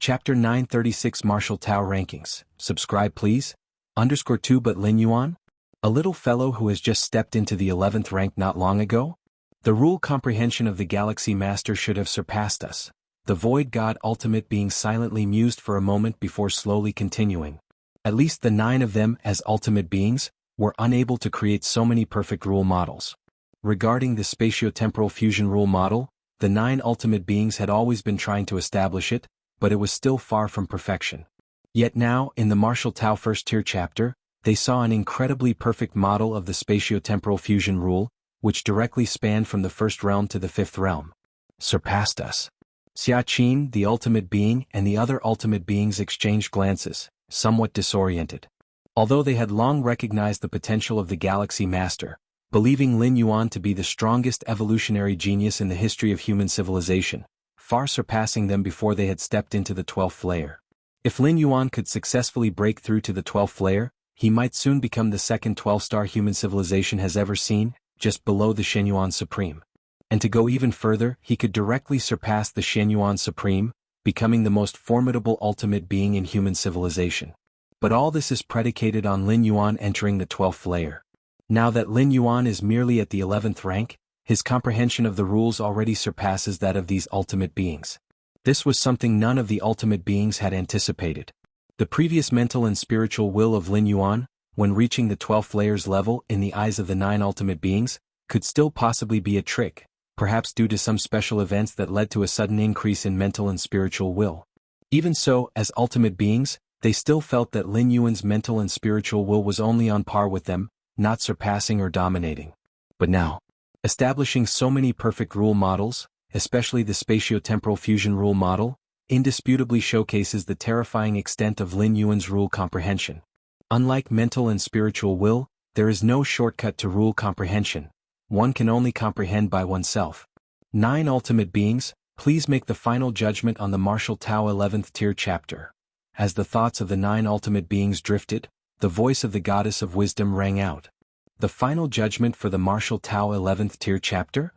Chapter 936 Martial Tao Rankings. Subscribe please. _2 But Lin Yuan? A little fellow who has just stepped into the 11th rank not long ago? The rule comprehension of the Galaxy Master should have surpassed us. The Void God Ultimate Being silently mused for a moment before slowly continuing. At least the 9 of them, as ultimate beings, were unable to create so many perfect rule models. Regarding the spatio-temporal fusion rule model, the 9 ultimate beings had always been trying to establish it, but it was still far from perfection. Yet now, in the Martial Tao First Tier chapter, they saw an incredibly perfect model of the spatio-temporal fusion rule, which directly spanned from the first realm to the 5th realm. Surpassed us. Xia Qin, the ultimate being, and the other ultimate beings exchanged glances, somewhat disoriented. Although they had long recognized the potential of the Galaxy Master, believing Lin Yuan to be the strongest evolutionary genius in the history of human civilization, far surpassing them before they had stepped into the 12th layer. If Lin Yuan could successfully break through to the 12th layer, he might soon become the second 12-star human civilization has ever seen, just below the Shenyuan Supreme. And to go even further, he could directly surpass the Shenyuan Supreme, becoming the most formidable ultimate being in human civilization. But all this is predicated on Lin Yuan entering the 12th layer. Now that Lin Yuan is merely at the 11th rank, his comprehension of the rules already surpasses that of these ultimate beings. This was something none of the ultimate beings had anticipated. The previous mental and spiritual will of Lin Yuan, when reaching the 12th layer's level in the eyes of the 9 ultimate beings, could still possibly be a trick, perhaps due to some special events that led to a sudden increase in mental and spiritual will. Even so, as ultimate beings, they still felt that Lin Yuan's mental and spiritual will was only on par with them, not surpassing or dominating. But now, establishing so many perfect rule models, especially the spatio-temporal fusion rule model, indisputably showcases the terrifying extent of Lin Yuan's rule comprehension. Unlike mental and spiritual will, there is no shortcut to rule comprehension. One can only comprehend by oneself. 9 ultimate beings, please make the final judgment on the Martial Tao 11th tier chapter. As the thoughts of the 9 ultimate beings drifted, the voice of the Goddess of Wisdom rang out. The final judgment for the Martial Tao 11th tier chapter?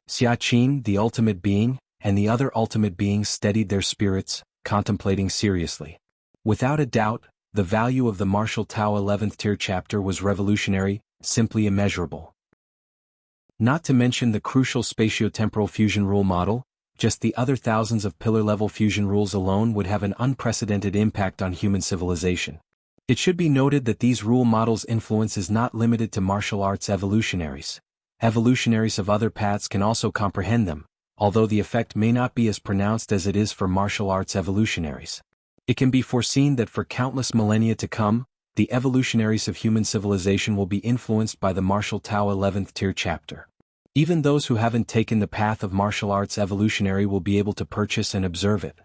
Xia Qin, the ultimate being, and the other ultimate beings steadied their spirits, contemplating seriously. Without a doubt, the value of the Martial Tao 11th tier chapter was revolutionary, simply immeasurable. Not to mention the crucial spatio-temporal fusion rule model, just the other thousands of pillar-level fusion rules alone would have an unprecedented impact on human civilization. It should be noted that these rule models' influence is not limited to martial arts evolutionaries. Evolutionaries of other paths can also comprehend them, although the effect may not be as pronounced as it is for martial arts evolutionaries. It can be foreseen that for countless millennia to come, the evolutionaries of human civilization will be influenced by the Martial Tao 11th tier chapter. Even those who haven't taken the path of martial arts evolutionary will be able to purchase and observe it.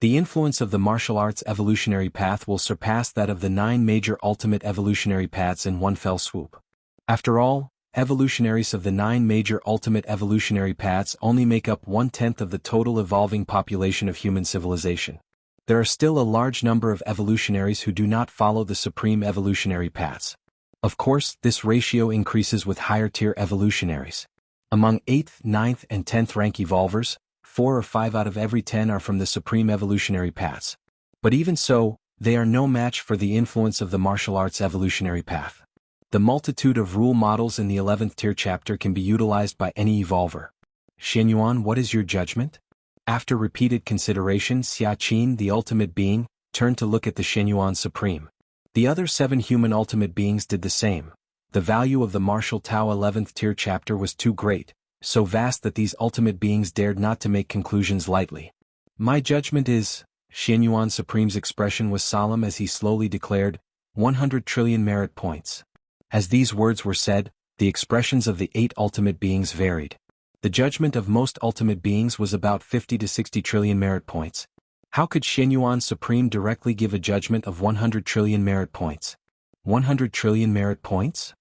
The influence of the martial arts evolutionary path will surpass that of the 9 major ultimate evolutionary paths in one fell swoop. After all, evolutionaries of the 9 major ultimate evolutionary paths only make up 1/10 of the total evolving population of human civilization. There are still a large number of evolutionaries who do not follow the supreme evolutionary paths. Of course, this ratio increases with higher-tier evolutionaries. Among 8th, 9th, and 10th rank evolvers, 4 or 5 out of every 10 are from the supreme evolutionary paths. But even so, they are no match for the influence of the martial arts evolutionary path. The multitude of rule models in the 11th tier chapter can be utilized by any evolver. Shenyuan, what is your judgment? After repeated consideration, Xia Qin, the ultimate being, turned to look at the Shenyuan Supreme. The other 7 human ultimate beings did the same. The value of the Martial Tao 11th tier chapter was too great, so vast that these ultimate beings dared not to make conclusions lightly. My judgment is, Shenyuan Supreme's expression was solemn as he slowly declared, 100 trillion merit points. As these words were said, the expressions of the 8 ultimate beings varied. The judgment of most ultimate beings was about 50 to 60 trillion merit points. How could Shenyuan Supreme directly give a judgment of 100 trillion merit points? 100 trillion merit points?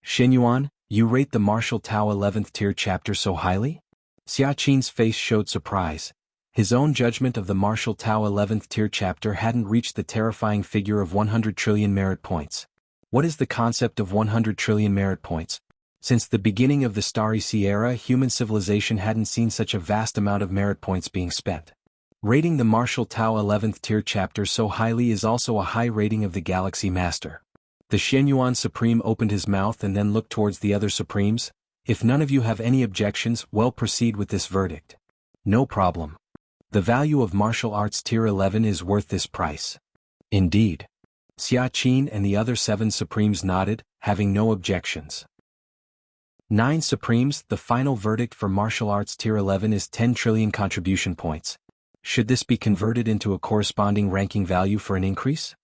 Shenyuan, you rate the Martial Tao 11th tier chapter so highly? Xia Qin's face showed surprise. His own judgment of the Martial Tao 11th tier chapter hadn't reached the terrifying figure of 100 trillion merit points. What is the concept of 100 trillion merit points? Since the beginning of the Starry Sea era, human civilization hadn't seen such a vast amount of merit points being spent. Rating the Martial Tao 11th tier chapter so highly is also a high rating of the Galaxy Master. The Shenyuan Supreme opened his mouth and then looked towards the other Supremes. If none of you have any objections, well, proceed with this verdict. No problem. The value of martial arts tier 11 is worth this price. Indeed. Xia Qin and the other 7 Supremes nodded, having no objections. 9 Supremes, the final verdict for martial arts tier 11 is 10 trillion contribution points. Should this be converted into a corresponding ranking value for an increase?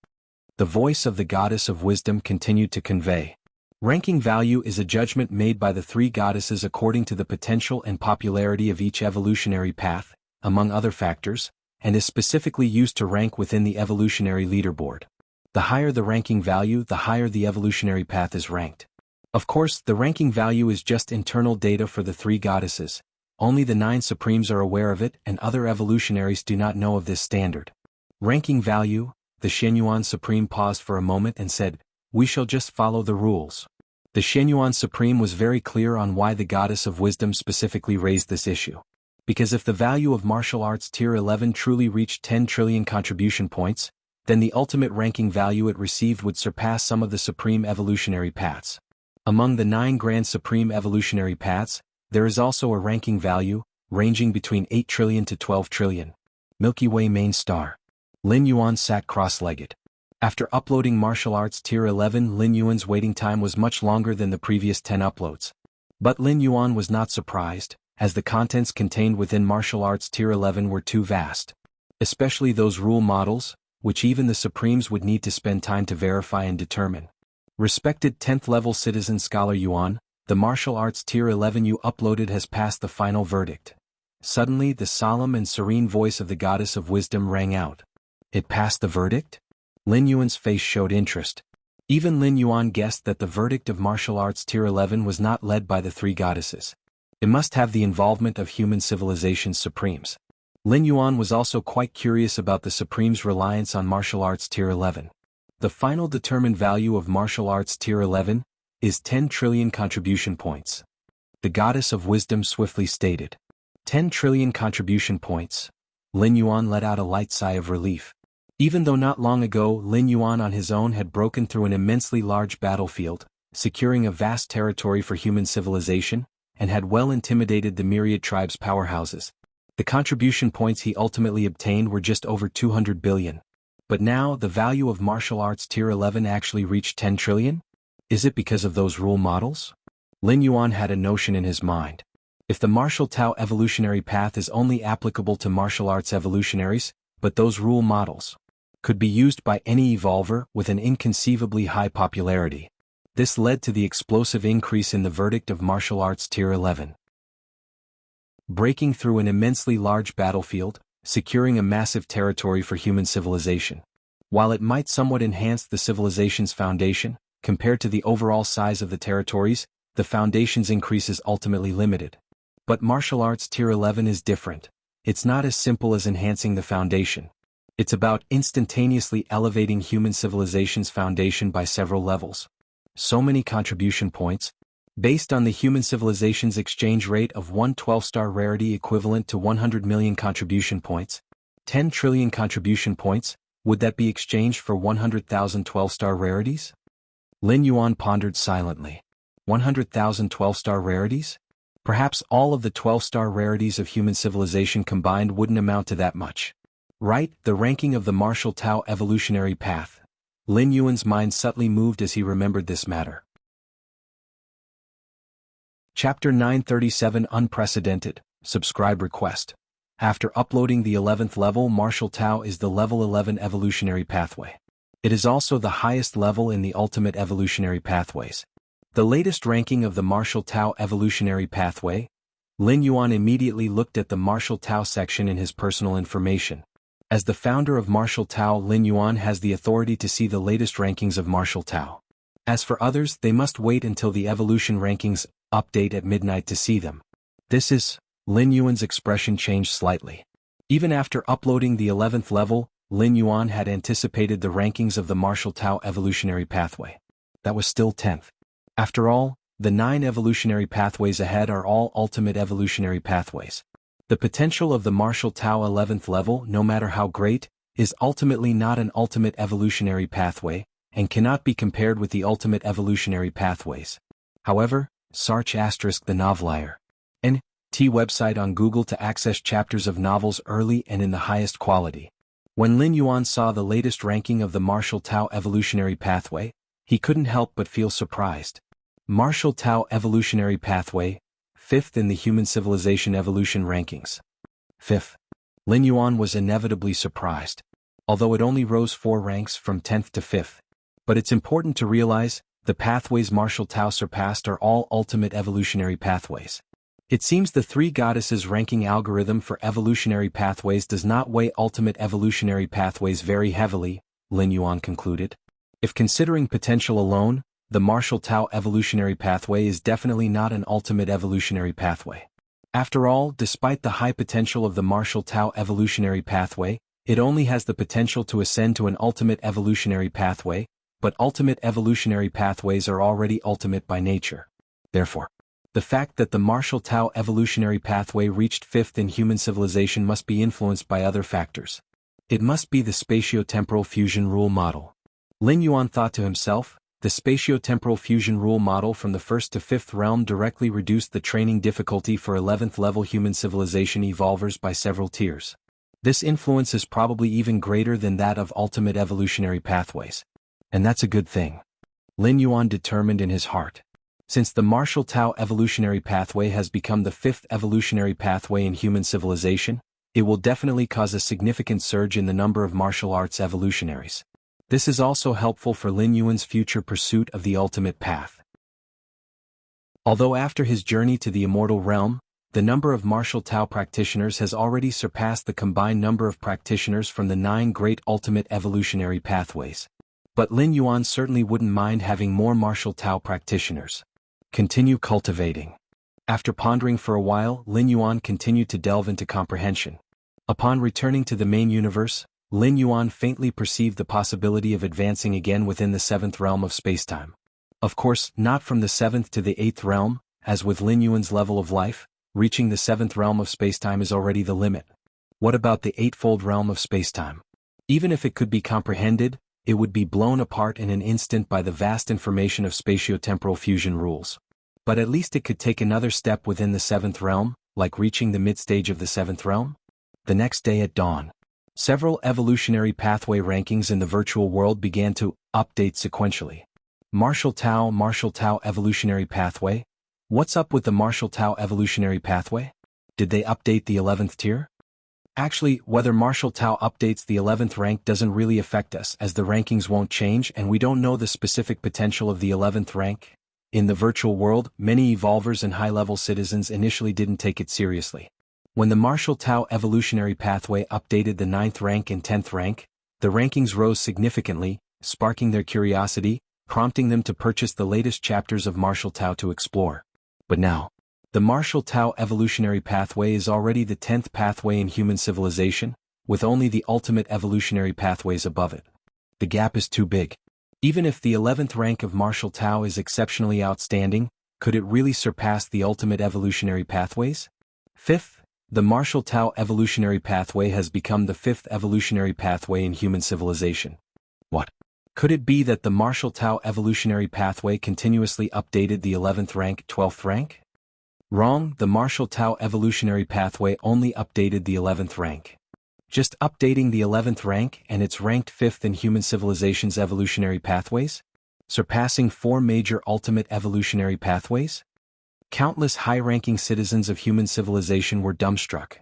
The voice of the Goddess of Wisdom continued to convey. Ranking value is a judgment made by the 3 goddesses according to the potential and popularity of each evolutionary path, among other factors, and is specifically used to rank within the evolutionary leaderboard. The higher the ranking value, the higher the evolutionary path is ranked. Of course, the ranking value is just internal data for the 3 goddesses. Only the 9 Supremes are aware of it, and other evolutionaries do not know of this standard. Ranking value, the Shenyuan Supreme paused for a moment and said, "We shall just follow the rules." The Shenyuan Supreme was very clear on why the Goddess of Wisdom specifically raised this issue. Because if the value of martial arts tier 11 truly reached 10 trillion contribution points, then the ultimate ranking value it received would surpass some of the supreme evolutionary paths. Among the 9 grand supreme evolutionary paths, there is also a ranking value, ranging between 8 trillion to 12 trillion. Milky Way main star. Lin Yuan sat cross-legged. After uploading martial arts tier 11, Lin Yuan's waiting time was much longer than the previous 10 uploads. But Lin Yuan was not surprised, as the contents contained within martial arts tier 11 were too vast. Especially those rule models, which even the Supremes would need to spend time to verify and determine. Respected 10th level citizen scholar Yuan, the martial arts tier 11 you uploaded has passed the final verdict. Suddenly the solemn and serene voice of the Goddess of Wisdom rang out. It passed the verdict? Lin Yuan's face showed interest. Even Lin Yuan guessed that the verdict of martial arts tier 11 was not led by the 3 goddesses. It must have the involvement of human civilization's Supremes. Lin Yuan was also quite curious about the Supremes' reliance on martial arts tier 11. The final determined value of martial arts tier 11 is 10 trillion contribution points. The Goddess of Wisdom swiftly stated. 10 trillion contribution points. Lin Yuan let out a light sigh of relief. Even though not long ago Lin Yuan on his own had broken through an immensely large battlefield, securing a vast territory for human civilization, and had well intimidated the myriad tribes' powerhouses, the contribution points he ultimately obtained were just over 200 billion. But now the value of martial arts tier 11 actually reached 10 trillion? Is it because of those rule models? Lin Yuan had a notion in his mind. If the martial Tao evolutionary path is only applicable to martial arts evolutionaries, but those rule models could be used by any evolver with an inconceivably high popularity. This led to the explosive increase in the verdict of martial arts tier 11. Breaking through an immensely large battlefield, securing a massive territory for human civilization. While it might somewhat enhance the civilization's foundation, compared to the overall size of the territories, the foundation's increase is ultimately limited. But martial arts tier 11 is different. It's not as simple as enhancing the foundation. It's about instantaneously elevating human civilization's foundation by several levels. So many contribution points. Based on the human civilization's exchange rate of 1 12-star rarity equivalent to 100 million contribution points, 10 trillion contribution points, would that be exchanged for 100,000 12-star rarities? Lin Yuan pondered silently. 100,000 12-star rarities? Perhaps all of the 12-star rarities of human civilization combined wouldn't amount to that much. Right, the ranking of the martial Tao evolutionary path. Lin Yuan's mind subtly moved as he remembered this matter. Chapter 937 Unprecedented, Subscribe Request. After uploading the 11th level, martial Tao is the level 11 evolutionary pathway. It is also the highest level in the ultimate evolutionary pathways. The latest ranking of the martial Tao evolutionary pathway. Lin Yuan immediately looked at the martial Tao section in his personal information. As the founder of martial Tao, Lin Yuan has the authority to see the latest rankings of martial Tao. As for others, they must wait until the evolution rankings update at midnight to see them. Lin Yuan's expression changed slightly. Even after uploading the 11th level, Lin Yuan had anticipated the rankings of the martial Tao evolutionary pathway. That was still 10th. After all, the 9 evolutionary pathways ahead are all ultimate evolutionary pathways. The potential of the Marshall Tao 11th level, no matter how great, is ultimately not an ultimate evolutionary pathway, and cannot be compared with the ultimate evolutionary pathways. However, search * the Novelier N.T. website on Google to access chapters of novels early and in the highest quality. When Lin Yuan saw the latest ranking of the Marshall Tao evolutionary pathway, he couldn't help but feel surprised. Marshall Tao evolutionary pathway, 5th in the human civilization evolution rankings. 5th. Lin Yuan was inevitably surprised, although it only rose 4 ranks from 10th to 5th. But it's important to realize, the pathways Marshall Tao surpassed are all ultimate evolutionary pathways. It seems the 3 goddesses ranking algorithm for evolutionary pathways does not weigh ultimate evolutionary pathways very heavily, Lin Yuan concluded. If considering potential alone, the Marshall Tao evolutionary pathway is definitely not an ultimate evolutionary pathway. After all, despite the high potential of the Marshall Tao evolutionary pathway, it only has the potential to ascend to an ultimate evolutionary pathway, but ultimate evolutionary pathways are already ultimate by nature. Therefore, the fact that the Marshall Tao evolutionary pathway reached 5th in human civilization must be influenced by other factors. It must be the spatio-temporal fusion rule model. Lin Yuan thought to himself, the spatio-temporal fusion rule model from the 1st to 5th realm directly reduced the training difficulty for 11th level human civilization evolvers by several tiers. This influence is probably even greater than that of ultimate evolutionary pathways. And that's a good thing. Lin Yuan determined in his heart. Since the Marshall Tao evolutionary pathway has become the 5th evolutionary pathway in human civilization, it will definitely cause a significant surge in the number of martial arts evolutionaries. This is also helpful for Lin Yuan's future pursuit of the ultimate path. Although after his journey to the immortal realm, the number of Marshall Tao practitioners has already surpassed the combined number of practitioners from the 9 great ultimate evolutionary pathways. But Lin Yuan certainly wouldn't mind having more Marshall Tao practitioners. Continue cultivating. After pondering for a while, Lin Yuan continued to delve into comprehension. Upon returning to the main universe, Lin Yuan faintly perceived the possibility of advancing again within the 7th realm of spacetime. Of course, not from the 7th to the 8th realm, as with Lin Yuan's level of life, reaching the 7th realm of spacetime is already the limit. What about the 8th-fold realm of spacetime? Even if it could be comprehended, it would be blown apart in an instant by the vast information of spatio-temporal fusion rules. But at least it could take another step within the 7th realm, like reaching the mid-stage of the 7th realm. The next day at dawn, several evolutionary pathway rankings in the virtual world began to update sequentially. Marshall Tao evolutionary pathway? What's up with the Marshall Tao evolutionary pathway? Did they update the 11th tier? Actually, whether Marshall Tao updates the 11th rank doesn't really affect us, as the rankings won't change and we don't know the specific potential of the 11th rank. In the virtual world, many evolvers and high-level citizens initially didn't take it seriously. When the Marshall Tao evolutionary pathway updated the 9th rank and 10th rank, the rankings rose significantly, sparking their curiosity, prompting them to purchase the latest chapters of Marshall Tao to explore. But now, the Marshall Tao evolutionary pathway is already the 10th pathway in human civilization, with only the ultimate evolutionary pathways above it. The gap is too big. Even if the 11th rank of Marshall Tao is exceptionally outstanding, could it really surpass the ultimate evolutionary pathways? 5th, the Marshall Tao evolutionary pathway has become the 5th evolutionary pathway in human civilization. What? Could it be that the Marshall Tao evolutionary pathway continuously updated the 11th rank, 12th rank? Wrong, the Marshall Tao evolutionary pathway only updated the 11th rank. Just updating the 11th rank and it's ranked 5th in human civilization's evolutionary pathways? Surpassing 4 major ultimate evolutionary pathways? Countless high-ranking citizens of human civilization were dumbstruck.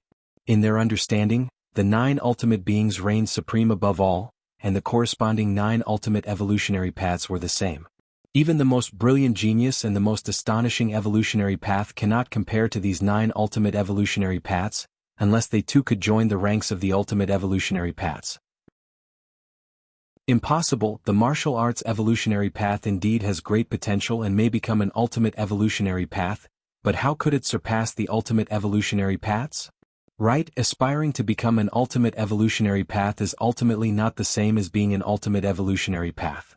In their understanding, the 9 ultimate beings reigned supreme above all, and the corresponding 9 ultimate evolutionary paths were the same. Even the most brilliant genius and the most astonishing evolutionary path cannot compare to these 9 ultimate evolutionary paths, unless they too could join the ranks of the ultimate evolutionary paths. Impossible, the martial arts evolutionary path indeed has great potential and may become an ultimate evolutionary path, but how could it surpass the ultimate evolutionary paths? Right, aspiring to become an ultimate evolutionary path is ultimately not the same as being an ultimate evolutionary path.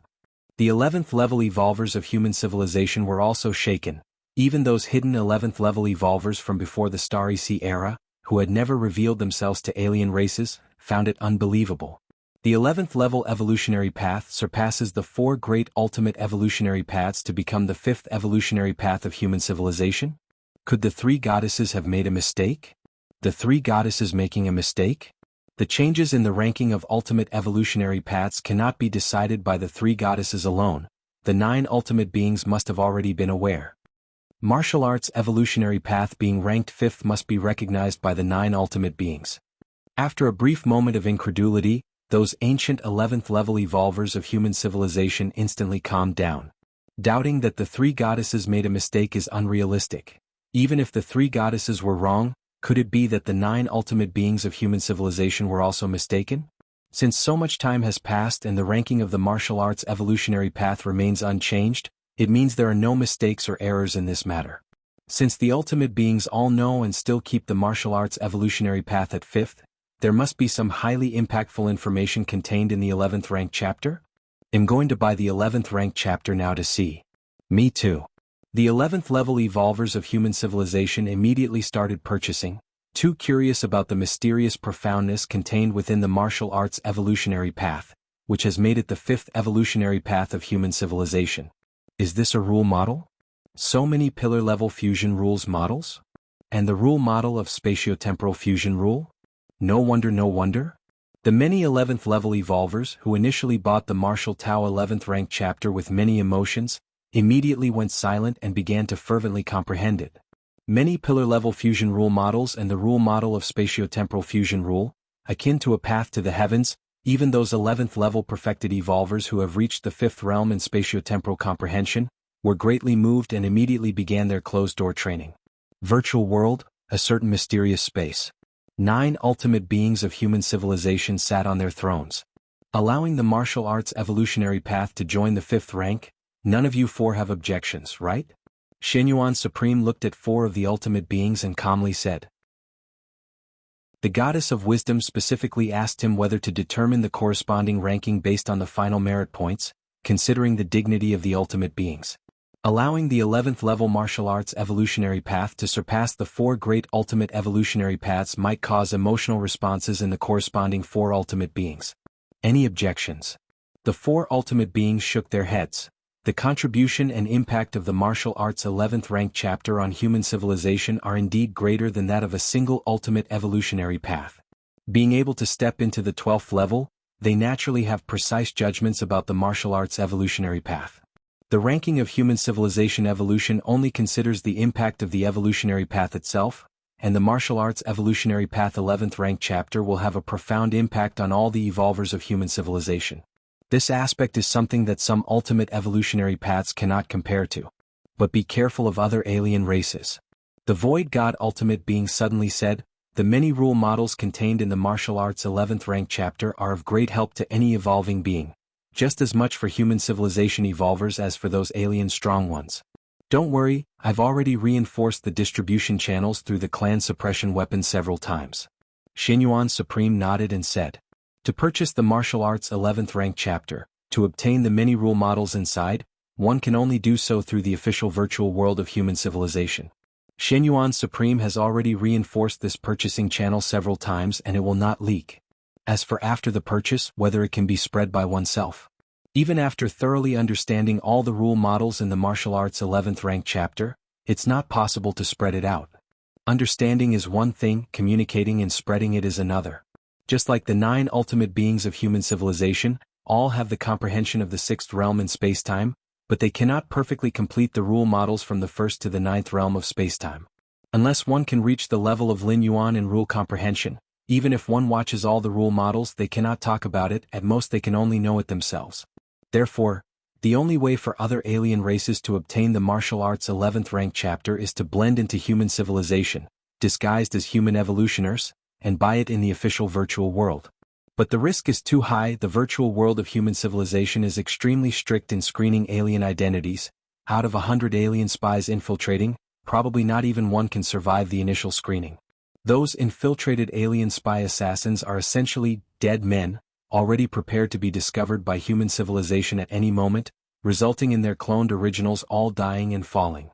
The 11th level evolvers of human civilization were also shaken, even those hidden 11th level evolvers from before the Starry Sea era, who had never revealed themselves to alien races, found it unbelievable. The 11th level evolutionary path surpasses the 4 great ultimate evolutionary paths to become the 5th evolutionary path of human civilization? Could the 3 goddesses have made a mistake? The 3 goddesses making a mistake? The changes in the ranking of ultimate evolutionary paths cannot be decided by the 3 goddesses alone. The 9 ultimate beings must have already been aware. Martial arts evolutionary path being ranked 5th must be recognized by the 9 ultimate beings. After a brief moment of incredulity, those ancient 11th level evolvers of human civilization instantly calmed down. Doubting that the 3 goddesses made a mistake is unrealistic. Even if the 3 goddesses were wrong, could it be that the 9 ultimate beings of human civilization were also mistaken? Since so much time has passed and the ranking of the martial arts evolutionary path remains unchanged, it means there are no mistakes or errors in this matter. Since the ultimate beings all know and still keep the martial arts evolutionary path at 5th, there must be some highly impactful information contained in the 11th rank chapter? I'm going to buy the 11th rank chapter now to see. Me too. The 11th level evolvers of human civilization immediately started purchasing, too curious about the mysterious profoundness contained within the martial arts evolutionary path, which has made it the 5th evolutionary path of human civilization. Is this a rule model? So many pillar-level fusion rules models? And the rule model of spatiotemporal fusion rule? No wonder, no wonder. The many 11th level evolvers who initially bought the Martial Tao 11th rank chapter with many emotions, immediately went silent and began to fervently comprehend it. Many pillar-level fusion rule models and the rule model of spatiotemporal fusion rule, akin to a path to the heavens, even those 11th level perfected evolvers who have reached the 5th realm in spatiotemporal comprehension, were greatly moved and immediately began their closed-door training. Virtual world, a certain mysterious space. 9 ultimate beings of human civilization sat on their thrones. Allowing the martial arts evolutionary path to join the 5th rank, none of you 4 have objections, right? Shenyuan Supreme looked at 4 of the ultimate beings and calmly said. The goddess of wisdom specifically asked him whether to determine the corresponding ranking based on the final merit points, considering the dignity of the ultimate beings. Allowing the 11th level martial arts evolutionary path to surpass the 4 great ultimate evolutionary paths might cause emotional responses in the corresponding 4 ultimate beings. Any objections? The 4 ultimate beings shook their heads. The contribution and impact of the martial arts 11th rank chapter on human civilization are indeed greater than that of a single ultimate evolutionary path. Being able to step into the 12th level, they naturally have precise judgments about the martial arts evolutionary path. The ranking of human civilization evolution only considers the impact of the evolutionary path itself, and the martial arts evolutionary path 11th rank chapter will have a profound impact on all the evolvers of human civilization. This aspect is something that some ultimate evolutionary paths cannot compare to. But be careful of other alien races. The Void God ultimate being suddenly said, the many rule models contained in the martial arts 11th rank chapter are of great help to any evolving being. Just as much for human civilization evolvers as for those alien strong ones. Don't worry, I've already reinforced the distribution channels through the clan suppression weapon several times. Shenyuan Supreme nodded and said. To purchase the martial arts 11th rank chapter, to obtain the many rule models inside, one can only do so through the official virtual world of human civilization. Shenyuan Supreme has already reinforced this purchasing channel several times and it will not leak. As for after the purchase, whether it can be spread by oneself. Even after thoroughly understanding all the rule models in the martial arts 11th rank chapter, it's not possible to spread it out. Understanding is one thing, communicating and spreading it is another. Just like the 9 ultimate beings of human civilization, all have the comprehension of the 6th realm in spacetime, but they cannot perfectly complete the rule models from the 1st to the 9th realm of spacetime. Unless one can reach the level of Lin Yuan in rule comprehension, even if one watches all the rule models they cannot talk about it, at most they can only know it themselves. Therefore, the only way for other alien races to obtain the martial arts 11th rank chapter is to blend into human civilization, disguised as human evolutioners, and buy it in the official virtual world. But the risk is too high. The virtual world of human civilization is extremely strict in screening alien identities. Out of 100 alien spies infiltrating, probably not even one can survive the initial screening. Those infiltrated alien spy assassins are essentially dead men, already prepared to be discovered by human civilization at any moment, resulting in their cloned originals all dying and falling.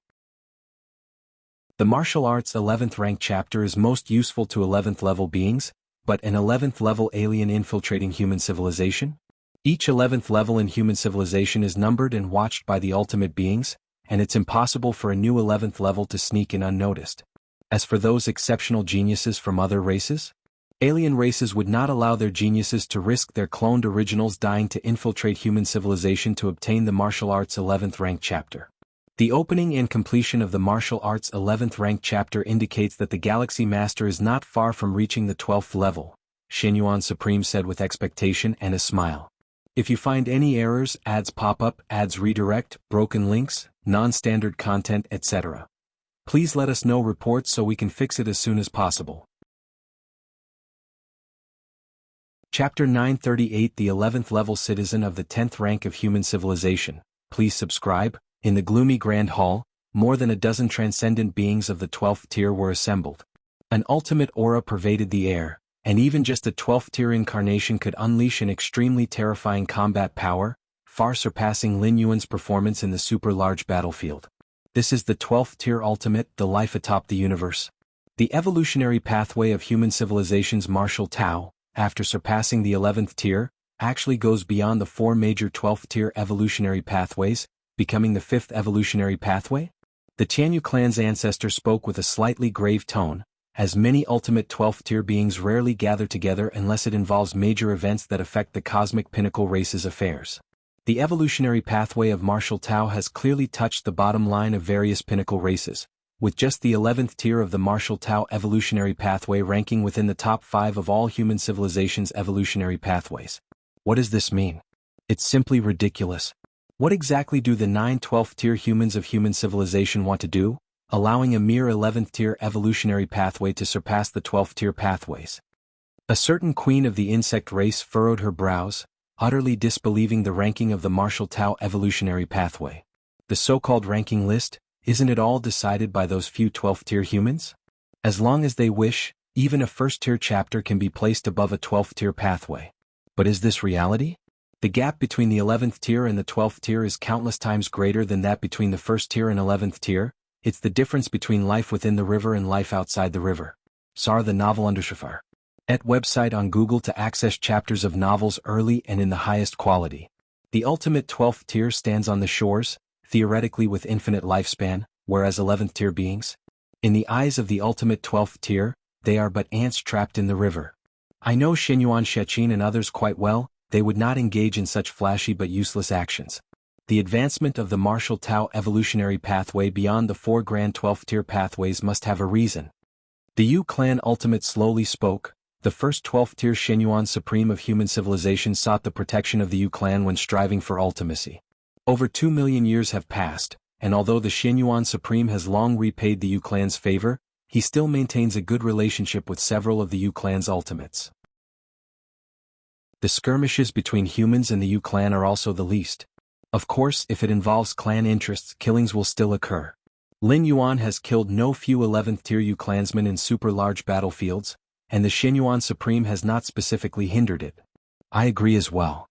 The martial arts 11th rank chapter is most useful to 11th level beings, but an 11th level alien infiltrating human civilization? Each 11th level in human civilization is numbered and watched by the ultimate beings, and it's impossible for a new 11th level to sneak in unnoticed. As for those exceptional geniuses from other races, alien races would not allow their geniuses to risk their cloned originals dying to infiltrate human civilization to obtain the martial arts 11th rank chapter. The opening and completion of the martial arts 11th rank chapter indicates that the Galaxy Master is not far from reaching the 12th level, Shenyuan Supreme said with expectation and a smile. If you find any errors, ads pop up, ads redirect, broken links, non-standard content, etc., please let us know reports so we can fix it as soon as possible. Chapter 938 The 11th Level Citizen of the 10th Rank of Human Civilization. Please subscribe. In the gloomy Grand Hall, more than a dozen transcendent beings of the 12th tier were assembled. An ultimate aura pervaded the air, and even just a 12th tier incarnation could unleash an extremely terrifying combat power, far surpassing Lin Yuan's performance in the super-large battlefield. This is the 12th tier ultimate, the life atop the universe. The evolutionary pathway of human civilization's martial Tao, after surpassing the 11th tier, actually goes beyond the 4 major 12th tier evolutionary pathways, becoming the 5th evolutionary pathway? The Tianyu clan's ancestor spoke with a slightly grave tone, as many ultimate 12th tier beings rarely gather together unless it involves major events that affect the cosmic pinnacle race's affairs. The evolutionary pathway of martial Tao has clearly touched the bottom line of various pinnacle races, with just the 11th tier of the martial Tao evolutionary pathway ranking within the top 5 of all human civilization's evolutionary pathways. What does this mean? It's simply ridiculous. What exactly do the 9 12th tier humans of human civilization want to do, allowing a mere 11th tier evolutionary pathway to surpass the 12th tier pathways? A certain queen of the insect race furrowed her brows, utterly disbelieving the ranking of the martial Tao evolutionary pathway. The so-called ranking list, isn't it all decided by those few 12th tier humans? As long as they wish, even a 1st tier chapter can be placed above a 12th tier pathway. But is this reality? The gap between the 11th tier and the 12th tier is countless times greater than that between the 1st tier and 11th tier. It's the difference between life within the river and life outside the river. Sar the novel Undershafar. Et website on Google to access chapters of novels early and in the highest quality. The ultimate 12th tier stands on the shores, theoretically with infinite lifespan, whereas 11th tier beings? In the eyes of the ultimate 12th tier, they are but ants trapped in the river. I know Shenyuan Shechin and others quite well, they would not engage in such flashy but useless actions. The advancement of the martial Tao evolutionary pathway beyond the 4 grand 12th tier pathways must have a reason. The Yu clan ultimate slowly spoke. The first 12th tier Shenyuan Supreme of human civilization sought the protection of the Yu clan when striving for ultimacy. Over 2 million years have passed, and although the Shenyuan Supreme has long repaid the Yu clan's favor, he still maintains a good relationship with several of the Yu clan's ultimates. The skirmishes between humans and the Yu clan are also the least. Of course, if it involves clan interests, killings will still occur. Lin Yuan has killed no few 11th tier Yu clansmen in super large battlefields, and the Shenyuan Supreme has not specifically hindered it. I agree as well.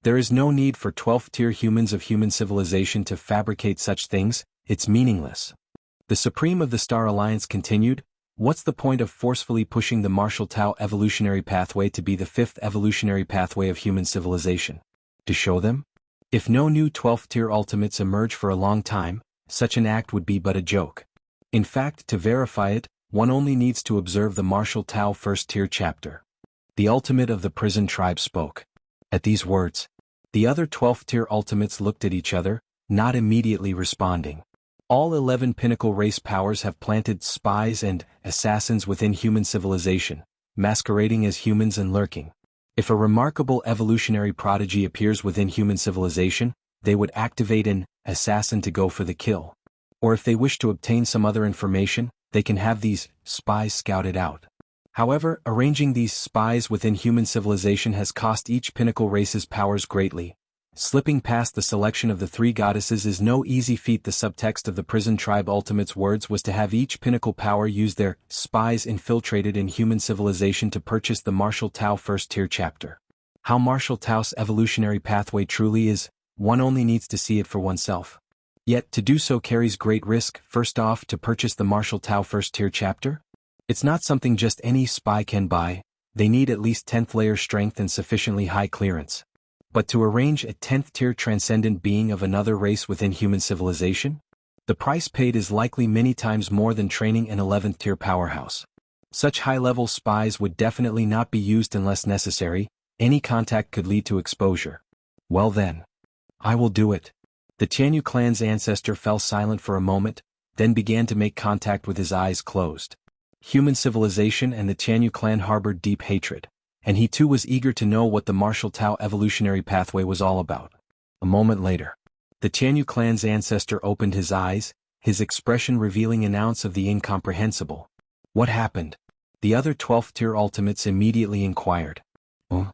There is no need for 12th tier humans of human civilization to fabricate such things, it's meaningless. The Supreme of the Star Alliance continued, what's the point of forcefully pushing the martial Tao evolutionary pathway to be the 5th evolutionary pathway of human civilization? To show them? If no new 12th tier ultimates emerge for a long time, such an act would be but a joke. In fact, to verify it, one only needs to observe the martial Tao 1st tier chapter. The ultimate of the prison tribe spoke. At these words, the other 12th tier ultimates looked at each other, not immediately responding. All 11 pinnacle race powers have planted spies and assassins within human civilization, masquerading as humans and lurking. If a remarkable evolutionary prodigy appears within human civilization, they would activate an assassin to go for the kill. Or if they wish to obtain some other information, they can have these spies scouted out. However, arranging these spies within human civilization has cost each pinnacle race's powers greatly. Slipping past the selection of the 3 goddesses is no easy feat. The subtext of the prison tribe ultimate's words was to have each pinnacle power use their spies infiltrated in human civilization to purchase the martial Tao 1st tier chapter. How martial Tao's evolutionary pathway truly is, one only needs to see it for oneself. Yet to do so carries great risk. First off, to purchase the Martial Tao First Tier chapter? It's not something just any spy can buy. They need at least 10th layer strength and sufficiently high clearance. But to arrange a 10th tier transcendent being of another race within human civilization? The price paid is likely many times more than training an 11th tier powerhouse. Such high-level spies would definitely not be used unless necessary. Any contact could lead to exposure. Well then, I will do it. The Tianyu clan's ancestor fell silent for a moment, then began to make contact with his eyes closed. Human civilization and the Tianyu clan harbored deep hatred, and he too was eager to know what the Martial Tao evolutionary pathway was all about. A moment later, the Tianyu clan's ancestor opened his eyes, his expression revealing an ounce of the incomprehensible. What happened? The other 12th tier ultimates immediately inquired. Oh?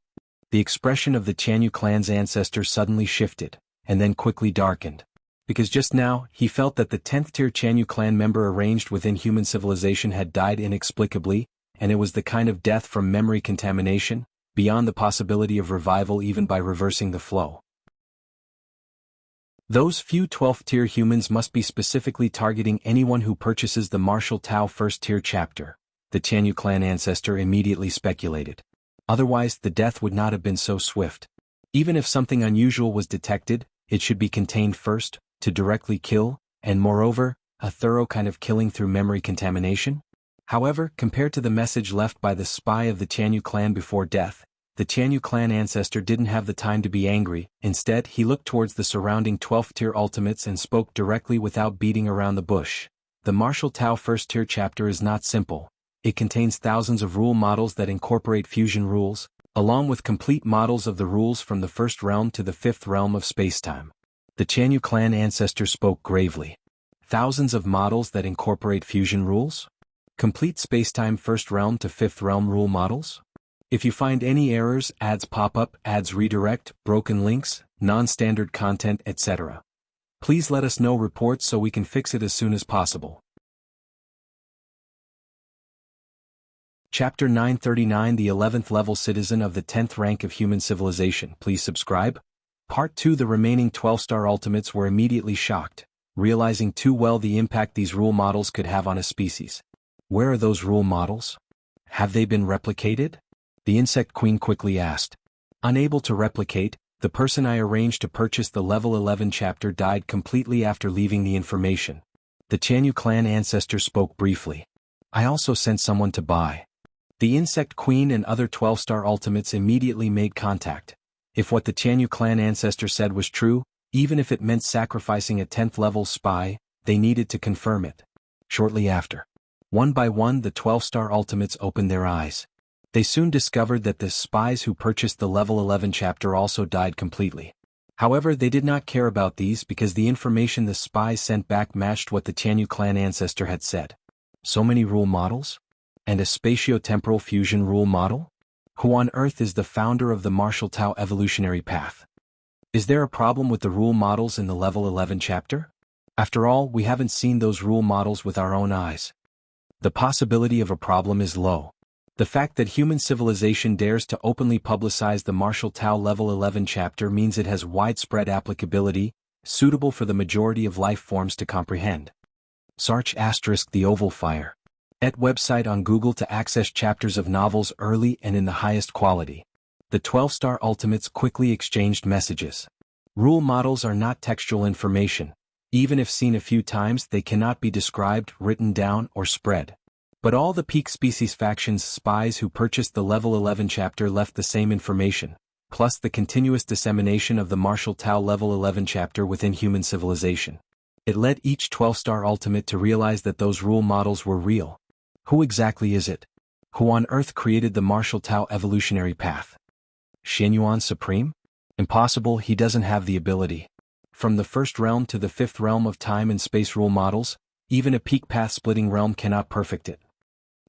The expression of the Tianyu clan's ancestor suddenly shifted, and then quickly darkened. Because just now, he felt that the 10th tier Tianyu clan member arranged within human civilization had died inexplicably, and it was the kind of death from memory contamination, beyond the possibility of revival even by reversing the flow. Those few 12th tier humans must be specifically targeting anyone who purchases the Martial Tao First Tier chapter, the Tianyu clan ancestor immediately speculated. Otherwise, the death would not have been so swift. Even if something unusual was detected, it should be contained first, to directly kill, and moreover, a thorough kind of killing through memory contamination? However, compared to the message left by the spy of the Tianyu clan before death, the Tianyu clan ancestor didn't have the time to be angry. Instead, he looked towards the surrounding 12th tier ultimates and spoke directly without beating around the bush. The Martial Tao First Tier chapter is not simple. It contains thousands of rule models that incorporate fusion rules, along with complete models of the rules from the first realm to the fifth realm of spacetime. The Tianyu clan ancestor spoke gravely. Thousands of models that incorporate fusion rules? Complete spacetime first realm to fifth realm rule models? If you find any errors, ads pop up, ads redirect, broken links, non-standard content, etc., please let us know reports so we can fix it as soon as possible. Chapter 939 The 11th Level Citizen of the 10th Rank of Human Civilization. Please subscribe. Part 2 The remaining 12-star ultimates were immediately shocked, realizing too well the impact these rule models could have on a species. Where are those rule models? Have they been replicated? The insect queen quickly asked. Unable to replicate, the person I arranged to purchase the level 11 chapter died completely after leaving the information. The Tianyu clan ancestor spoke briefly. I also sent someone to buy. The insect queen and other 12-star ultimates immediately made contact. If what the Tianyu clan ancestor said was true, even if it meant sacrificing a 10th level spy, they needed to confirm it. Shortly after, one by one the 12-star ultimates opened their eyes. They soon discovered that the spies who purchased the level 11 chapter also died completely. However, they did not care about these because the information the spies sent back matched what the Tianyu clan ancestor had said. So many rule models? And a spatio-temporal fusion rule model? Who on earth is the founder of the Martial Tao evolutionary path? Is there a problem with the rule models in the level 11 chapter? After all, we haven't seen those rule models with our own eyes. The possibility of a problem is low. The fact that human civilization dares to openly publicize the Martial Tao level 11 chapter means it has widespread applicability, suitable for the majority of life forms to comprehend. Search * the Oval Fire. Website on Google to access chapters of novels early and in the highest quality. The 12-star ultimates quickly exchanged messages. Rule models are not textual information. Even if seen a few times, they cannot be described, written down, or spread. But all the peak species factions spies who purchased the level 11 chapter left the same information, plus the continuous dissemination of the Martial Tao level 11 chapter within human civilization. It led each 12-star ultimate to realize that those rule models were real. Who exactly is it? Who on earth created the Martial Tao evolutionary path? Xianyuan Supreme? Impossible, he doesn't have the ability. From the first realm to the fifth realm of time and space rule models, even a peak path-splitting realm cannot perfect it.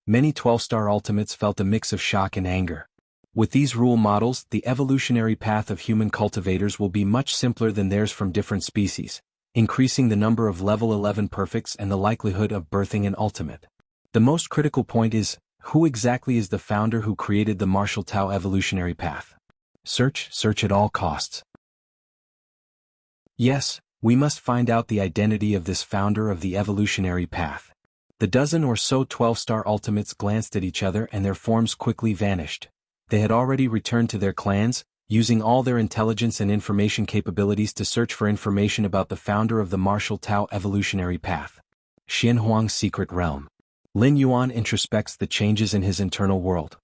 Many 12-star ultimates felt a mix of shock and anger. With these rule models, the evolutionary path of human cultivators will be much simpler than theirs from different species, increasing the number of level 11 perfects and the likelihood of birthing an ultimate. The most critical point is, who exactly is the founder who created the Martial Tao evolutionary path? Search at all costs. Yes, We must find out the identity of this founder of the evolutionary path. The dozen or so 12-star ultimates glanced at each other and their forms quickly vanished. They had already returned to their clans, using all their intelligence and information capabilities to search for information about the founder of the martial Tao evolutionary path. Xianhuang's secret realm. Lin Yuan introspects the changes in his internal world.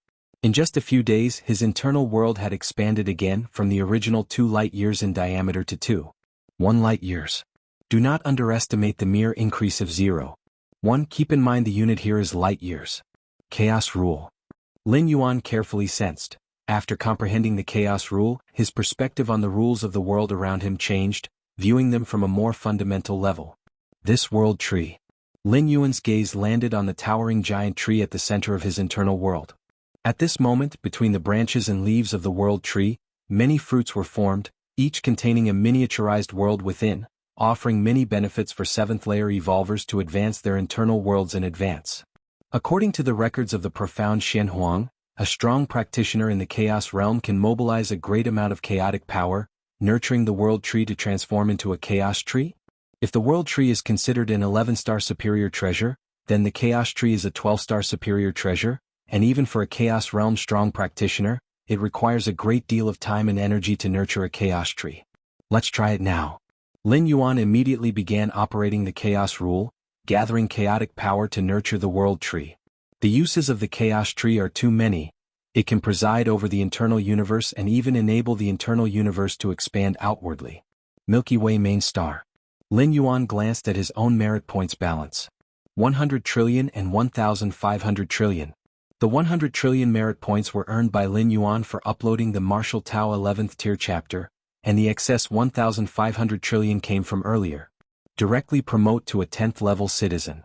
In just a few days, his internal world had expanded again from the original 2 light-years in diameter to 1 light-years. Do not underestimate the mere increase of 0.1. Keep in mind the unit here is light-years. Chaos rule. Lin Yuan carefully sensed. After comprehending the chaos rule, his perspective on the rules of the world around him changed, viewing them from a more fundamental level. This world tree. Lin Yuan's gaze landed on the towering giant tree at the center of his internal world. At this moment, between the branches and leaves of the world tree, many fruits were formed, each containing a miniaturized world within, offering many benefits for 7th-layer evolvers to advance their internal worlds in advance. According to the records of the profound Xianhuang, a strong practitioner in the chaos realm can mobilize a great amount of chaotic power, nurturing the world tree to transform into a chaos tree. If the world tree is considered an 11-star superior treasure, then the chaos tree is a 12-star superior treasure, and even for a chaos realm strong practitioner, it requires a great deal of time and energy to nurture a chaos tree. Let's try it now. Lin Yuan immediately began operating the chaos rule, gathering chaotic power to nurture the world tree. The uses of the chaos tree are too many. It can preside over the internal universe and even enable the internal universe to expand outwardly. Milky Way main star. Lin Yuan glanced at his own merit points balance. 100 trillion and 1,500 trillion. The 100 trillion merit points were earned by Lin Yuan for uploading the Martial Tao 11th tier chapter, and the excess 1,500 trillion came from earlier. Directly promote to a 10th level citizen.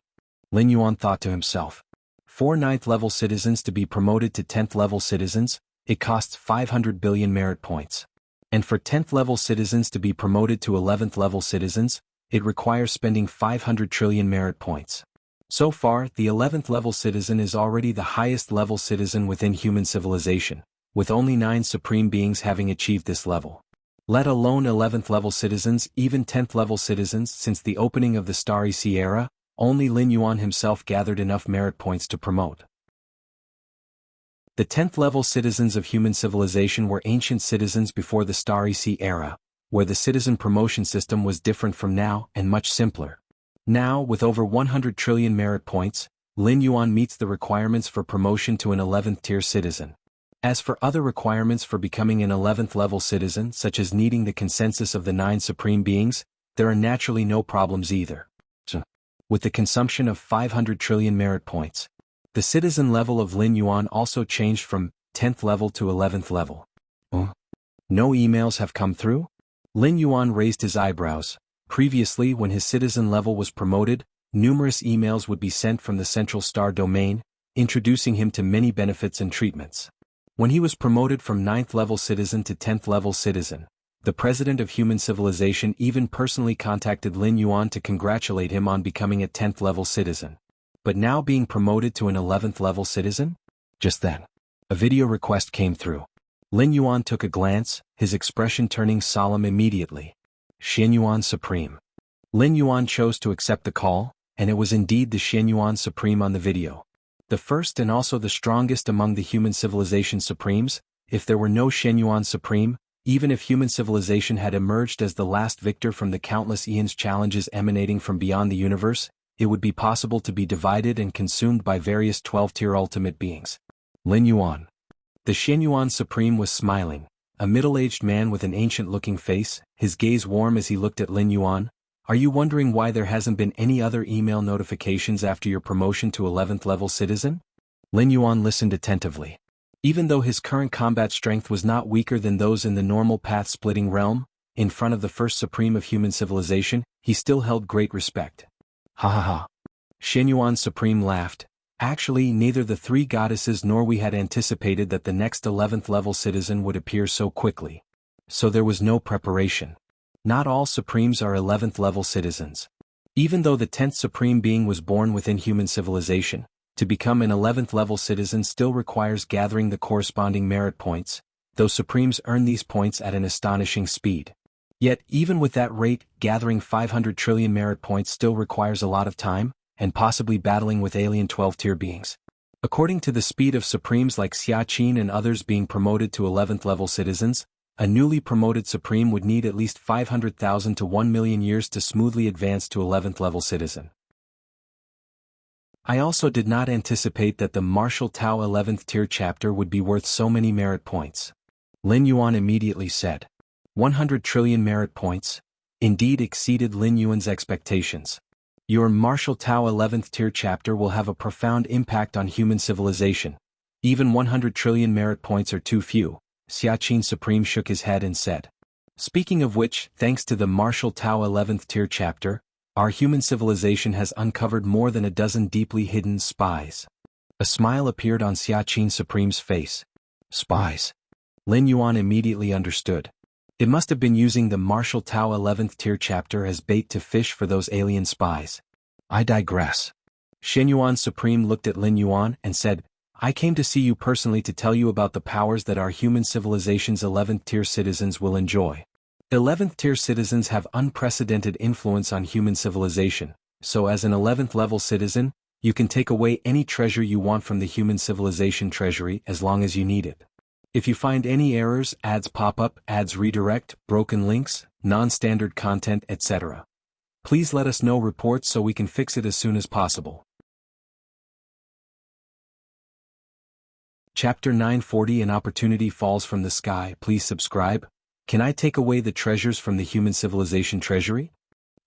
Lin Yuan thought to himself. For 9th level citizens to be promoted to 10th level citizens, it costs 500 billion merit points. And for 10th level citizens to be promoted to 11th level citizens, it requires spending 500 trillion merit points. So far, the 11th level citizen is already the highest level citizen within human civilization, with only 9 supreme beings having achieved this level. Let alone 11th level citizens, even 10th level citizens. Since the opening of the Starry Sea era, only Lin Yuan himself gathered enough merit points to promote. The 10th level citizens of human civilization were ancient citizens before the Starry Sea era, where the citizen promotion system was different from now and much simpler. Now, with over 100 trillion merit points, Lin Yuan meets the requirements for promotion to an 11th tier citizen. As for other requirements for becoming an 11th level citizen, such as needing the consensus of the 9 supreme beings, there are naturally no problems either. With the consumption of 500 trillion merit points, the citizen level of Lin Yuan also changed from 10th level to 11th level. No emails have come through? Lin Yuan raised his eyebrows. Previously, when his citizen level was promoted, numerous emails would be sent from the Central Star domain, introducing him to many benefits and treatments. When he was promoted from 9th level citizen to 10th level citizen, the president of human civilization even personally contacted Lin Yuan to congratulate him on becoming a 10th level citizen. But now being promoted to an 11th level citizen? Just then, a video request came through. Lin Yuan took a glance, his expression turning solemn immediately. Xianyuan Supreme. Lin Yuan chose to accept the call, and it was indeed the Xianyuan Supreme on the video. The first and also the strongest among the human civilization supremes. If there were no Xianyuan Supreme, even if human civilization had emerged as the last victor from the countless eons challenges emanating from beyond the universe, it would be possible to be divided and consumed by various 12-tier ultimate beings. Lin Yuan. The Xianyuan Supreme was smiling, a middle-aged man with an ancient-looking face, his gaze warm as he looked at Lin Yuan. Are you wondering why there hasn't been any other email notifications after your promotion to 11th level citizen? Lin Yuan listened attentively. Even though his current combat strength was not weaker than those in the normal path-splitting realm, in front of the first supreme of human civilization, he still held great respect. Ha ha ha. Xianyuan Supreme laughed. Actually, neither the 3 goddesses nor we had anticipated that the next 11th level citizen would appear so quickly. So there was no preparation. Not all Supremes are 11th level citizens. Even though the 10th Supreme Being was born within human civilization, to become an 11th level citizen still requires gathering the corresponding merit points, though Supremes earn these points at an astonishing speed. Yet, even with that rate, gathering 500 trillion merit points still requires a lot of time, and possibly battling with alien 12th-tier beings. According to the speed of Supremes like Xia Qin and others being promoted to 11th level citizens, a newly promoted Supreme would need at least 500,000 to 1 million years to smoothly advance to 11th level citizen. I also did not anticipate that the Martial Tao 11th tier chapter would be worth so many merit points. Lin Yuan immediately said. 100 trillion merit points, indeed exceeded Lin Yuan's expectations. Your Martial Tao 11th tier chapter will have a profound impact on human civilization. Even 100 trillion merit points are too few, Xia Qin Supreme shook his head and said. Speaking of which, thanks to the Martial Tao 11th tier chapter, our human civilization has uncovered more than a dozen deeply hidden spies. A smile appeared on Xia Qin Supreme's face. Spies. Lin Yuan immediately understood. It must have been using the Martial Tao 11th tier chapter as bait to fish for those alien spies. I digress. Shen Yuan Supreme looked at Lin Yuan and said, I came to see you personally to tell you about the powers that our human civilization's 11th tier citizens will enjoy. 11th tier citizens have unprecedented influence on human civilization, so as an 11th level citizen, you can take away any treasure you want from the human civilization treasury as long as you need it. If you find any errors, ads pop up, ads redirect, broken links, non-standard content, etc., please let us know reports so we can fix it as soon as possible. Chapter 940 An Opportunity Falls from the Sky. Please subscribe. Can I take away the treasures from the human civilization treasury?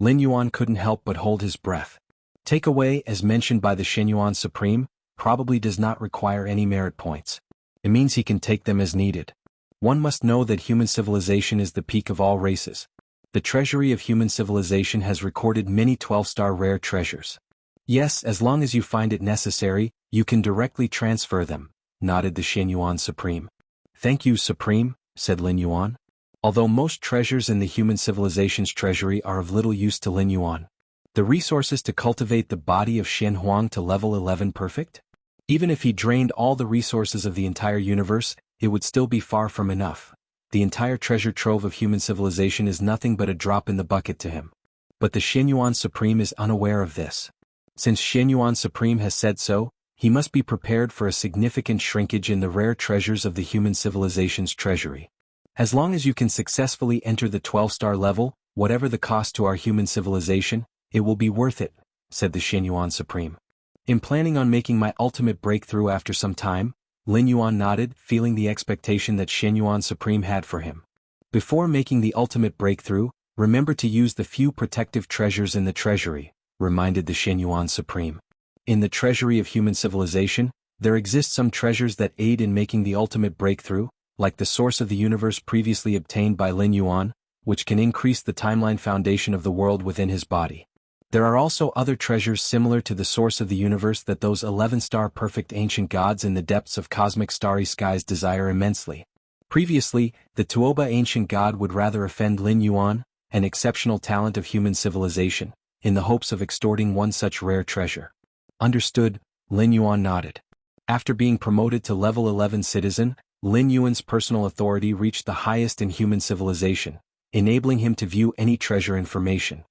Lin Yuan couldn't help but hold his breath. Take away, as mentioned by the Shen Yuan Supreme, probably does not require any merit points. It means he can take them as needed. One must know that human civilization is the peak of all races. The treasury of human civilization has recorded many 12-star rare treasures. Yes, as long as you find it necessary, you can directly transfer them, nodded the Shen Yuan Supreme. Thank you, Supreme, said Lin Yuan. Although most treasures in the human civilization's treasury are of little use to Lin Yuan, the resources to cultivate the body of Shen Huang to level 11 perfect? Even if he drained all the resources of the entire universe, it would still be far from enough. The entire treasure trove of human civilization is nothing but a drop in the bucket to him. But the Shen Yuan Supreme is unaware of this. Since Shen Yuan Supreme has said so, he must be prepared for a significant shrinkage in the rare treasures of the human civilization's treasury. As long as you can successfully enter the 12-star level, whatever the cost to our human civilization, it will be worth it, said the Shen Yuan Supreme. In planning on making my ultimate breakthrough after some time, Lin Yuan nodded, feeling the expectation that Shen Yuan Supreme had for him. Before making the ultimate breakthrough, remember to use the few protective treasures in the treasury, reminded the Shen Yuan Supreme. In the treasury of human civilization, there exist some treasures that aid in making the ultimate breakthrough, like the source of the universe previously obtained by Lin Yuan, which can increase the timeline foundation of the world within his body. There are also other treasures similar to the source of the universe that those 11-star perfect ancient gods in the depths of cosmic starry skies desire immensely. Previously, the Tuoba ancient god would rather offend Lin Yuan, an exceptional talent of human civilization, in the hopes of extorting one such rare treasure. Understood, Lin Yuan nodded. After being promoted to level 11 citizen, Lin Yuan's personal authority reached the highest in human civilization, enabling him to view any treasure information.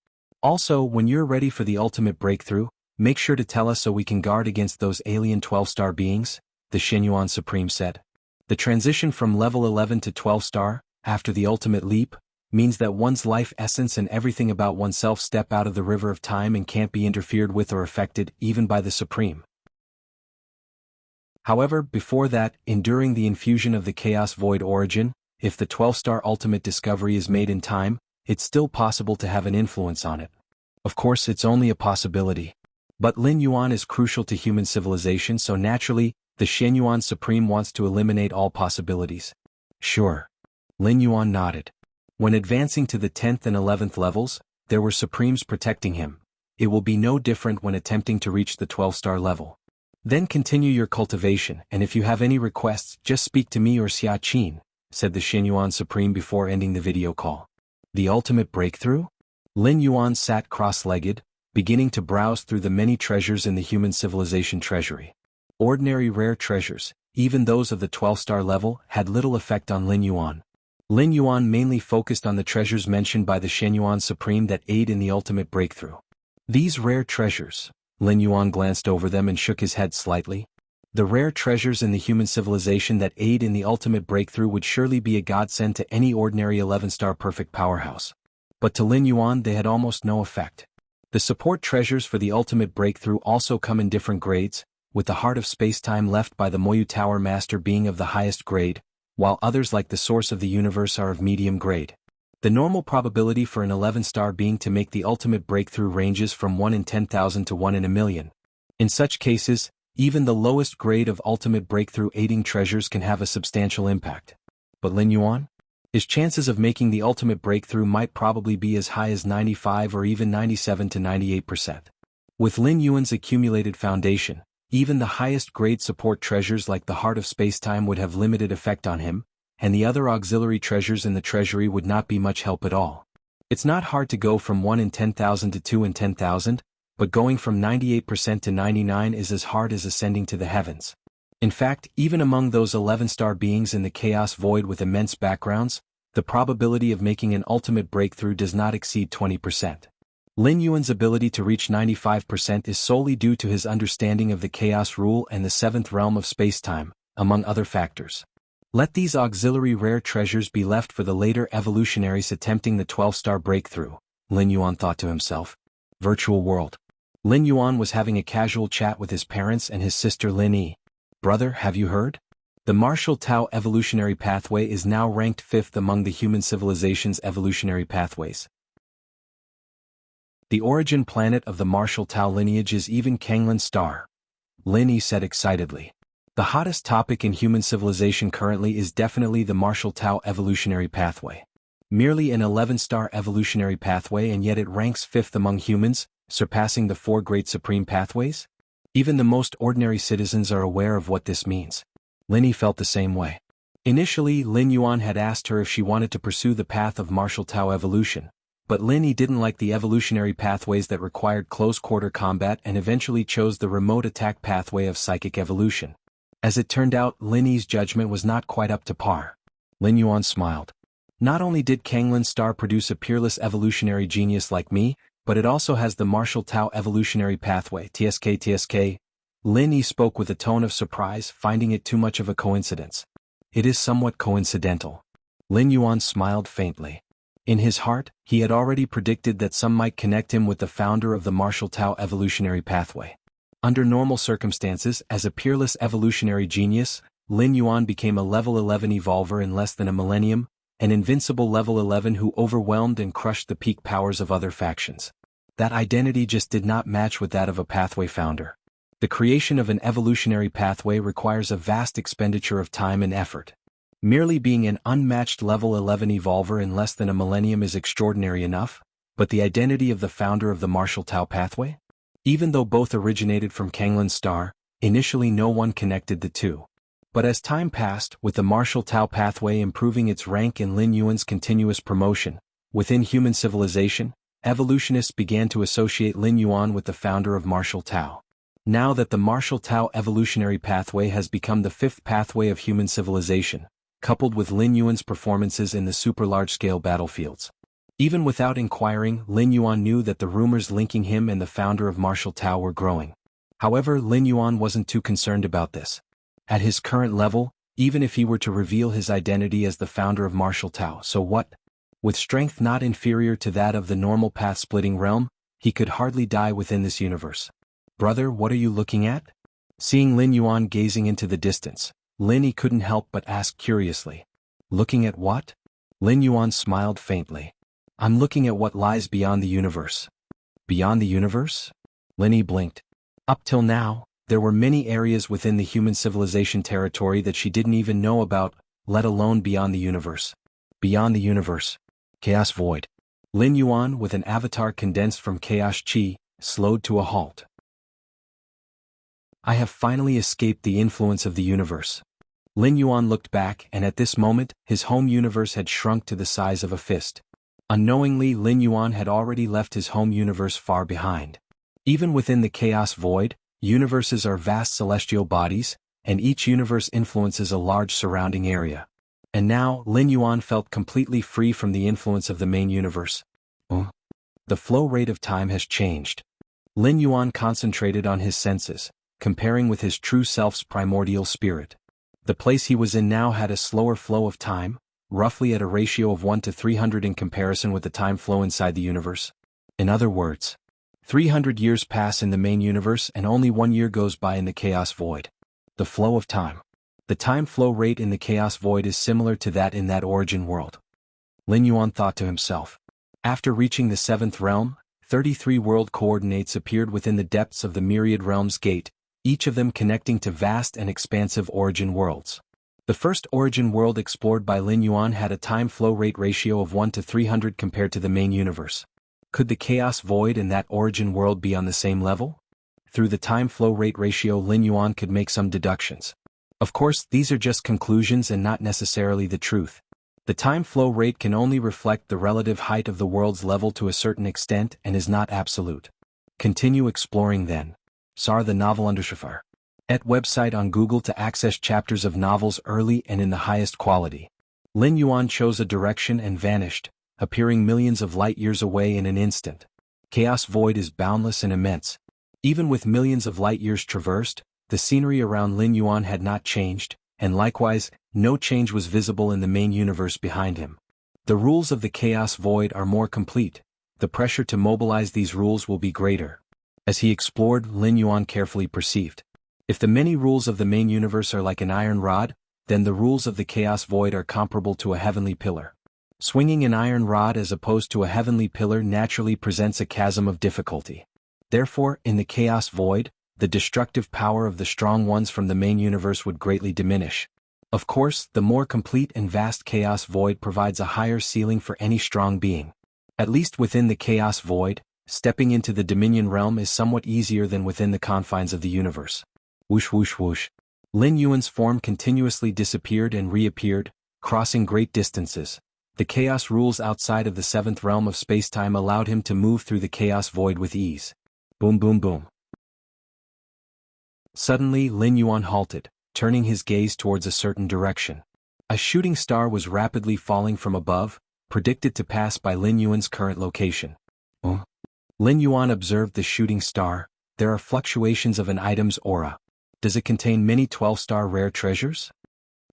Also, when you're ready for the ultimate breakthrough, make sure to tell us so we can guard against those alien 12-star beings, the Shen Yuan Supreme said. The transition from level 11 to 12-star, after the ultimate leap, means that one's life essence and everything about oneself step out of the river of time and can't be interfered with or affected even by the Supreme. However, before that, enduring the infusion of the Chaos Void origin, if the 12-star ultimate discovery is made in time, it's still possible to have an influence on it. Of course, it's only a possibility. But Lin Yuan is crucial to human civilization, so naturally, the Shen Yuan Supreme wants to eliminate all possibilities. Sure. Lin Yuan nodded. When advancing to the 10th and 11th levels, there were Supremes protecting him. It will be no different when attempting to reach the 12-star level. Then continue your cultivation, and if you have any requests, just speak to me or Xia Qin, said the Shen Yuan Supreme before ending the video call. The ultimate breakthrough? Lin Yuan sat cross-legged, beginning to browse through the many treasures in the human civilization treasury. Ordinary rare treasures, even those of the 12-star level, had little effect on Lin Yuan. Lin Yuan mainly focused on the treasures mentioned by the Shenyuan Supreme that aid in the ultimate breakthrough. These rare treasures, Lin Yuan glanced over them and shook his head slightly. The rare treasures in the human civilization that aid in the ultimate breakthrough would surely be a godsend to any ordinary 11-star perfect powerhouse. But to Lin Yuan they had almost no effect. The support treasures for the ultimate breakthrough also come in different grades, with the heart of space-time left by the Moyu Tower Master being of the highest grade, while others like the source of the universe are of medium grade. The normal probability for an 11-star being to make the ultimate breakthrough ranges from 1 in 10,000 to 1 in a million. In such cases, even the lowest grade of ultimate breakthrough aiding treasures can have a substantial impact. But Lin Yuan? His chances of making the ultimate breakthrough might probably be as high as 95 or even 97 to 98%. With Lin Yuan's accumulated foundation, even the highest grade support treasures like the Heart of Spacetime would have limited effect on him, and the other auxiliary treasures in the treasury would not be much help at all. It's not hard to go from 1 in 10,000 to 2 in 10,000, but going from 98% to 99 is as hard as ascending to the heavens. In fact, even among those 11-star beings in the chaos void with immense backgrounds, the probability of making an ultimate breakthrough does not exceed 20%. Lin Yuan's ability to reach 95% is solely due to his understanding of the chaos rule and the seventh realm of spacetime, among other factors. Let these auxiliary rare treasures be left for the later evolutionaries attempting the 12-star breakthrough, Lin Yuan thought to himself. Virtual world. Lin Yuan was having a casual chat with his parents and his sister Lin Yi. Brother, have you heard? The Martial Tao evolutionary pathway is now ranked 5th among the human civilization's evolutionary pathways. The origin planet of the Martial Tao lineage is even Kanglan star, Lin Yi said excitedly. The hottest topic in human civilization currently is definitely the Martial Tao evolutionary pathway. Merely an 11-star evolutionary pathway and yet it ranks 5th among humans, surpassing the 4 great supreme pathways? Even the most ordinary citizens are aware of what this means. Lin Yi felt the same way. Initially, Lin Yuan had asked her if she wanted to pursue the path of Martial Tao evolution, but Lin Yi didn't like the evolutionary pathways that required close-quarter combat and eventually chose the remote attack pathway of psychic evolution. As it turned out, Lin Yi's judgment was not quite up to par. Lin Yuan smiled. Not only did Kanglan Star produce a peerless evolutionary genius like me, but it also has the Martial Tao evolutionary pathway, TSK. Lin Yi spoke with a tone of surprise, finding it too much of a coincidence. It is somewhat coincidental. Lin Yuan smiled faintly. In his heart, he had already predicted that some might connect him with the founder of the Martial Tao evolutionary pathway. Under normal circumstances, as a peerless evolutionary genius, Lin Yuan became a level 11 evolver in less than a millennium, an invincible level 11 who overwhelmed and crushed the peak powers of other factions. That identity just did not match with that of a pathway founder. The creation of an evolutionary pathway requires a vast expenditure of time and effort. Merely being an unmatched level 11 evolver in less than a millennium is extraordinary enough, but the identity of the founder of the Martial Tao pathway? Even though both originated from Kanglan Star, initially no one connected the two. But as time passed, with the Martial Tao pathway improving its rank in Lin Yuan's continuous promotion, within human civilization, evolutionists began to associate Lin Yuan with the founder of Martial Tao. Now that the Martial Tao evolutionary pathway has become the 5th pathway of human civilization, coupled with Lin Yuan's performances in the super large-scale battlefields. Even without inquiring, Lin Yuan knew that the rumors linking him and the founder of Martial Tao were growing. However, Lin Yuan wasn't too concerned about this. At his current level, even if he were to reveal his identity as the founder of Martial Tao, so what? With strength not inferior to that of the normal path-splitting realm, he could hardly die within this universe. Brother, what are you looking at? Seeing Lin Yuan gazing into the distance, Lin Yi couldn't help but ask curiously. Looking at what? Lin Yuan smiled faintly. I'm looking at what lies beyond the universe. Beyond the universe? Lin Yi blinked. Up till now, there were many areas within the human civilization territory that she didn't even know about, let alone beyond the universe. Beyond the universe. Chaos void. Lin Yuan, with an avatar condensed from chaos chi, slowed to a halt. I have finally escaped the influence of the universe. Lin Yuan looked back, and at this moment, his home universe had shrunk to the size of a fist. Unknowingly, Lin Yuan had already left his home universe far behind. Even within the chaos void, universes are vast celestial bodies, and each universe influences a large surrounding area. And now, Lin Yuan felt completely free from the influence of the main universe. The flow rate of time has changed. Lin Yuan concentrated on his senses, comparing with his true self's primordial spirit. The place he was in now had a slower flow of time, roughly at a ratio of 1 to 300 in comparison with the time flow inside the universe. In other words, 300 years pass in the main universe and only 1 year goes by in the chaos void. The flow of time. The time flow rate in the chaos void is similar to that in that origin world. Lin Yuan thought to himself. After reaching the 7th realm, 33 world coordinates appeared within the depths of the myriad realms gate, each of them connecting to vast and expansive origin worlds. The first origin world explored by Lin Yuan had a time flow rate ratio of 1 to 300 compared to the main universe. Could the chaos void in that origin world be on the same level? Through the time flow rate ratio, Lin Yuan could make some deductions. Of course, these are just conclusions and not necessarily the truth. The time flow rate can only reflect the relative height of the world's level to a certain extent and is not absolute. Continue exploring then. Sar the novel _ at website on Google to access chapters of novels early and in the highest quality. Lin Yuan chose a direction and vanished, appearing millions of light years away in an instant. Chaos void is boundless and immense. Even with millions of light years traversed, the scenery around Lin Yuan had not changed, and likewise, no change was visible in the main universe behind him. The rules of the chaos void are more complete. The pressure to mobilize these rules will be greater. As he explored, Lin Yuan carefully perceived. If the many rules of the main universe are like an iron rod, then the rules of the chaos void are comparable to a heavenly pillar. Swinging an iron rod as opposed to a heavenly pillar naturally presents a chasm of difficulty. Therefore, in the chaos void, the destructive power of the strong ones from the main universe would greatly diminish. Of course, the more complete and vast chaos void provides a higher ceiling for any strong being. At least within the chaos void, stepping into the dominion realm is somewhat easier than within the confines of the universe. Whoosh whoosh whoosh. Lin Yuan's form continuously disappeared and reappeared, crossing great distances. The chaos rules outside of the 7th realm of spacetime allowed him to move through the chaos void with ease. Boom boom boom. Suddenly Lin Yuan halted, turning his gaze towards a certain direction. A shooting star was rapidly falling from above, predicted to pass by Lin Yuan's current location. Lin Yuan observed the shooting star. There are fluctuations of an item's aura. Does it contain many 12-star rare treasures?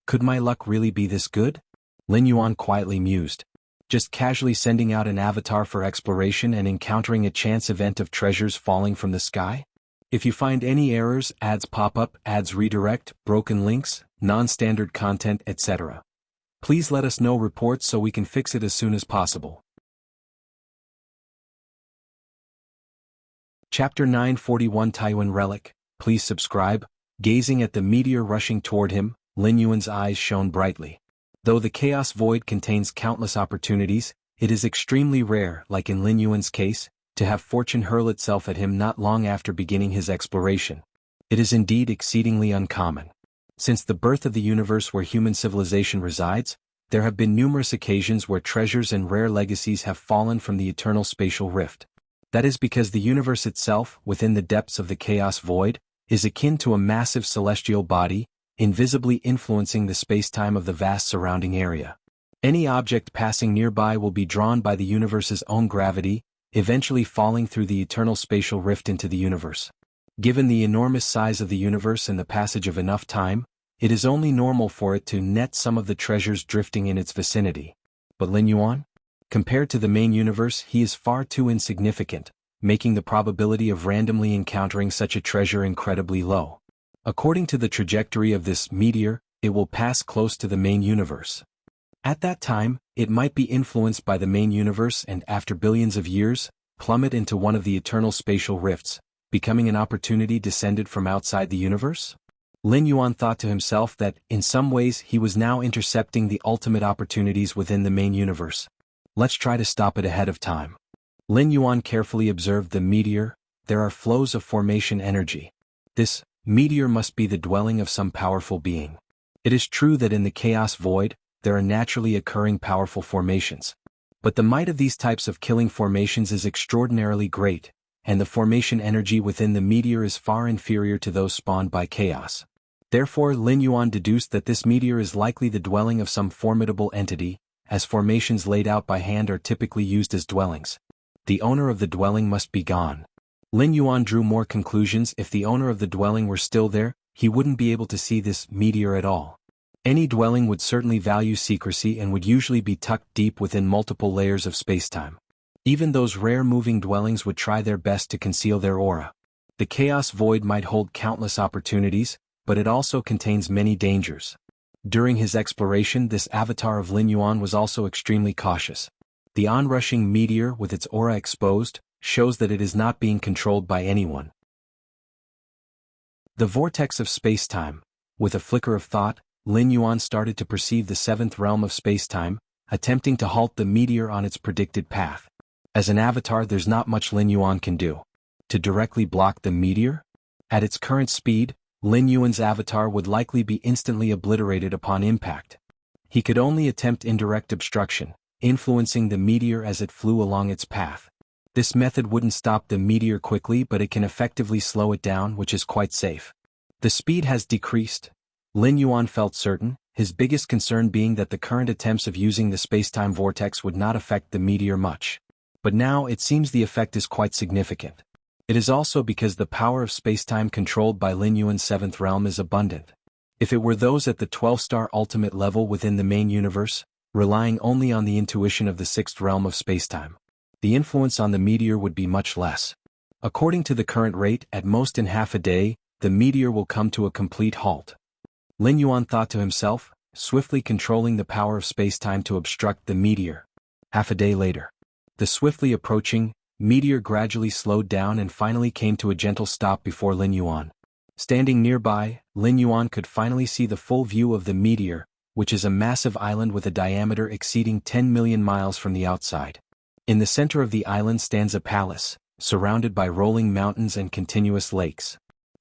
Could my luck really be this good? Lin Yuan quietly mused. Just casually sending out an avatar for exploration and encountering a chance event of treasures falling from the sky? If you find any errors, ads pop up, ads redirect, broken links, non-standard content, etc. Please let us know reports so we can fix it as soon as possible. Chapter 941 Taiwan Relic. Please subscribe. Gazing at the meteor rushing toward him, Lin Yuan's eyes shone brightly. Though the chaos void contains countless opportunities, it is extremely rare, like in Lin Yuan's case, to have fortune hurl itself at him not long after beginning his exploration. It is indeed exceedingly uncommon. Since the birth of the universe where human civilization resides, there have been numerous occasions where treasures and rare legacies have fallen from the eternal spatial rift. That is because the universe itself, within the depths of the chaos void, is akin to a massive celestial body, invisibly influencing the spacetime of the vast surrounding area. Any object passing nearby will be drawn by the universe's own gravity, eventually falling through the eternal spatial rift into the universe. Given the enormous size of the universe and the passage of enough time, it is only normal for it to net some of the treasures drifting in its vicinity. But Lin Yuan? Compared to the main universe, he is far too insignificant, making the probability of randomly encountering such a treasure incredibly low. According to the trajectory of this meteor, it will pass close to the main universe. At that time, it might be influenced by the main universe and after billions of years, plummet into one of the eternal spatial rifts, becoming an opportunity descended from outside the universe? Lin Yuan thought to himself that, in some ways, he was now intercepting the ultimate opportunities within the main universe. Let's try to stop it ahead of time. Lin Yuan carefully observed the meteor. There are flows of formation energy. This meteor must be the dwelling of some powerful being. It is true that in the chaos void, there are naturally occurring powerful formations. But the might of these types of killing formations is extraordinarily great, and the formation energy within the meteor is far inferior to those spawned by chaos. Therefore Lin Yuan deduced that this meteor is likely the dwelling of some formidable entity, as formations laid out by hand are typically used as dwellings. The owner of the dwelling must be gone. Lin Yuan drew more conclusions. If the owner of the dwelling were still there, he wouldn't be able to see this meteor at all. Any dwelling would certainly value secrecy and would usually be tucked deep within multiple layers of spacetime. Even those rare moving dwellings would try their best to conceal their aura. The chaos void might hold countless opportunities, but it also contains many dangers. During his exploration, this avatar of Lin Yuan was also extremely cautious. The onrushing meteor with its aura exposed shows that it is not being controlled by anyone. The vortex of spacetime. With a flicker of thought, Lin Yuan started to perceive the seventh realm of spacetime, attempting to halt the meteor on its predicted path. As an avatar, there's not much Lin Yuan can do. To directly block the meteor? At its current speed, Lin Yuan's avatar would likely be instantly obliterated upon impact. He could only attempt indirect obstruction, influencing the meteor as it flew along its path. This method wouldn't stop the meteor quickly, but it can effectively slow it down, which is quite safe. The speed has decreased. Lin Yuan felt certain, his biggest concern being that the current attempts of using the spacetime vortex would not affect the meteor much. But now it seems the effect is quite significant. It is also because the power of spacetime controlled by Lin Yuan's seventh realm is abundant. If it were those at the 12-star ultimate level within the main universe, relying only on the intuition of the sixth realm of spacetime, the influence on the meteor would be much less. According to the current rate, at most in half a day, the meteor will come to a complete halt. Lin Yuan thought to himself, swiftly controlling the power of spacetime to obstruct the meteor. Half a day later, the swiftly approaching meteor gradually slowed down and finally came to a gentle stop before Lin Yuan. Standing nearby, Lin Yuan could finally see the full view of the meteor, which is a massive island with a diameter exceeding 10 million miles from the outside. In the center of the island stands a palace, surrounded by rolling mountains and continuous lakes.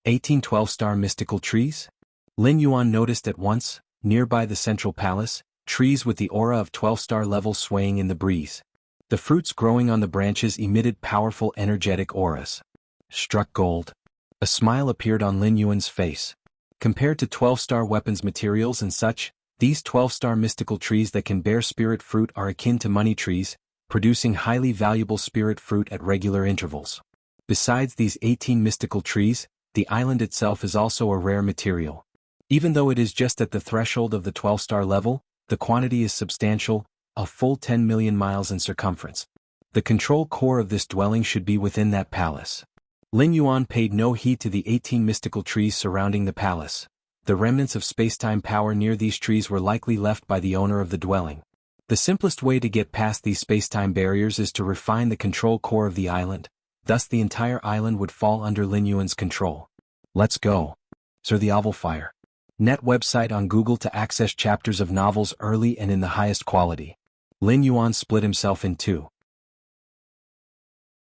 18 12-star mystical trees? Lin Yuan noticed at once, nearby the central palace, trees with the aura of 12-star level swaying in the breeze. The fruits growing on the branches emitted powerful energetic auras. Struck gold. A smile appeared on Lin Yuan's face. Compared to 12-star weapons materials and such, these 12-star mystical trees that can bear spirit fruit are akin to money trees, producing highly valuable spirit fruit at regular intervals. Besides these 18 mystical trees, the island itself is also a rare material. Even though it is just at the threshold of the 12-star level, the quantity is substantial, a full 10 million miles in circumference. The control core of this dwelling should be within that palace. Lin Yuan paid no heed to the 18 mystical trees surrounding the palace. The remnants of spacetime power near these trees were likely left by the owner of the dwelling. The simplest way to get past these spacetime barriers is to refine the control core of the island, thus the entire island would fall under Lin Yuan's control. Let's go. Sir the Oval Fire. Net website on Google to access chapters of novels early and in the highest quality. Lin Yuan split himself in two.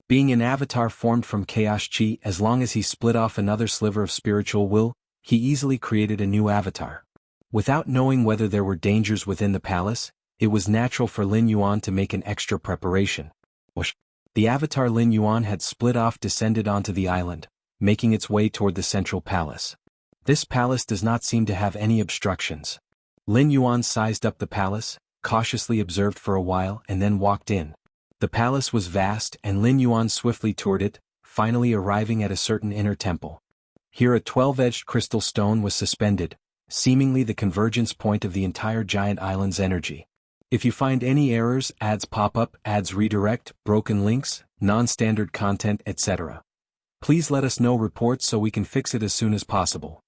Being an avatar formed from chaos chi, as long as he split off another sliver of spiritual will, he easily created a new avatar. Without knowing whether there were dangers within the palace, it was natural for Lin Yuan to make an extra preparation. The avatar Lin Yuan had split off descended onto the island, making its way toward the central palace. This palace does not seem to have any obstructions. Lin Yuan sized up the palace, cautiously observed for a while and then walked in. The palace was vast and Lin Yuan swiftly toured it, finally arriving at a certain inner temple. Here a 12-edged crystal stone was suspended, seemingly the convergence point of the entire giant island's energy. If you find any errors, ads pop up, ads redirect, broken links, non-standard content, etc., please let us know reports so we can fix it as soon as possible.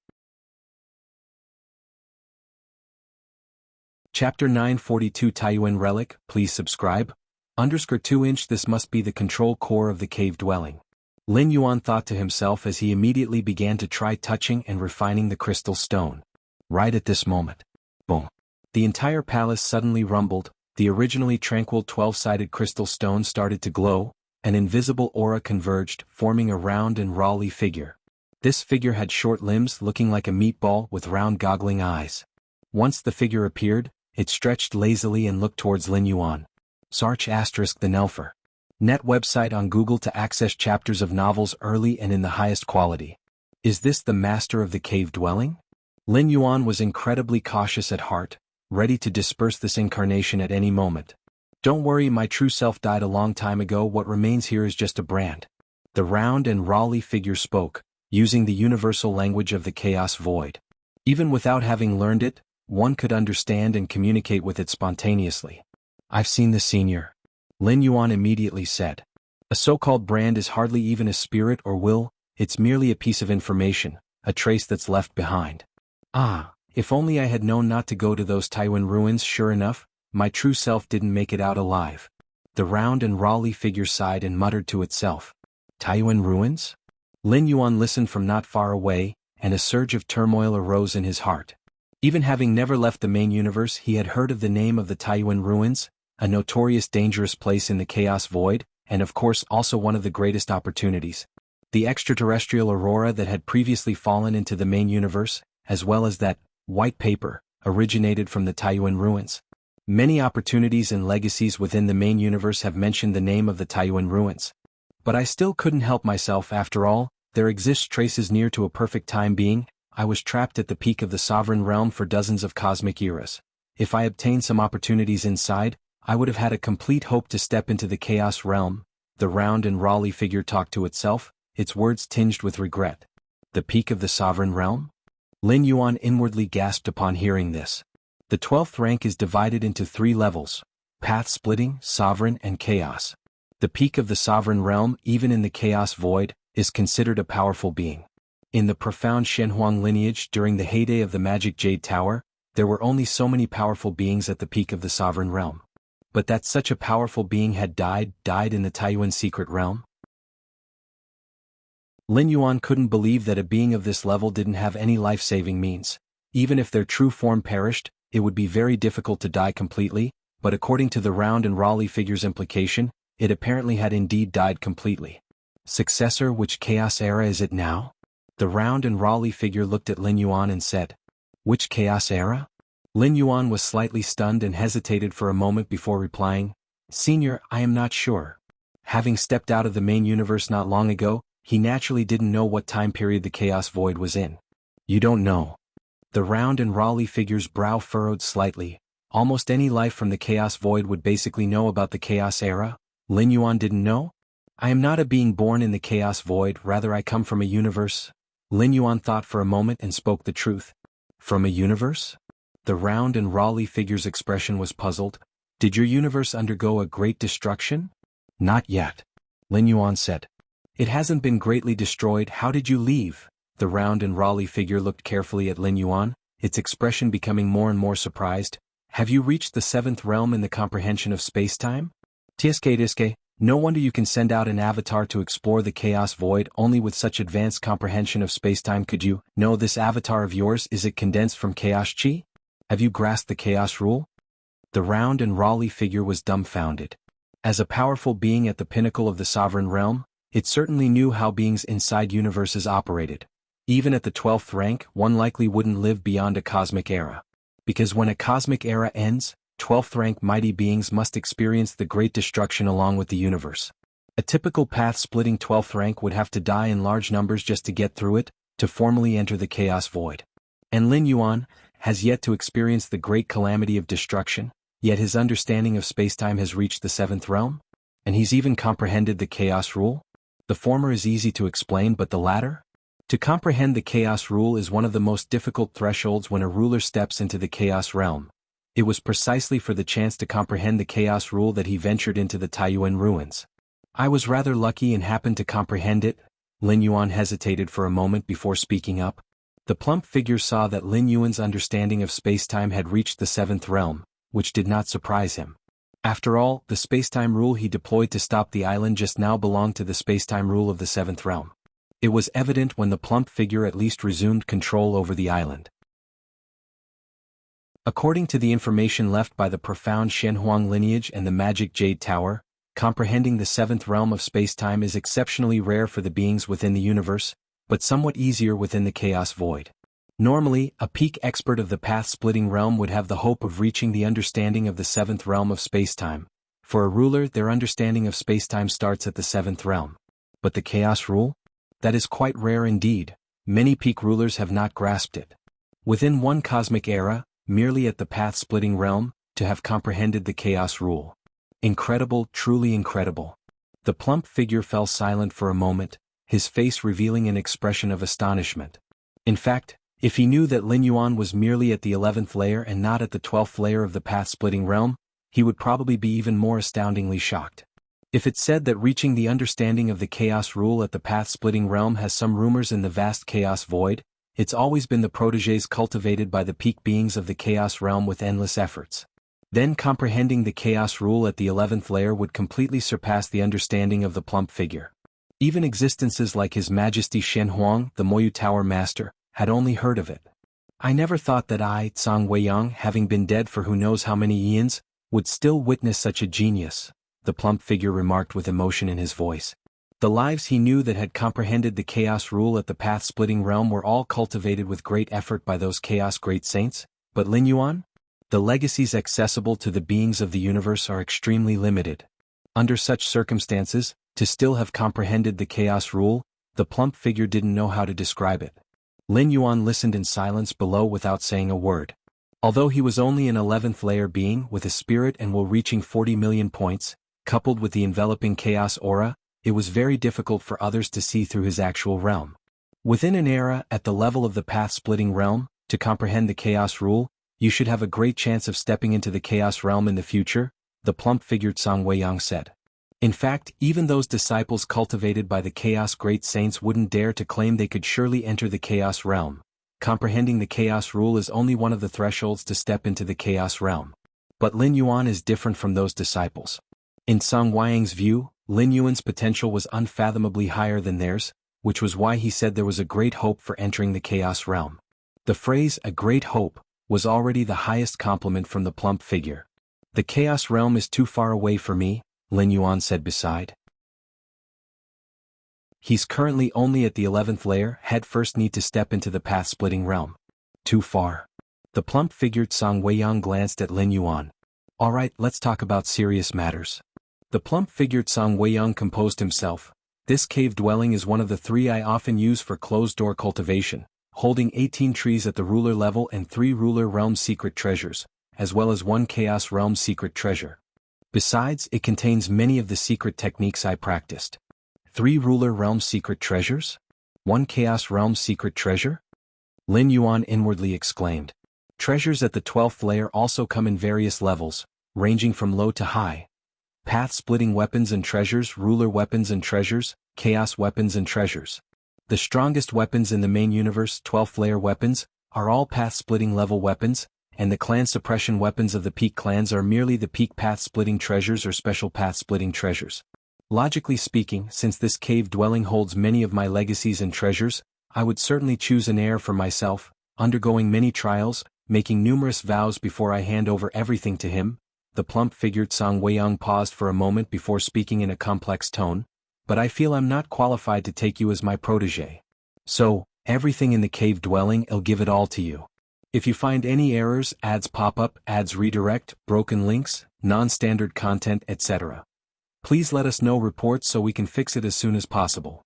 Chapter 942 Taiyuan Relic, please subscribe. _2" This must be the control core of the cave dwelling. Lin Yuan thought to himself as he immediately began to try touching and refining the crystal stone. Right at this moment. Boom. The entire palace suddenly rumbled, the originally tranquil 12-sided crystal stone started to glow, an invisible aura converged, forming a round and Raleigh figure. This figure had short limbs looking like a meatball with round goggling eyes. Once the figure appeared, it stretched lazily and looked towards Lin Yuan. Sarch * the Nelfer. Net website on Google to access chapters of novels early and in the highest quality. Is this the master of the cave dwelling? Lin Yuan was incredibly cautious at heart, ready to disperse this incarnation at any moment. Don't worry, my true self died a long time ago. What remains here is just a brand. The round and Raleigh figure spoke, using the universal language of the chaos void. Even without having learned it, one could understand and communicate with it spontaneously. I've seen the senior. Lin Yuan immediately said. A so-called brand is hardly even a spirit or will, it's merely a piece of information, a trace that's left behind. Ah, if only I had known not to go to those Taiwan ruins. Sure enough, my true self didn't make it out alive. The round and Raleigh figure sighed and muttered to itself. Taiwan ruins? Lin Yuan listened from not far away, and a surge of turmoil arose in his heart. Even having never left the main universe, he had heard of the name of the Taiwan ruins, a notorious dangerous place in the chaos void, and of course also one of the greatest opportunities. The extraterrestrial aurora that had previously fallen into the main universe, as well as that white paper, originated from the Taiwan ruins. Many opportunities and legacies within the main universe have mentioned the name of the Taiwan ruins. But I still couldn't help myself. After all, there exists traces near to a perfect time being. I was trapped at the peak of the sovereign realm for dozens of cosmic eras. If I obtained some opportunities inside, I would have had a complete hope to step into the chaos realm. The round and Raleigh figure talked to itself, its words tinged with regret. The peak of the sovereign realm? Lin Yuan inwardly gasped upon hearing this. The 12th rank is divided into 3 levels: path-splitting, sovereign, and chaos. The peak of the sovereign realm, even in the chaos void, is considered a powerful being. In the profound Shenhuang lineage during the heyday of the magic Jade Tower, there were only so many powerful beings at the peak of the sovereign realm. But that such a powerful being had died in the Taiwan secret realm? Lin Yuan couldn't believe that a being of this level didn't have any life-saving means. Even if their true form perished, it would be very difficult to die completely, but according to the round and Raleigh figure's implication, it apparently had indeed died completely. Successor, which chaos era is it now? The round and Raleigh figure looked at Lin Yuan and said, Which chaos era? Lin Yuan was slightly stunned and hesitated for a moment before replying, Senior, I am not sure. Having stepped out of the main universe not long ago, he naturally didn't know what time period the chaos void was in. You don't know. The round and Raleigh figure's brow furrowed slightly. Almost any life from the chaos void would basically know about the chaos era. Lin Yuan didn't know? I am not a being born in the chaos void, rather I come from a universe. Lin Yuan thought for a moment and spoke the truth. From a universe? The round and Raleigh figure's expression was puzzled. Did your universe undergo a great destruction? Not yet. Lin Yuan said. It hasn't been greatly destroyed. How did you leave? The round and Raleigh figure looked carefully at Lin Yuan, its expression becoming more and more surprised. Have you reached the 7th realm in the comprehension of space-time? Tiske, no wonder you can send out an avatar to explore the chaos void only with such advanced comprehension of space-time. Could you know this avatar of yours? Is it condensed from chaos chi? Have you grasped the chaos rule? The round and Raleigh figure was dumbfounded. As a powerful being at the pinnacle of the sovereign realm, it certainly knew how beings inside universes operated. Even at the 12th rank, one likely wouldn't live beyond a cosmic era. Because when a cosmic era ends, 12th rank mighty beings must experience the great destruction along with the universe. A typical path-splitting 12th rank would have to die in large numbers just to get through it, to formally enter the chaos void. And Lin Yuan has yet to experience the great calamity of destruction, yet his understanding of spacetime has reached the 7th realm? And he's even comprehended the chaos rule? The former is easy to explain, but the latter? To comprehend the chaos rule is one of the most difficult thresholds when a ruler steps into the chaos realm. It was precisely for the chance to comprehend the chaos rule that he ventured into the Taiwan ruins. I was rather lucky and happened to comprehend it. Lin Yuan hesitated for a moment before speaking up. The plump figure saw that Lin Yuan's understanding of spacetime had reached the 7th realm, which did not surprise him. After all, the spacetime rule he deployed to stop the island just now belonged to the spacetime rule of the 7th realm. It was evident when the plump figure at least resumed control over the island. According to the information left by the profound Shenhuang lineage and the magic Jade Tower, comprehending the 7th realm of spacetime is exceptionally rare for the beings within the universe, but somewhat easier within the chaos void. Normally, a peak expert of the path-splitting realm would have the hope of reaching the understanding of the 7th realm of spacetime. For a ruler, their understanding of spacetime starts at the 7th realm. But the chaos rule? That is quite rare indeed. Many peak rulers have not grasped it. Within one cosmic era, merely at the path-splitting realm, to have comprehended the chaos rule. Incredible, truly incredible. The plump figure fell silent for a moment, his face revealing an expression of astonishment. In fact, if he knew that Lin Yuan was merely at the 11th layer and not at the 12th layer of the path-splitting realm, he would probably be even more astoundingly shocked. If it said that reaching the understanding of the chaos rule at the path-splitting realm has some rumors in the vast chaos void, it's always been the protégés cultivated by the peak beings of the chaos realm with endless efforts. Then comprehending the chaos rule at the 11th layer would completely surpass the understanding of the plump figure. Even existences like His Majesty Shen Huang, the Moyu Tower Master, had only heard of it. I never thought that I, Tsang Weiyang, having been dead for who knows how many eons, would still witness such a genius, the plump figure remarked with emotion in his voice. The lives he knew that had comprehended the chaos rule at the path-splitting realm were all cultivated with great effort by those chaos great saints, but Lin Yuan? The legacies accessible to the beings of the universe are extremely limited. Under such circumstances, to still have comprehended the chaos rule, the plump figure didn't know how to describe it. Lin Yuan listened in silence below without saying a word. Although he was only an 11th layer being with a spirit and will reaching 40 million points, coupled with the enveloping chaos aura, it was very difficult for others to see through his actual realm. Within an era at the level of the path-splitting realm, to comprehend the chaos rule, you should have a great chance of stepping into the chaos realm in the future, the plump-figured Tsang Weiyang said. In fact, even those disciples cultivated by the chaos great saints wouldn't dare to claim they could surely enter the chaos realm. Comprehending the chaos rule is only one of the thresholds to step into the chaos realm. But Lin Yuan is different from those disciples. In Tsang Weiyang's view, Lin Yuan's potential was unfathomably higher than theirs, which was why he said there was a great hope for entering the chaos realm. The phrase, a great hope, was already the highest compliment from the plump figure. The chaos realm is too far away for me, Lin Yuan said beside. He's currently only at the 11th layer, head first need to step into the path-splitting realm. Too far. The plump-figured Tsang Weiyang glanced at Lin Yuan. Alright, let's talk about serious matters. The plump-figured Tsang Weiyang composed himself. This cave dwelling is one of the 3 I often use for closed-door cultivation, holding 18 trees at the ruler level and 3 ruler realm secret treasures, as well as 1 chaos realm secret treasure. Besides, it contains many of the secret techniques I practiced. 3 ruler realm secret treasures? 1 chaos realm secret treasure? Lin Yuan inwardly exclaimed. Treasures at the 12th layer also come in various levels, ranging from low to high. Path-splitting weapons and treasures, ruler weapons and treasures, chaos weapons and treasures. The strongest weapons in the main universe, 12th layer weapons, are all path-splitting level weapons, and the clan suppression weapons of the peak clans are merely the peak path-splitting treasures or special path-splitting treasures. Logically speaking, since this cave dwelling holds many of my legacies and treasures, I would certainly choose an heir for myself, undergoing many trials, making numerous vows before I hand over everything to him. The plump-figured Tsang Weiyang paused for a moment before speaking in a complex tone. But I feel I'm not qualified to take you as my protégé. So, everything in the cave dwelling, I'll give it all to you. If you find any errors, ads pop up, ads redirect, broken links, non-standard content, etc. Please let us know reports so we can fix it as soon as possible.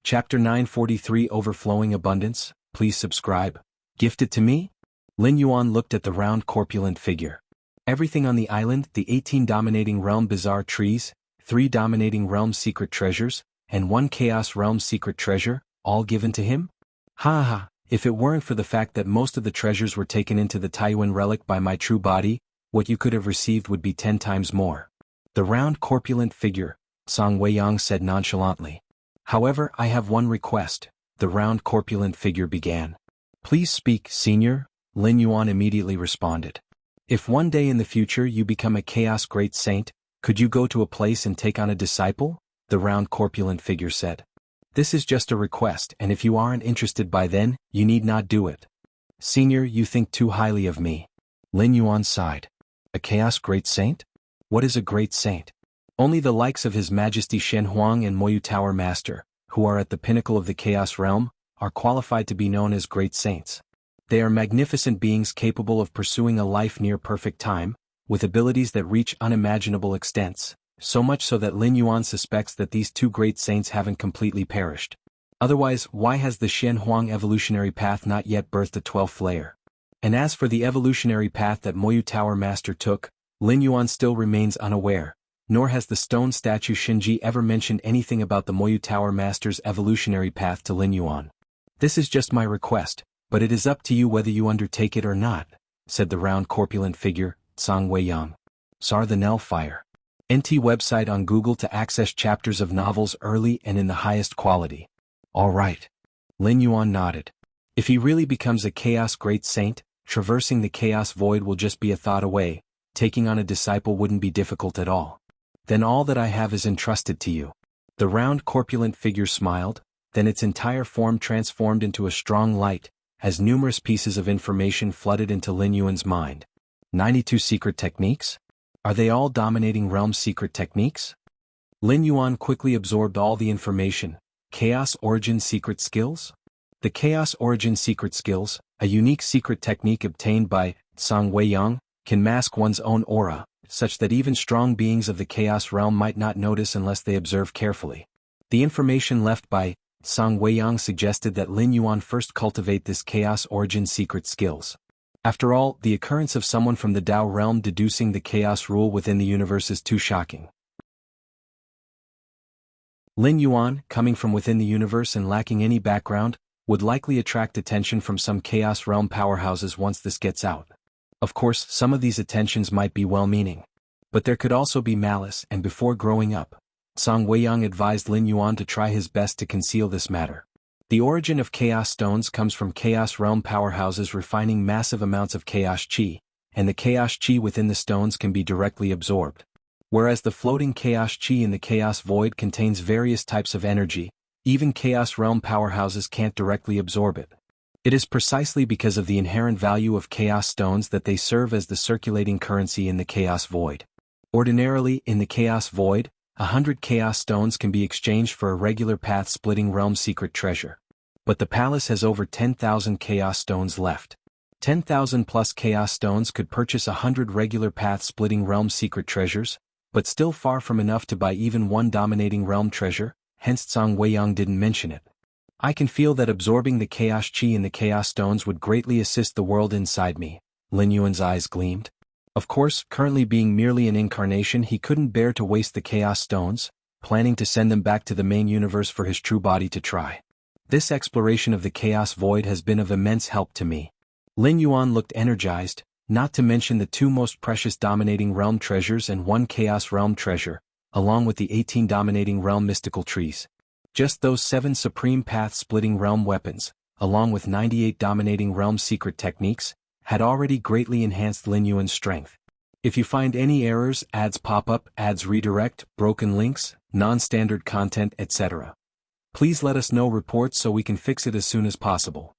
Chapter 943 Overflowing Abundance, please subscribe. Gifted to me? Lin Yuan looked at the round corpulent figure. Everything on the island, the 18 dominating realm bizarre trees, 3 dominating realm secret treasures, and 1 chaos realm secret treasure, all given to him? Ha ha, if it weren't for the fact that most of the treasures were taken into the Taiyuan relic by my true body, what you could have received would be 10 times more. The round corpulent figure, Tsang Weiyang said nonchalantly. However, I have one request, the round corpulent figure began. Please speak, senior, Lin Yuan immediately responded. If one day in the future you become a chaos great saint, could you go to a place and take on a disciple? The round corpulent figure said. This is just a request, and if you aren't interested by then, you need not do it. Senior, you think too highly of me. Lin Yuan sighed. A chaos great saint? What is a great saint? Only the likes of His Majesty Shen Huang and Moyu Tower Master, who are at the pinnacle of the chaos realm, are qualified to be known as great saints. They are magnificent beings capable of pursuing a life near perfect time, with abilities that reach unimaginable extents, so much so that Lin Yuan suspects that these 2 great saints haven't completely perished. Otherwise, why has the Shen Huang evolutionary path not yet birthed a 12th layer? And as for the evolutionary path that Moyu Tower Master took, Lin Yuan still remains unaware, nor has the stone statue Shinji ever mentioned anything about the Moyu Tower Master's evolutionary path to Lin Yuan. This is just my request, but it is up to you whether you undertake it or not, said the round corpulent figure, Zhang Weiyang. Sar the Nell Fire. NT website on Google to access chapters of novels early and in the highest quality. All right. Lin Yuan nodded. If he really becomes a chaos great saint, traversing the chaos void will just be a thought away, taking on a disciple wouldn't be difficult at all. Then all that I have is entrusted to you. The round corpulent figure smiled, then its entire form transformed into a strong light, as numerous pieces of information flooded into Lin Yuan's mind. 92 secret techniques? Are they all dominating realm secret techniques? Lin Yuan quickly absorbed all the information. Chaos Origin Secret Skills? The Chaos Origin Secret Skills, a unique secret technique obtained by Zhang Weiyang, can mask one's own aura, such that even strong beings of the Chaos realm might not notice unless they observe carefully. The information left by Zhang Weiyang suggested that Lin Yuan first cultivate this Chaos Origin Secret Skills. After all, the occurrence of someone from the Tao realm deducing the Chaos rule within the universe is too shocking. Lin Yuan, coming from within the universe and lacking any background, would likely attract attention from some Chaos Realm powerhouses once this gets out. Of course, some of these attentions might be well-meaning. But there could also be malice, and before growing up, Zhang Weiyang advised Lin Yuan to try his best to conceal this matter. The origin of Chaos Stones comes from Chaos Realm powerhouses refining massive amounts of Chaos Chi, and the Chaos Chi within the stones can be directly absorbed. Whereas the floating Chaos Chi in the Chaos Void contains various types of energy, even Chaos Realm powerhouses can't directly absorb it. It is precisely because of the inherent value of Chaos Stones that they serve as the circulating currency in the Chaos Void. Ordinarily, in the Chaos Void, 100 Chaos Stones can be exchanged for a regular path-splitting realm secret treasure. But the palace has over 10,000 Chaos Stones left. 10,000 plus Chaos Stones could purchase 100 regular path-splitting realm secret treasures, but still far from enough to buy even one dominating realm treasure, hence Zhang Weiyang didn't mention it. I can feel that absorbing the Chaos Chi in the Chaos Stones would greatly assist the world inside me. Lin Yuan's eyes gleamed. Of course, currently being merely an incarnation, he couldn't bear to waste the Chaos Stones, planning to send them back to the main universe for his true body to try. This exploration of the Chaos Void has been of immense help to me. Lin Yuan looked energized, not to mention the 2 most precious dominating realm treasures and 1 Chaos Realm treasure, along with the 18 dominating realm mystical trees. Just those 7 supreme path-splitting realm weapons, along with 98 dominating realm secret techniques, had already greatly enhanced Lin Yuan's strength. If you find any errors, ads pop up, ads redirect, broken links, non-standard content, etc., please let us know reports so we can fix it as soon as possible.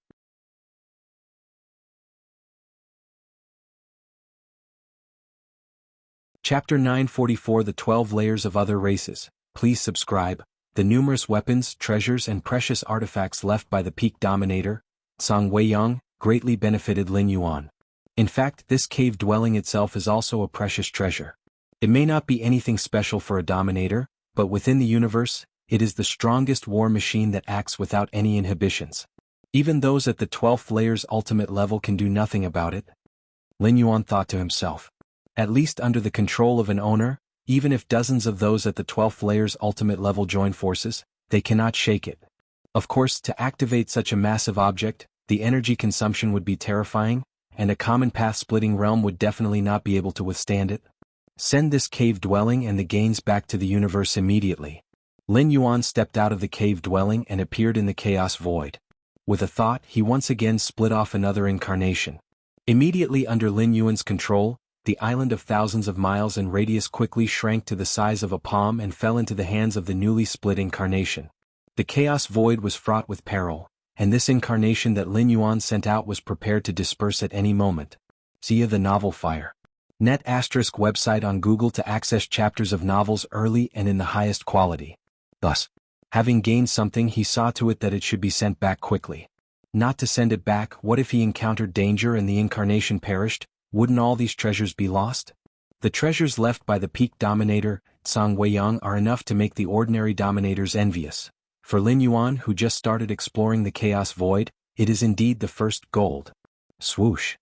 Chapter 944 The 12 Layers of Other Races. Please subscribe. The numerous weapons, treasures and precious artifacts left by the Peak Dominator, Zhang Weiyang, greatly benefited Lin Yuan. In fact, this cave dwelling itself is also a precious treasure. It may not be anything special for a Dominator, but within the universe, it is the strongest war machine that acts without any inhibitions. Even those at the 12th layer's ultimate level can do nothing about it. Lin Yuan thought to himself. At least under the control of an owner, even if dozens of those at the 12th layer's ultimate level join forces, they cannot shake it. Of course, to activate such a massive object, the energy consumption would be terrifying, and a common path-splitting realm would definitely not be able to withstand it. Send this cave dwelling and the gains back to the universe immediately. Lin Yuan stepped out of the cave dwelling and appeared in the Chaos Void. With a thought, he once again split off another incarnation. Immediately under Lin Yuan's control, the island of thousands of miles in radius quickly shrank to the size of a palm and fell into the hands of the newly split incarnation. The Chaos Void was fraught with peril, and this incarnation that Lin Yuan sent out was prepared to disperse at any moment. See the novel Fire. Net * website on Google to access chapters of novels early and in the highest quality. Thus, having gained something, he saw to it that it should be sent back quickly. Not to send it back, what if he encountered danger and the incarnation perished? Wouldn't all these treasures be lost? The treasures left by the Peak Dominator, Zhang Weiyang, are enough to make the ordinary dominators envious. For Lin Yuan, who just started exploring the chaos void, it is indeed the first gold. Swoosh.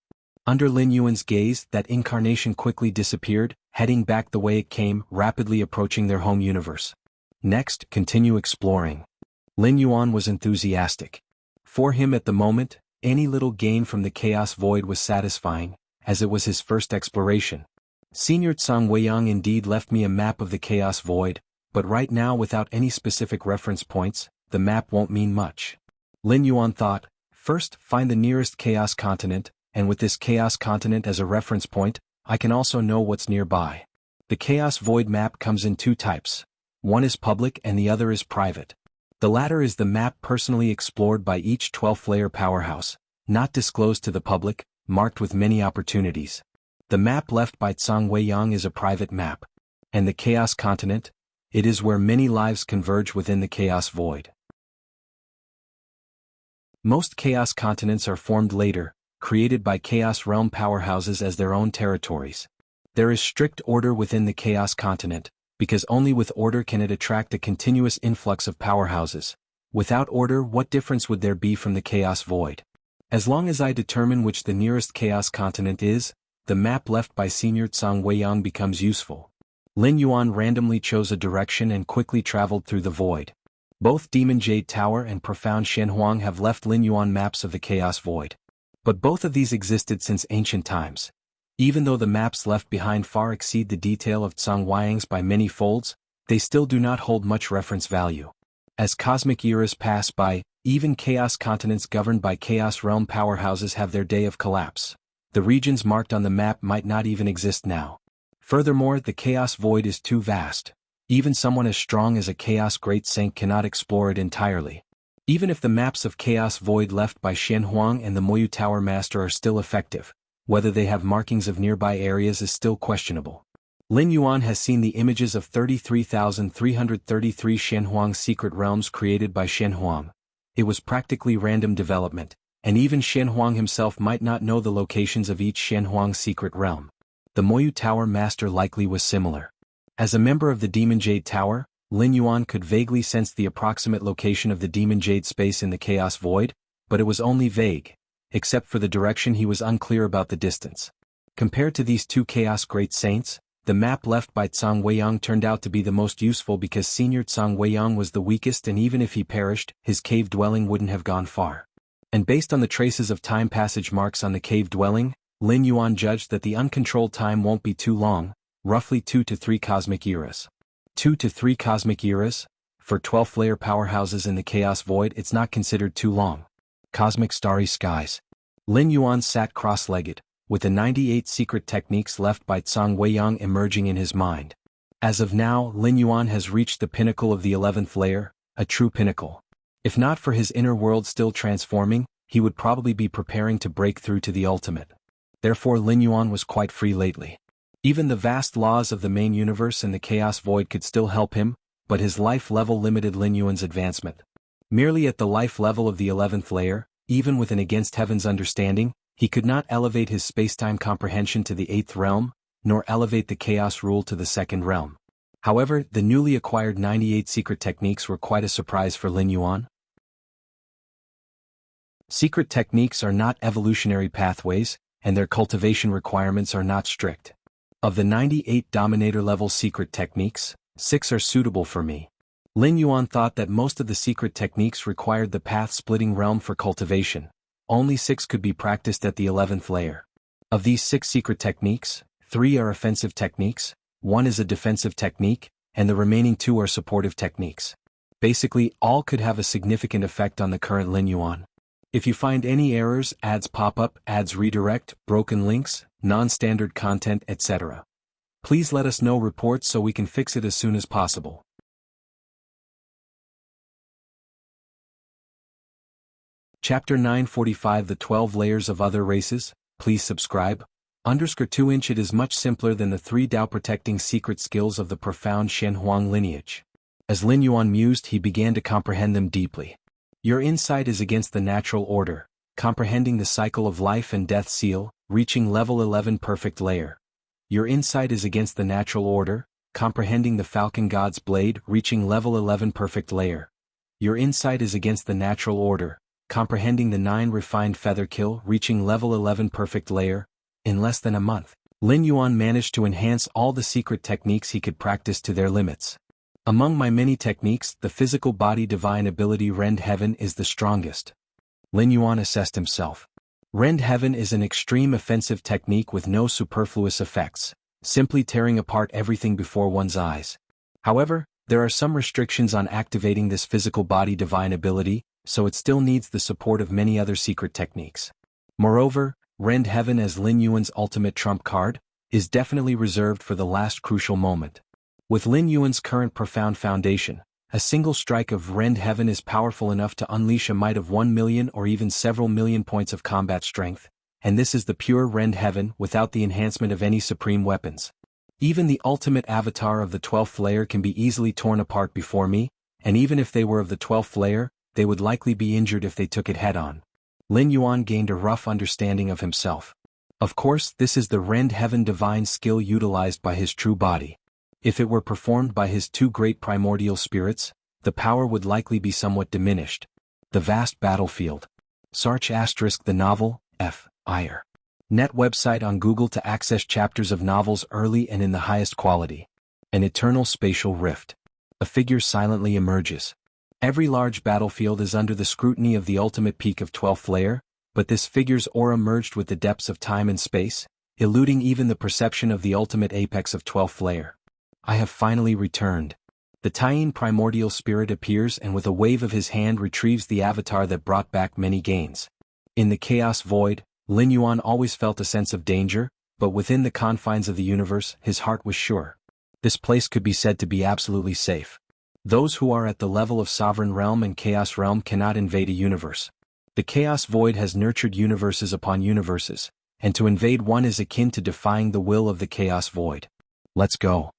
Under Lin Yuan's gaze, that incarnation quickly disappeared, heading back the way it came, rapidly approaching their home universe. Next, continue exploring. Lin Yuan was enthusiastic. For him at the moment, any little gain from the chaos void was satisfying, as it was his first exploration. Senior Tsang Weiyang indeed left me a map of the chaos void, but right now without any specific reference points, the map won't mean much. Lin Yuan thought, first, find the nearest chaos continent, and with this chaos continent as a reference point, I can also know what's nearby. The chaos void map comes in two types. One is public and the other is private. The latter is the map personally explored by each 12th-layer powerhouse, not disclosed to the public, marked with many opportunities. The map left by Tsang Weiyang is a private map. And the chaos continent? It is where many lives converge within the chaos void. Most chaos continents are formed later, created by chaos realm powerhouses as their own territories. There is strict order within the chaos continent, because only with order can it attract a continuous influx of powerhouses. Without order, what difference would there be from the chaos void? As long as I determine which the nearest chaos continent is, the map left by Senior Tsang Weiyang becomes useful. Lin Yuan randomly chose a direction and quickly traveled through the void. Both Demon Jade Tower and Profound Shenhuang have left Lin Yuan maps of the chaos void. But both of these existed since ancient times. Even though the maps left behind far exceed the detail of Tsang Weiyang's by many folds, they still do not hold much reference value. As cosmic eras pass by, even chaos continents governed by chaos realm powerhouses have their day of collapse. The regions marked on the map might not even exist now. Furthermore, the chaos void is too vast. Even someone as strong as a chaos great saint cannot explore it entirely. Even if the maps of chaos void left by Shenhuang and the Moyu Tower Master are still effective, whether they have markings of nearby areas is still questionable. Lin Yuan has seen the images of 33,333 Shenhuang secret realms created by Shenhuang. It was practically random development, and even Shenhuang himself might not know the locations of each Shenhuang secret realm. The Moyu Tower Master likely was similar. As a member of the Demon Jade Tower, Lin Yuan could vaguely sense the approximate location of the Demon Jade space in the Chaos Void, but it was only vague. Except for the direction, he was unclear about the distance. Compared to these two Chaos Great Saints, the map left by Tsang Weiyang turned out to be the most useful because Senior Tsang Weiyang was the weakest, and even if he perished, his cave dwelling wouldn't have gone far. And based on the traces of time passage marks on the cave dwelling, Lin Yuan judged that the uncontrolled time won't be too long, roughly 2 to 3 cosmic eras. 2 to 3 cosmic eras? For 12th-layer powerhouses in the Chaos Void, it's not considered too long. Cosmic Starry Skies. Lin Yuan sat cross-legged, with the 98 secret techniques left by Tsang Weiyang emerging in his mind. As of now, Lin Yuan has reached the pinnacle of the 11th layer, a true pinnacle. If not for his inner world still transforming, he would probably be preparing to break through to the ultimate. Therefore Lin Yuan was quite free lately. Even the vast laws of the main universe and the Chaos Void could still help him, but his life level limited Lin Yuan's advancement. Merely at the life level of the 11th layer, even with an against heaven's understanding, he could not elevate his spacetime comprehension to the 8th realm, nor elevate the chaos rule to the 2nd realm. However, the newly acquired 98 secret techniques were quite a surprise for Lin Yuan. Secret techniques are not evolutionary pathways, and their cultivation requirements are not strict. Of the 98 Dominator-level secret techniques, 6 are suitable for me. Lin Yuan thought that most of the secret techniques required the path-splitting realm for cultivation. Only 6 could be practiced at the 11th layer. Of these 6 secret techniques, 3 are offensive techniques, 1 is a defensive technique, and the remaining 2 are supportive techniques. Basically, all could have a significant effect on the current Lin Yuan. If you find any errors, ads pop up, ads redirect, broken links, non-standard content, etc., please let us know reports so we can fix it as soon as possible. Chapter 945 The 12 Layers of Other Races. Please subscribe. _2 It is much simpler than the 3 Dao protecting secret skills of the profound Shenhuang lineage. As Lin Yuan mused, he began to comprehend them deeply. Your insight is against the natural order, comprehending the cycle of life and death seal, reaching level 11 perfect layer. Your insight is against the natural order, comprehending the falcon god's blade, reaching level 11 perfect layer. Your insight is against the natural order, comprehending the 9 refined feather kill, reaching level 11 perfect layer. In less than a month, Lin Yuan managed to enhance all the secret techniques he could practice to their limits. Among my many techniques, the physical body divine ability Rend Heaven is the strongest. Lin Yuan assessed himself. Rend Heaven is an extreme offensive technique with no superfluous effects, simply tearing apart everything before one's eyes. However, there are some restrictions on activating this physical body divine ability, so it still needs the support of many other secret techniques. Moreover, Rend Heaven as Lin Yuan's ultimate trump card is definitely reserved for the last crucial moment. With Lin Yuan's current profound foundation, a single strike of Rend Heaven is powerful enough to unleash a might of 1 million or even several million points of combat strength, and this is the pure Rend Heaven without the enhancement of any supreme weapons. Even the ultimate avatar of the 12th layer can be easily torn apart before me, and even if they were of the 12th layer, they would likely be injured if they took it head-on. Lin Yuan gained a rough understanding of himself. Of course, this is the Rend Heaven divine skill utilized by his true body. If it were performed by his 2 great primordial spirits, the power would likely be somewhat diminished. The vast battlefield. Sarch * the novel, F. Iyer. Net website on Google to access chapters of novels early and in the highest quality. An eternal spatial rift. A figure silently emerges. Every large battlefield is under the scrutiny of the ultimate peak of 12th layer, but this figure's aura merged with the depths of time and space, eluding even the perception of the ultimate apex of 12th layer. I have finally returned. The Taiyin primordial spirit appears and with a wave of his hand retrieves the avatar that brought back many gains. In the chaos void, Lin Yuan always felt a sense of danger, but within the confines of the universe, his heart was sure. This place could be said to be absolutely safe. Those who are at the level of Sovereign Realm and Chaos Realm cannot invade a universe. The Chaos Void has nurtured universes upon universes, and to invade one is akin to defying the will of the Chaos Void. Let's go.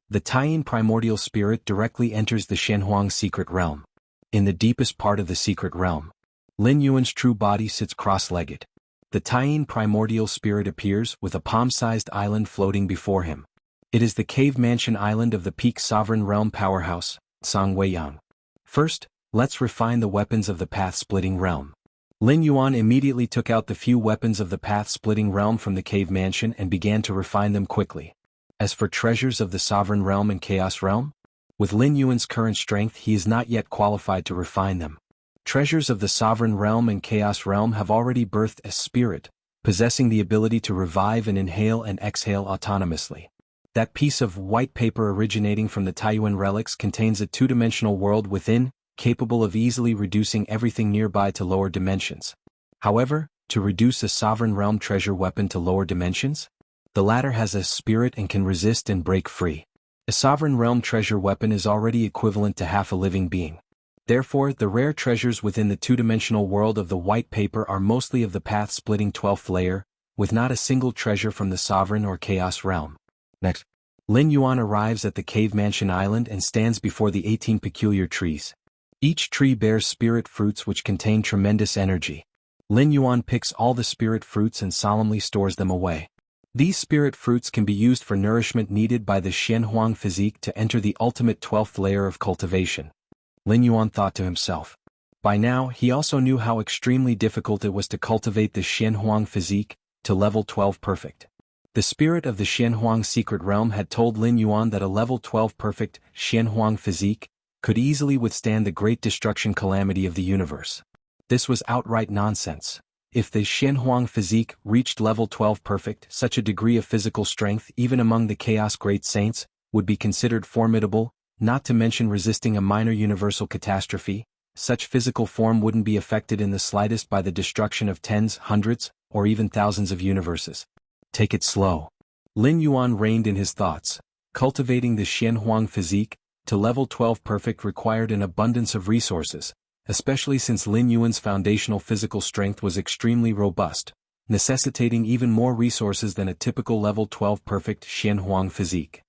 The Taiyin primordial spirit directly enters the Shenhuang secret realm. In the deepest part of the secret realm, Lin Yuan's true body sits cross-legged. The Taiyin primordial spirit appears with a palm-sized island floating before him. It is the cave mansion island of the peak sovereign realm powerhouse, Songweiyang. First, let's refine the weapons of the path-splitting realm. Lin Yuan immediately took out the few weapons of the path-splitting realm from the cave mansion and began to refine them quickly. As for treasures of the sovereign realm and chaos realm, with Lin Yuan's current strength he is not yet qualified to refine them. Treasures of the sovereign realm and chaos realm have already birthed a spirit, possessing the ability to revive and inhale and exhale autonomously. That piece of white paper originating from the Taiyuan relics contains a 2-dimensional world within, capable of easily reducing everything nearby to lower dimensions. However, to reduce a sovereign realm treasure weapon to lower dimensions? The latter has a spirit and can resist and break free. A sovereign realm treasure weapon is already equivalent to half a living being. Therefore, the rare treasures within the 2-dimensional world of the white paper are mostly of the path-splitting 12th layer, with not a single treasure from the sovereign or chaos realm. Next, Lin Yuan arrives at the cave mansion island and stands before the 18 peculiar trees. Each tree bears spirit fruits which contain tremendous energy. Lin Yuan picks all the spirit fruits and solemnly stores them away. These spirit fruits can be used for nourishment needed by the Shenhuang physique to enter the ultimate 12th layer of cultivation. Lin Yuan thought to himself. By now, he also knew how extremely difficult it was to cultivate the Shenhuang physique to level 12 perfect. The spirit of the Shenhuang secret realm had told Lin Yuan that a level 12 perfect Shenhuang physique could easily withstand the great destruction calamity of the universe. This was outright nonsense. If the Shenhuang physique reached level 12 perfect, such a degree of physical strength even among the Chaos Great Saints would be considered formidable, not to mention resisting a minor universal catastrophe. Such physical form wouldn't be affected in the slightest by the destruction of tens, hundreds, or even thousands of universes. Take it slow. Lin Yuan reined in his thoughts. Cultivating the Shenhuang physique to level 12 perfect required an abundance of resources, especially since Lin Yuan's foundational physical strength was extremely robust, necessitating even more resources than a typical level 12 perfect Shenhuang physique.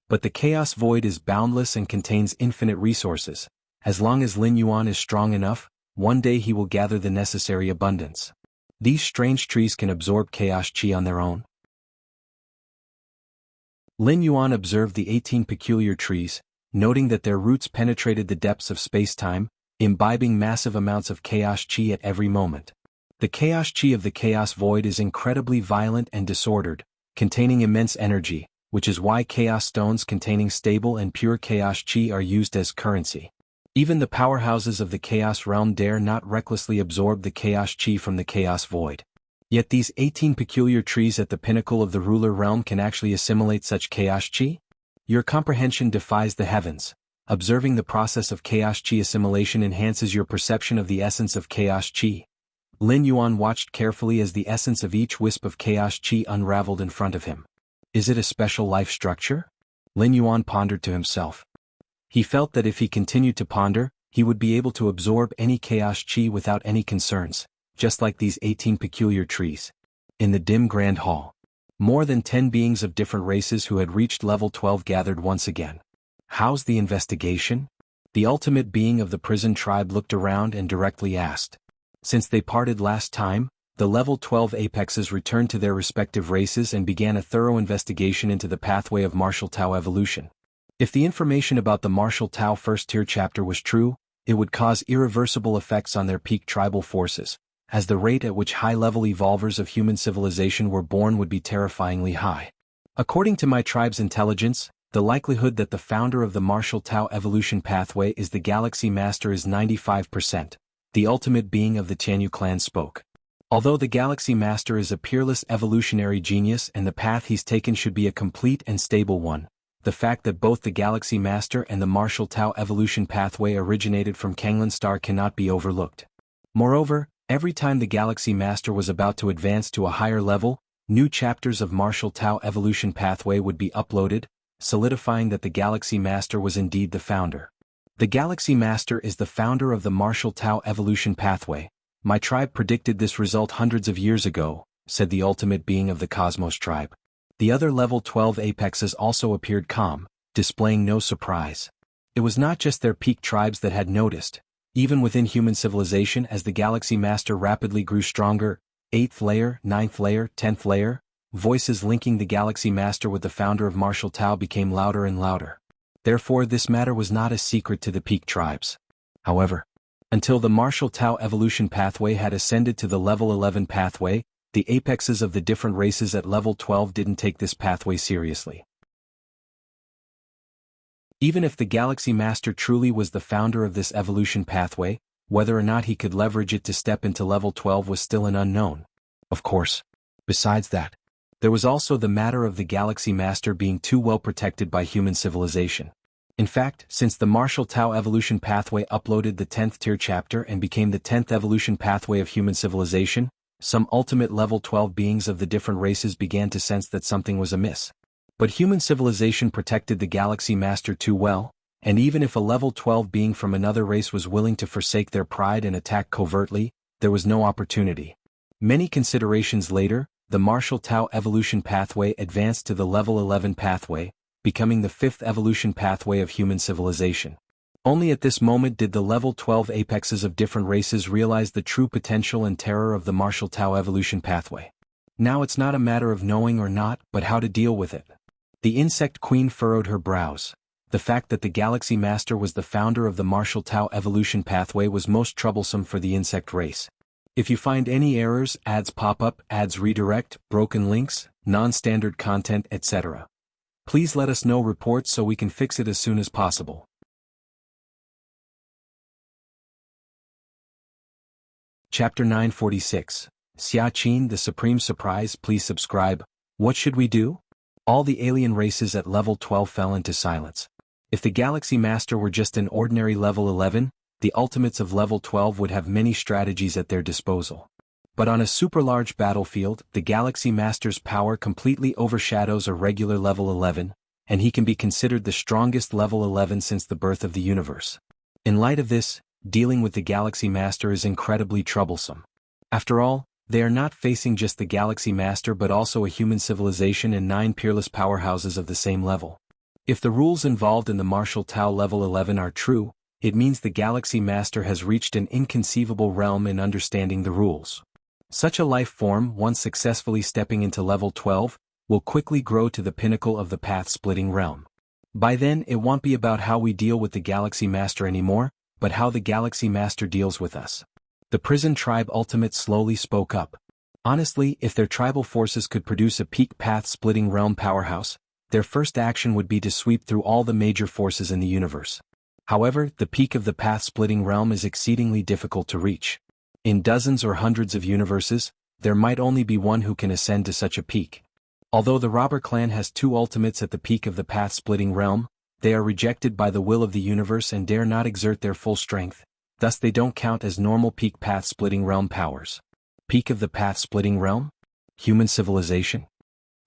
But the Chaos Void is boundless and contains infinite resources. As long as Lin Yuan is strong enough, one day he will gather the necessary abundance. These strange trees can absorb chaos chi on their own. Lin Yuan observed the 18 peculiar trees, noting that their roots penetrated the depths of space-time, imbibing massive amounts of chaos chi at every moment. The chaos chi of the chaos void is incredibly violent and disordered, containing immense energy, which is why chaos stones containing stable and pure chaos chi are used as currency. Even the powerhouses of the chaos realm dare not recklessly absorb the chaos chi from the chaos void. Yet these 18 peculiar trees at the pinnacle of the ruler realm can actually assimilate such chaos chi? Your comprehension defies the heavens. Observing the process of chaos chi assimilation enhances your perception of the essence of chaos chi. Lin Yuan watched carefully as the essence of each wisp of chaos chi unraveled in front of him. Is it a special life structure? Lin Yuan pondered to himself. He felt that if he continued to ponder, he would be able to absorb any chaos chi without any concerns, just like these 18 peculiar trees. In the dim grand hall, more than 10 beings of different races who had reached level 12 gathered once again. How's the investigation? The ultimate being of the prison tribe looked around and directly asked. Since they parted last time, the level 12 apexes returned to their respective races and began a thorough investigation into the pathway of martial Tao evolution. If the information about the martial Tao first tier chapter was true, it would cause irreversible effects on their peak tribal forces, as the rate at which high-level evolvers of human civilization were born would be terrifyingly high. According to my tribe's intelligence, the likelihood that the founder of the martial Tao evolution pathway is the Galaxy Master is 95%, the ultimate being of the Tianyu clan spoke. Although the Galaxy Master is a peerless evolutionary genius and the path he's taken should be a complete and stable one, the fact that both the Galaxy Master and the martial Tao evolution pathway originated from Kanglan Star cannot be overlooked. Moreover, every time the Galaxy Master was about to advance to a higher level, new chapters of martial Tao evolution pathway would be uploaded, solidifying that the Galaxy Master was indeed the founder. The Galaxy Master is the founder of the martial Tao evolution pathway. My tribe predicted this result hundreds of years ago, said the ultimate being of the Cosmos tribe. The other level 12 apexes also appeared calm, displaying no surprise. It was not just their peak tribes that had noticed. Even within human civilization, as the Galaxy Master rapidly grew stronger, 8th layer, 9th layer, 10th layer, voices linking the Galaxy Master with the founder of martial Tao became louder and louder. Therefore this matter was not a secret to the peak tribes. However, until the martial Tao evolution pathway had ascended to the level 11 pathway, the apexes of the different races at level 12 didn't take this pathway seriously. Even if the Galaxy Master truly was the founder of this evolution pathway, whether or not he could leverage it to step into level 12 was still an unknown. Of course. Besides that, there was also the matter of the Galaxy Master being too well protected by human civilization. In fact, since the martial Tao evolution pathway uploaded the 10th tier chapter and became the 10th evolution pathway of human civilization, some ultimate level 12 beings of the different races began to sense that something was amiss. But human civilization protected the Galaxy Master too well, and even if a level 12 being from another race was willing to forsake their pride and attack covertly, there was no opportunity. Many considerations later, the martial Tao evolution pathway advanced to the level 11 pathway, becoming the 5th evolution pathway of human civilization. Only at this moment did the level 12 apexes of different races realize the true potential and terror of the martial Tao evolution pathway. Now it's not a matter of knowing or not, but how to deal with it. The insect queen furrowed her brows. The fact that the Galaxy Master was the founder of the martial Tao evolution pathway was most troublesome for the insect race. If you find any errors, ads pop up, ads redirect, broken links, non-standard content, etc., please let us know reports so we can fix it as soon as possible. Chapter 946. Xia Qin, the Supreme Surprise. Please subscribe. What should we do? All the alien races at level 12 fell into silence. If the Galaxy Master were just an ordinary level 11, the ultimates of level 12 would have many strategies at their disposal. But on a super-large battlefield, the Galaxy Master's power completely overshadows a regular level 11, and he can be considered the strongest level 11 since the birth of the universe. In light of this, dealing with the Galaxy Master is incredibly troublesome. After all, they are not facing just the Galaxy Master but also a human civilization and 9 peerless powerhouses of the same level. If the rules involved in the martial Tao level 11 are true, it means the Galaxy Master has reached an inconceivable realm in understanding the rules. Such a life form, once successfully stepping into level 12, will quickly grow to the pinnacle of the path-splitting realm. By then it won't be about how we deal with the Galaxy Master anymore, but how the Galaxy Master deals with us. The Prison Tribe Ultimate slowly spoke up. Honestly, if their tribal forces could produce a peak path-splitting realm powerhouse, their first action would be to sweep through all the major forces in the universe. However, the peak of the path-splitting realm is exceedingly difficult to reach. In dozens or hundreds of universes, there might only be one who can ascend to such a peak. Although the Robber Clan has 2 ultimates at the peak of the path-splitting realm, they are rejected by the will of the universe and dare not exert their full strength, thus they don't count as normal peak path-splitting realm powers. Peak of the path-splitting realm? Human civilization?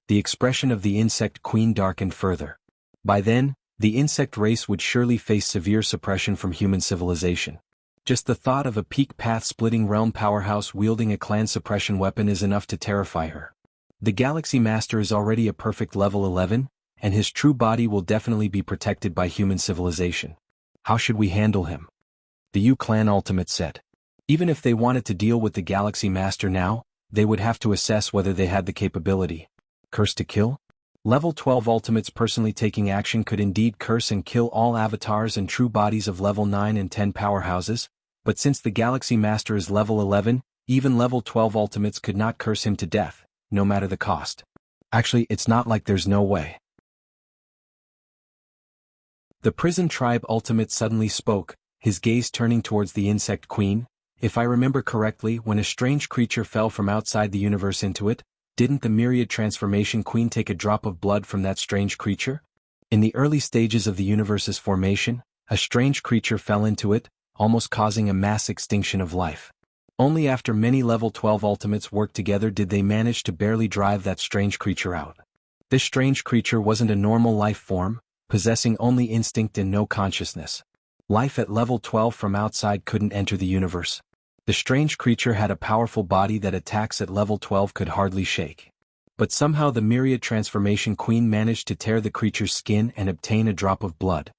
The expression of the insect queen darkened further. By then, the insect race would surely face severe suppression from human civilization. Just the thought of a peak path-splitting realm powerhouse wielding a clan suppression weapon is enough to terrify her. The Galaxy Master is already a perfect level 11, and his true body will definitely be protected by human civilization. How should we handle him? The U Clan Ultimate said. Even if they wanted to deal with the Galaxy Master now, they would have to assess whether they had the capability. Curse to kill? Level 12 Ultimates personally taking action could indeed curse and kill all avatars and true bodies of level 9 and 10 powerhouses, but since the Galaxy Master is level 11, even level 12 Ultimates could not curse him to death, no matter the cost. Actually, it's not like there's no way. The Prison Tribe Ultimate suddenly spoke, his gaze turning towards the Insect Queen. If I remember correctly, when a strange creature fell from outside the universe into it, didn't the Myriad Transformation Queen take a drop of blood from that strange creature? In the early stages of the universe's formation, a strange creature fell into it, almost causing a mass extinction of life. Only after many level 12 ultimates worked together did they manage to barely drive that strange creature out. This strange creature wasn't a normal life form, possessing only instinct and no consciousness. Life at level 12 from outside couldn't enter the universe. The strange creature had a powerful body that attacks at level 12 could hardly shake. But somehow the Myriad Transformation Queen managed to tear the creature's skin and obtain a drop of blood.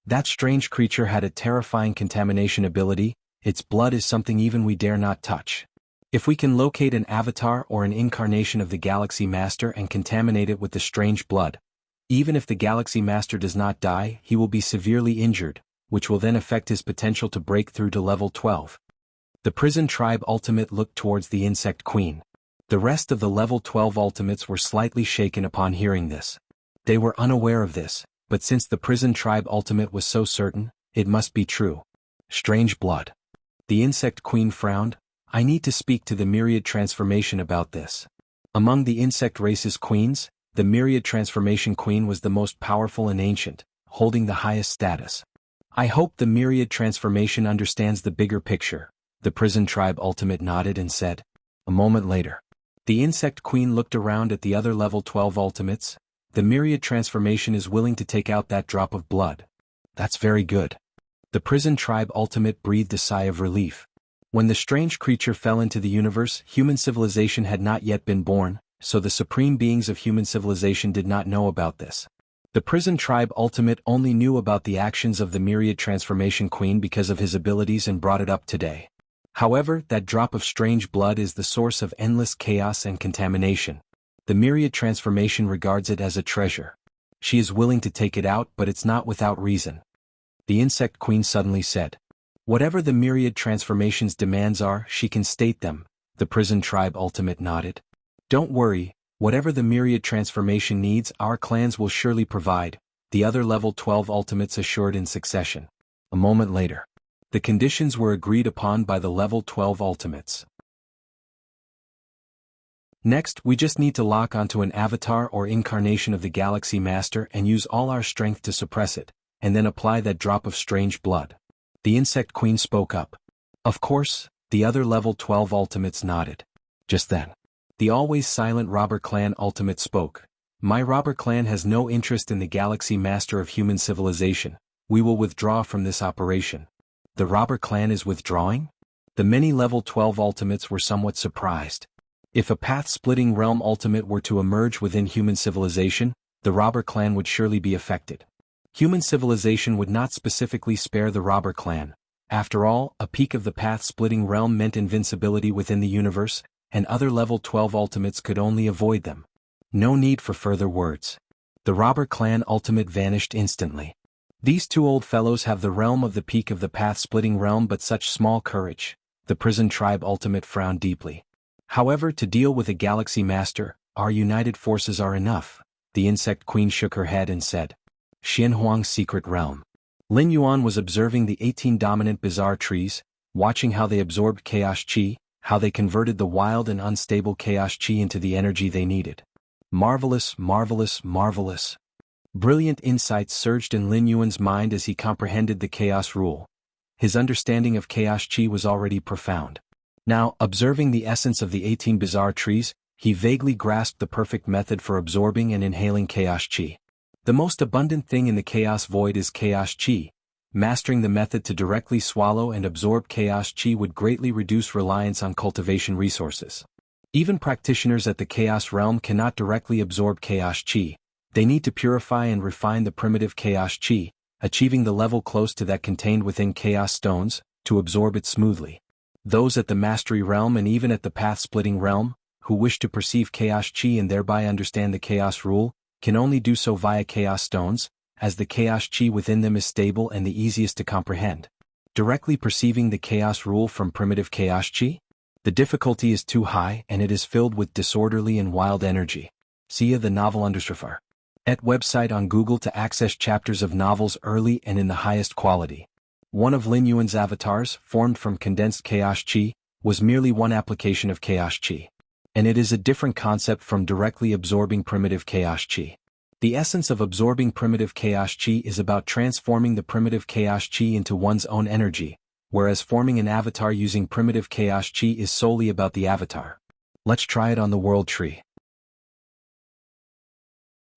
That strange creature had a terrifying contamination ability. Its blood is something even we dare not touch. If we can locate an avatar or an incarnation of the Galaxy Master and contaminate it with the strange blood, even if the Galaxy Master does not die, he will be severely injured, which will then affect his potential to break through to level 12. The Prison Tribe Ultimate looked towards the Insect Queen. The rest of the level 12 Ultimates were slightly shaken upon hearing this. They were unaware of this, but since the Prison Tribe Ultimate was so certain, it must be true. Strange blood. The Insect Queen frowned. I need to speak to the Myriad Transformation about this. Among the insect race's queens, the Myriad Transformation Queen was the most powerful and ancient, holding the highest status. I hope the Myriad Transformation understands the bigger picture. The Prison Tribe Ultimate nodded and said. A moment later, the Insect Queen looked around at the other level 12 Ultimates. The Myriad Transformation is willing to take out that drop of blood. That's very good. The Prison Tribe Ultimate breathed a sigh of relief. When the strange creature fell into the universe, human civilization had not yet been born, so the supreme beings of human civilization did not know about this. The Prison Tribe Ultimate only knew about the actions of the Myriad Transformation Queen because of his abilities and brought it up today. However, that drop of strange blood is the source of endless chaos and contamination. The Myriad Transformation regards it as a treasure. She is willing to take it out, but it's not without reason. The Insect Queen suddenly said. Whatever the Myriad Transformation's demands are, she can state them. The Prison Tribe Ultimate nodded. Don't worry, whatever the Myriad Transformation needs, our clans will surely provide, the other level 12 Ultimates assured in succession. A moment later, the conditions were agreed upon by the level 12 Ultimates. Next, we just need to lock onto an avatar or incarnation of the Galaxy Master and use all our strength to suppress it, and then apply that drop of strange blood. The Insect Queen spoke up. Of course, the other level 12 Ultimates nodded. Just then, the always silent Robber Clan Ultimate spoke. My Robber Clan has no interest in the Galaxy Master of human civilization. We will withdraw from this operation. The Robber Clan is withdrawing? The many level 12 Ultimates were somewhat surprised. If a path-splitting realm ultimate were to emerge within human civilization, the Robber Clan would surely be affected. Human civilization would not specifically spare the Robber Clan. After all, a peak of the path-splitting realm meant invincibility within the universe, and other level 12 ultimates could only avoid them. No need for further words. The robber clan ultimate vanished instantly. These two old fellows have the realm of the peak of the path-splitting realm but such small courage. The prison tribe ultimate frowned deeply. However, to deal with a galaxy master, our united forces are enough. The insect queen shook her head and said. Xianhuang's secret realm. Lin Yuan was observing the 18 dominant bizarre trees, watching how they absorbed chaos chi, how they converted the wild and unstable chaos chi into the energy they needed. Marvelous, marvelous, marvelous. Brilliant insights surged in Lin Yuan's mind as he comprehended the chaos rule. His understanding of chaos chi was already profound. Now, observing the essence of the 18 bizarre trees, he vaguely grasped the perfect method for absorbing and inhaling chaos chi. The most abundant thing in the chaos void is chaos chi. Mastering the method to directly swallow and absorb chaos chi would greatly reduce reliance on cultivation resources. Even practitioners at the chaos realm cannot directly absorb chaos chi. They need to purify and refine the primitive chaos chi, achieving the level close to that contained within chaos stones, to absorb it smoothly. Those at the mastery realm and even at the path-splitting realm, who wish to perceive chaos chi and thereby understand the chaos rule, can only do so via chaos stones, as the chaos chi within them is stable and the easiest to comprehend. Directly perceiving the chaos rule from primitive chaos chi? The difficulty is too high and it is filled with disorderly and wild energy. See the novel Understrafar. At website on Google to access chapters of novels early and in the highest quality. One of Lin Yuan's avatars, formed from condensed chaos chi, was merely one application of chaos chi. And it is a different concept from directly absorbing primitive chaos chi. The essence of absorbing primitive chaos chi is about transforming the primitive chaos chi into one's own energy, whereas forming an avatar using primitive chaos chi is solely about the avatar. Let's try it on the world tree.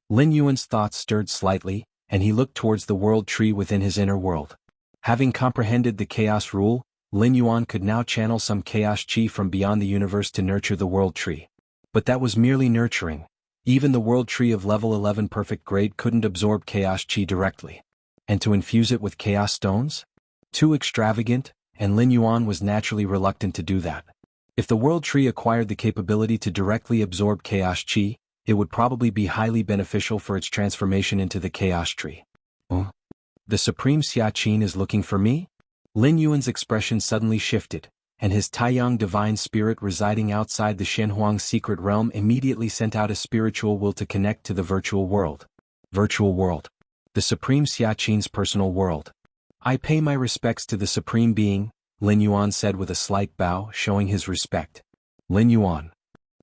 Lin Yuan's thoughts stirred slightly, and he looked towards the world tree within his inner world. Having comprehended the chaos rule, Lin Yuan could now channel some chaos chi from beyond the universe to nurture the world tree. But that was merely nurturing. Even the world tree of level 11 perfect grade couldn't absorb chaos chi directly. And to infuse it with chaos stones? Too extravagant, and Lin Yuan was naturally reluctant to do that. If the world tree acquired the capability to directly absorb chaos chi, it would probably be highly beneficial for its transformation into the chaos tree. The Supreme Xiaqin is looking for me? Lin Yuan's expression suddenly shifted, and his Taiyang divine spirit residing outside the Xianhuang secret realm immediately sent out a spiritual will to connect to the virtual world. Virtual world. The Supreme Xiaqin's personal world. I pay my respects to the Supreme Being, Lin Yuan said with a slight bow, showing his respect. Lin Yuan.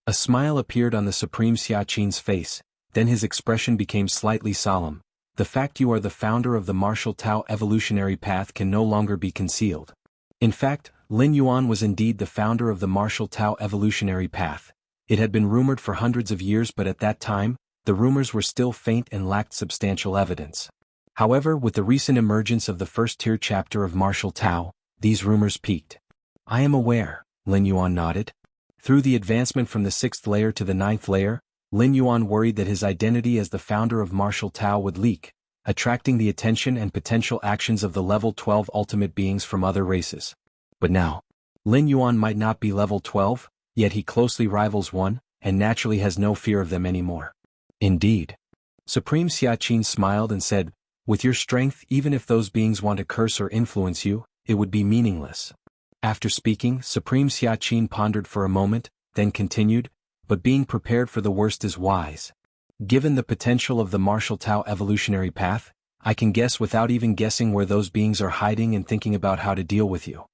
A smile appeared on the Supreme Xiaqin's face, then his expression became slightly solemn. The fact you are the founder of the martial Tao evolutionary path can no longer be concealed. In fact, Lin Yuan was indeed the founder of the martial Tao evolutionary path. It had been rumored for hundreds of years, but at that time, the rumors were still faint and lacked substantial evidence. However, with the recent emergence of the first-tier chapter of martial Tao, these rumors peaked. I am aware, Lin Yuan nodded. Through the advancement from the 6th layer to the 9th layer, Lin Yuan worried that his identity as the founder of martial Tao would leak, attracting the attention and potential actions of the level 12 ultimate beings from other races. But now, Lin Yuan might not be level 12, yet he closely rivals one, and naturally has no fear of them anymore. Indeed. Supreme Xiaqin smiled and said, with your strength, even if those beings want to curse or influence you, it would be meaningless. After speaking, Supreme Xiaqin pondered for a moment, then continued, but being prepared for the worst is wise. Given the potential of the martial Tao evolutionary path, I can guess without even guessing where those beings are hiding and thinking about how to deal with you.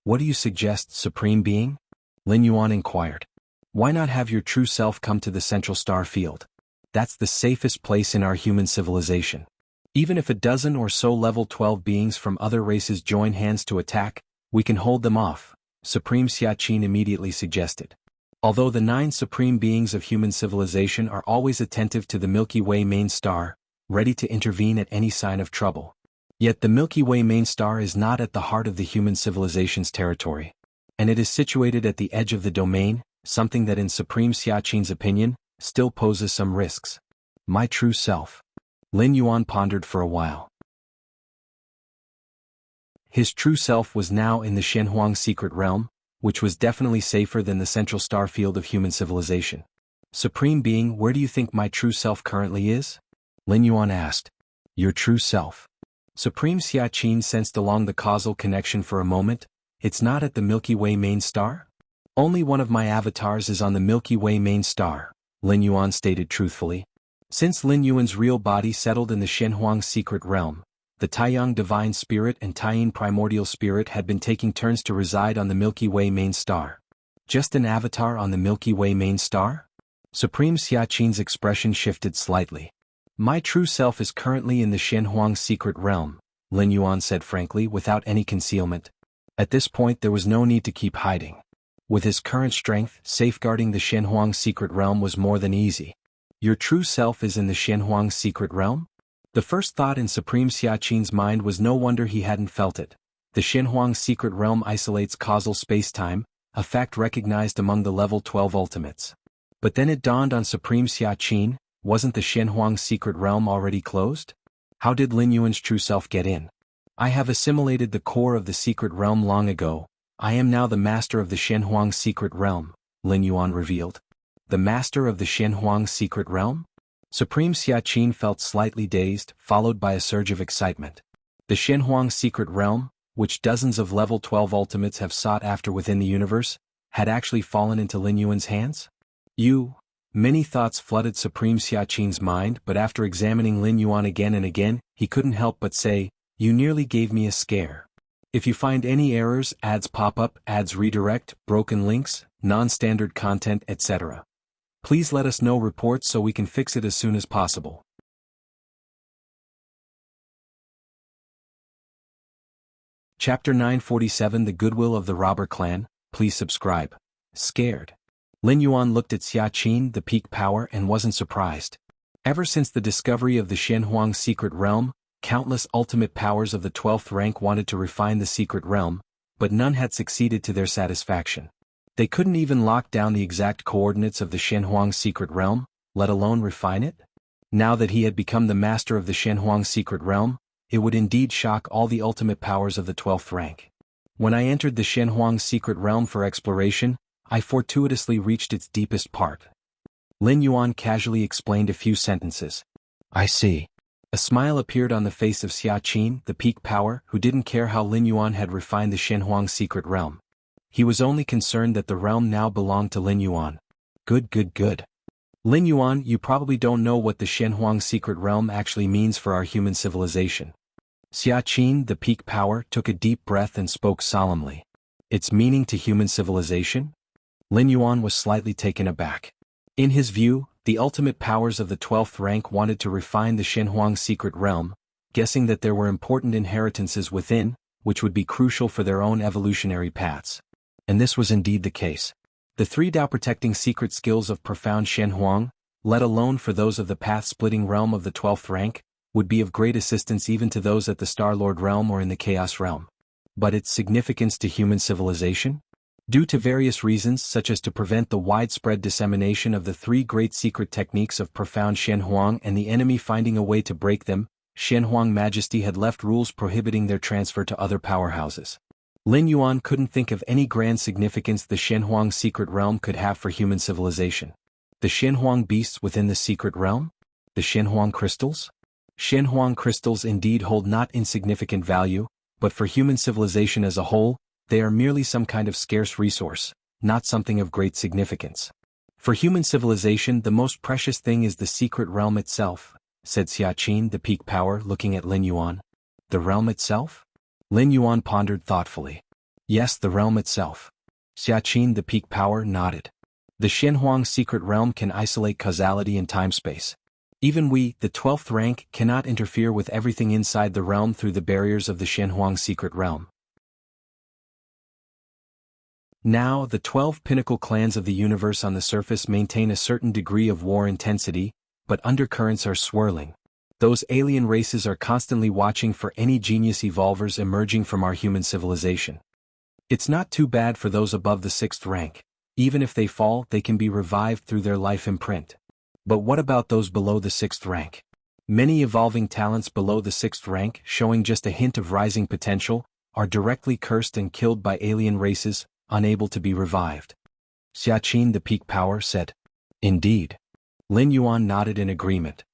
What do you suggest, Supreme Being? Lin Yuan inquired. Why not have your true self come to the central star field? That's the safest place in our human civilization. Even if a dozen or so level 12 beings from other races join hands to attack, we can hold them off, Supreme Xiaqin immediately suggested. Although the 9 supreme beings of human civilization are always attentive to the Milky Way main star, ready to intervene at any sign of trouble. Yet the Milky Way main star is not at the heart of the human civilization's territory. And it is situated at the edge of the domain, something that in Supreme Xiaqin's opinion, still poses some risks. My true self. Lin Yuan pondered for a while. His true self was now in the Xianhuang secret realm, which was definitely safer than the central star field of human civilization. Supreme Being, where do you think my true self currently is? Lin Yuan asked. Your true self. Supreme Xia Qin sensed along the causal connection for a moment. It's not at the Milky Way main star? Only one of my avatars is on the Milky Way main star, Lin Yuan stated truthfully. Since Lin Yuan's real body settled in the Shenhuang secret realm, the Taiyang divine spirit and Taiyin primordial spirit had been taking turns to reside on the Milky Way main star. Just an avatar on the Milky Way main star? Supreme Xia Qin's expression shifted slightly. My true self is currently in the Shenhuang secret realm, Lin Yuan said frankly without any concealment. At this point there was no need to keep hiding. With his current strength, safeguarding the Shenhuang secret realm was more than easy. Your true self is in the Shenhuang secret realm? The first thought in Supreme Xia Qin's mind was no wonder he hadn't felt it. The Shenhuang secret realm isolates causal spacetime, a fact recognized among the level 12 ultimates. But then it dawned on Supreme Xia Qin, wasn't the Shenhuang secret realm already closed? How did Lin Yuan's true self get in? I have assimilated the core of the secret realm long ago. I am now the master of the Shenhuang secret realm, Lin Yuan revealed. The master of the Shenhuang secret realm? Supreme Xia Qin felt slightly dazed, followed by a surge of excitement. The Shenhuang secret realm, which dozens of level 12 ultimates have sought after within the universe, had actually fallen into Lin Yuan's hands? Many thoughts flooded Supreme Xia Qin's mind, but after examining Lin Yuan again and again, he couldn't help but say, You nearly gave me a scare. If you find any errors, ads pop up, ads redirect, broken links, non-standard content, etc., please let us know reports so we can fix it as soon as possible. Chapter 947 The Goodwill of the Robber Clan, please subscribe. Scared. Lin Yuan looked at Xia Qin, the peak power, and wasn't surprised. Ever since the discovery of the Shenhuang secret realm, countless ultimate powers of the 12th rank wanted to refine the secret realm, but none had succeeded to their satisfaction. They couldn't even lock down the exact coordinates of the Shenhuang secret realm, let alone refine it? Now that he had become the master of the Shenhuang secret realm, it would indeed shock all the ultimate powers of the 12th rank. When I entered the Shenhuang secret realm for exploration, I fortuitously reached its deepest part. Lin Yuan casually explained a few sentences. I see. A smile appeared on the face of Xia Qin, the peak power, who didn't care how Lin Yuan had refined the Shenhuang secret realm. He was only concerned that the realm now belonged to Lin Yuan. Good. Lin Yuan, you probably don't know what the Shenhuang secret realm actually means for our human civilization. Xia Qin, the peak power, took a deep breath and spoke solemnly. Its meaning to human civilization? Lin Yuan was slightly taken aback. In his view, the ultimate powers of the 12th rank wanted to refine the Shenhuang secret realm, guessing that there were important inheritances within, which would be crucial for their own evolutionary paths. And this was indeed the case. The 3 Dao-protecting secret skills of profound Shenhuang, let alone for those of the path-splitting realm of the 12th rank, would be of great assistance even to those at the Star-Lord realm or in the Chaos realm. But its significance to human civilization? Due to various reasons such as to prevent the widespread dissemination of the 3 great secret techniques of profound Shenhuang and the enemy finding a way to break them, Shenhuang Majesty had left rules prohibiting their transfer to other powerhouses. Lin Yuan couldn't think of any grand significance the Shenhuang secret realm could have for human civilization. The Shenhuang beasts within the secret realm? The Shenhuang crystals? Shenhuang crystals indeed hold not insignificant value, but for human civilization as a whole, they are merely some kind of scarce resource, not something of great significance. For human civilization the most precious thing is the secret realm itself, said Xia Qin, the peak power, looking at Lin Yuan. The realm itself? Lin Yuan pondered thoughtfully. Yes, the realm itself. Xia Qin, the peak power, nodded. The Shenhuang secret realm can isolate causality and time-space. Even we, the 12th rank, cannot interfere with everything inside the realm through the barriers of the Shenhuang secret realm. Now, the 12 pinnacle clans of the universe on the surface maintain a certain degree of war intensity, but undercurrents are swirling. Those alien races are constantly watching for any genius evolvers emerging from our human civilization. It's not too bad for those above the 6th rank. Even if they fall, they can be revived through their life imprint. But what about those below the 6th rank? Many evolving talents below the 6th rank, showing just a hint of rising potential, are directly cursed and killed by alien races, unable to be revived. Xia Qin, the peak power, said. Indeed. Lin Yuan nodded in agreement.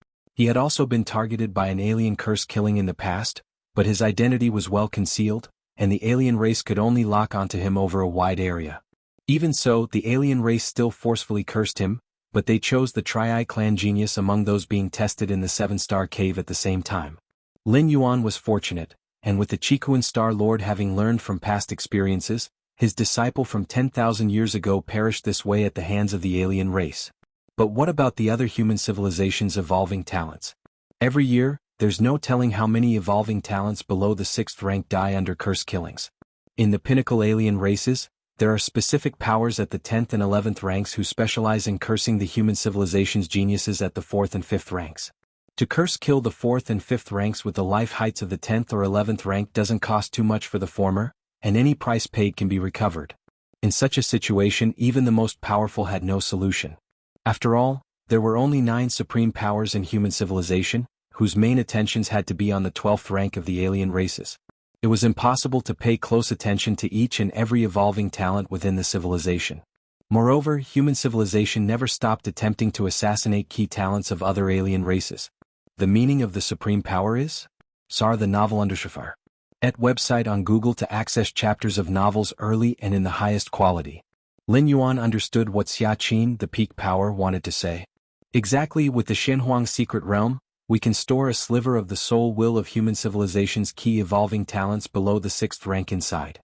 He had also been targeted by an alien curse killing in the past, but his identity was well concealed, and the alien race could only lock onto him over a wide area. Even so, the alien race still forcefully cursed him, but they chose the Tri-Eye clan genius among those being tested in the Seven-Star Cave at the same time. Lin Yuan was fortunate, and with the Chikuan Star Lord having learned from past experiences, his disciple from 10,000 years ago perished this way at the hands of the alien race. But what about the other human civilizations' evolving talents? Every year, there's no telling how many evolving talents below the 6th rank die under curse killings. In the pinnacle alien races, there are specific powers at the 10th and 11th ranks who specialize in cursing the human civilization's geniuses at the 4th and 5th ranks. To curse kill the 4th and 5th ranks with the life heights of the 10th or 11th rank doesn't cost too much for the former, and any price paid can be recovered. In such a situation, even the most powerful had no solution. After all, there were only 9 supreme powers in human civilization, whose main attentions had to be on the 12th rank of the alien races. It was impossible to pay close attention to each and every evolving talent within the civilization. Moreover, human civilization never stopped attempting to assassinate key talents of other alien races. The meaning of the supreme power is? Sar the novel undershafar. Et website on Google to access chapters of novels early and in the highest quality. Lin Yuan understood what Xia Qin, the peak power, wanted to say. Exactly, with the Shenhuang secret realm, we can store a sliver of the soul will of human civilization's key evolving talents below the 6th rank inside.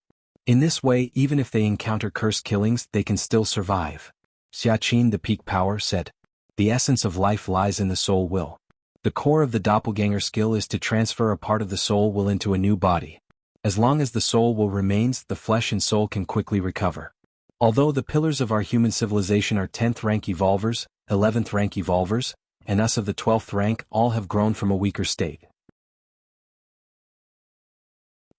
In this way, even if they encounter curse killings, they can still survive. Xia Qin, the peak power, said. The essence of life lies in the soul will. The core of the doppelganger skill is to transfer a part of the soul will into a new body. As long as the soul will remains, the flesh and soul can quickly recover. Although the pillars of our human civilization are 10th rank evolvers, 11th rank evolvers, and us of the 12th rank, all have grown from a weaker state.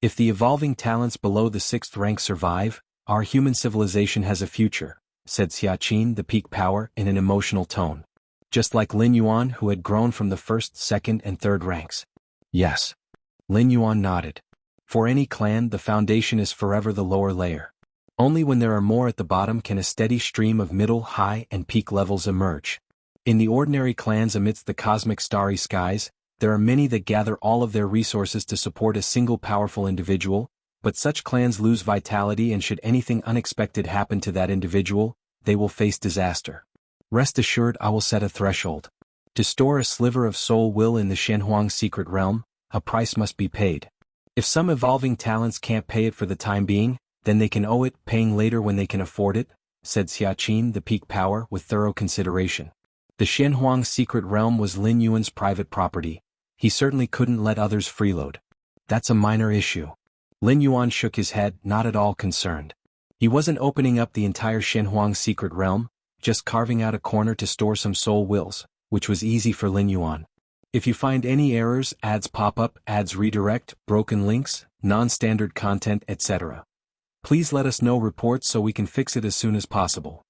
If the evolving talents below the 6th rank survive, our human civilization has a future, said Xia Qin, the peak power, in an emotional tone. Just like Lin Yuan, who had grown from the 1st, 2nd, and 3rd ranks. Yes. Lin Yuan nodded. For any clan, the foundation is forever the lower layer. Only when there are more at the bottom can a steady stream of middle, high, and peak levels emerge. In the ordinary clans amidst the cosmic starry skies, there are many that gather all of their resources to support a single powerful individual, but such clans lose vitality, and should anything unexpected happen to that individual, they will face disaster. Rest assured, I will set a threshold. To store a sliver of soul will in the Shenhuang secret realm, a price must be paid. If some evolving talents can't pay it for the time being, then they can owe it, paying later when they can afford it, said Xia Qin, the peak power, with thorough consideration. The Shenhuang secret realm was Lin Yuan's private property. He certainly couldn't let others freeload. That's a minor issue. Lin Yuan shook his head, not at all concerned. He wasn't opening up the entire Shenhuang secret realm, just carving out a corner to store some soul wills, which was easy for Lin Yuan. If you find any errors, ads pop up, ads redirect, broken links, non-standard content, etc., please let us know reports so we can fix it as soon as possible.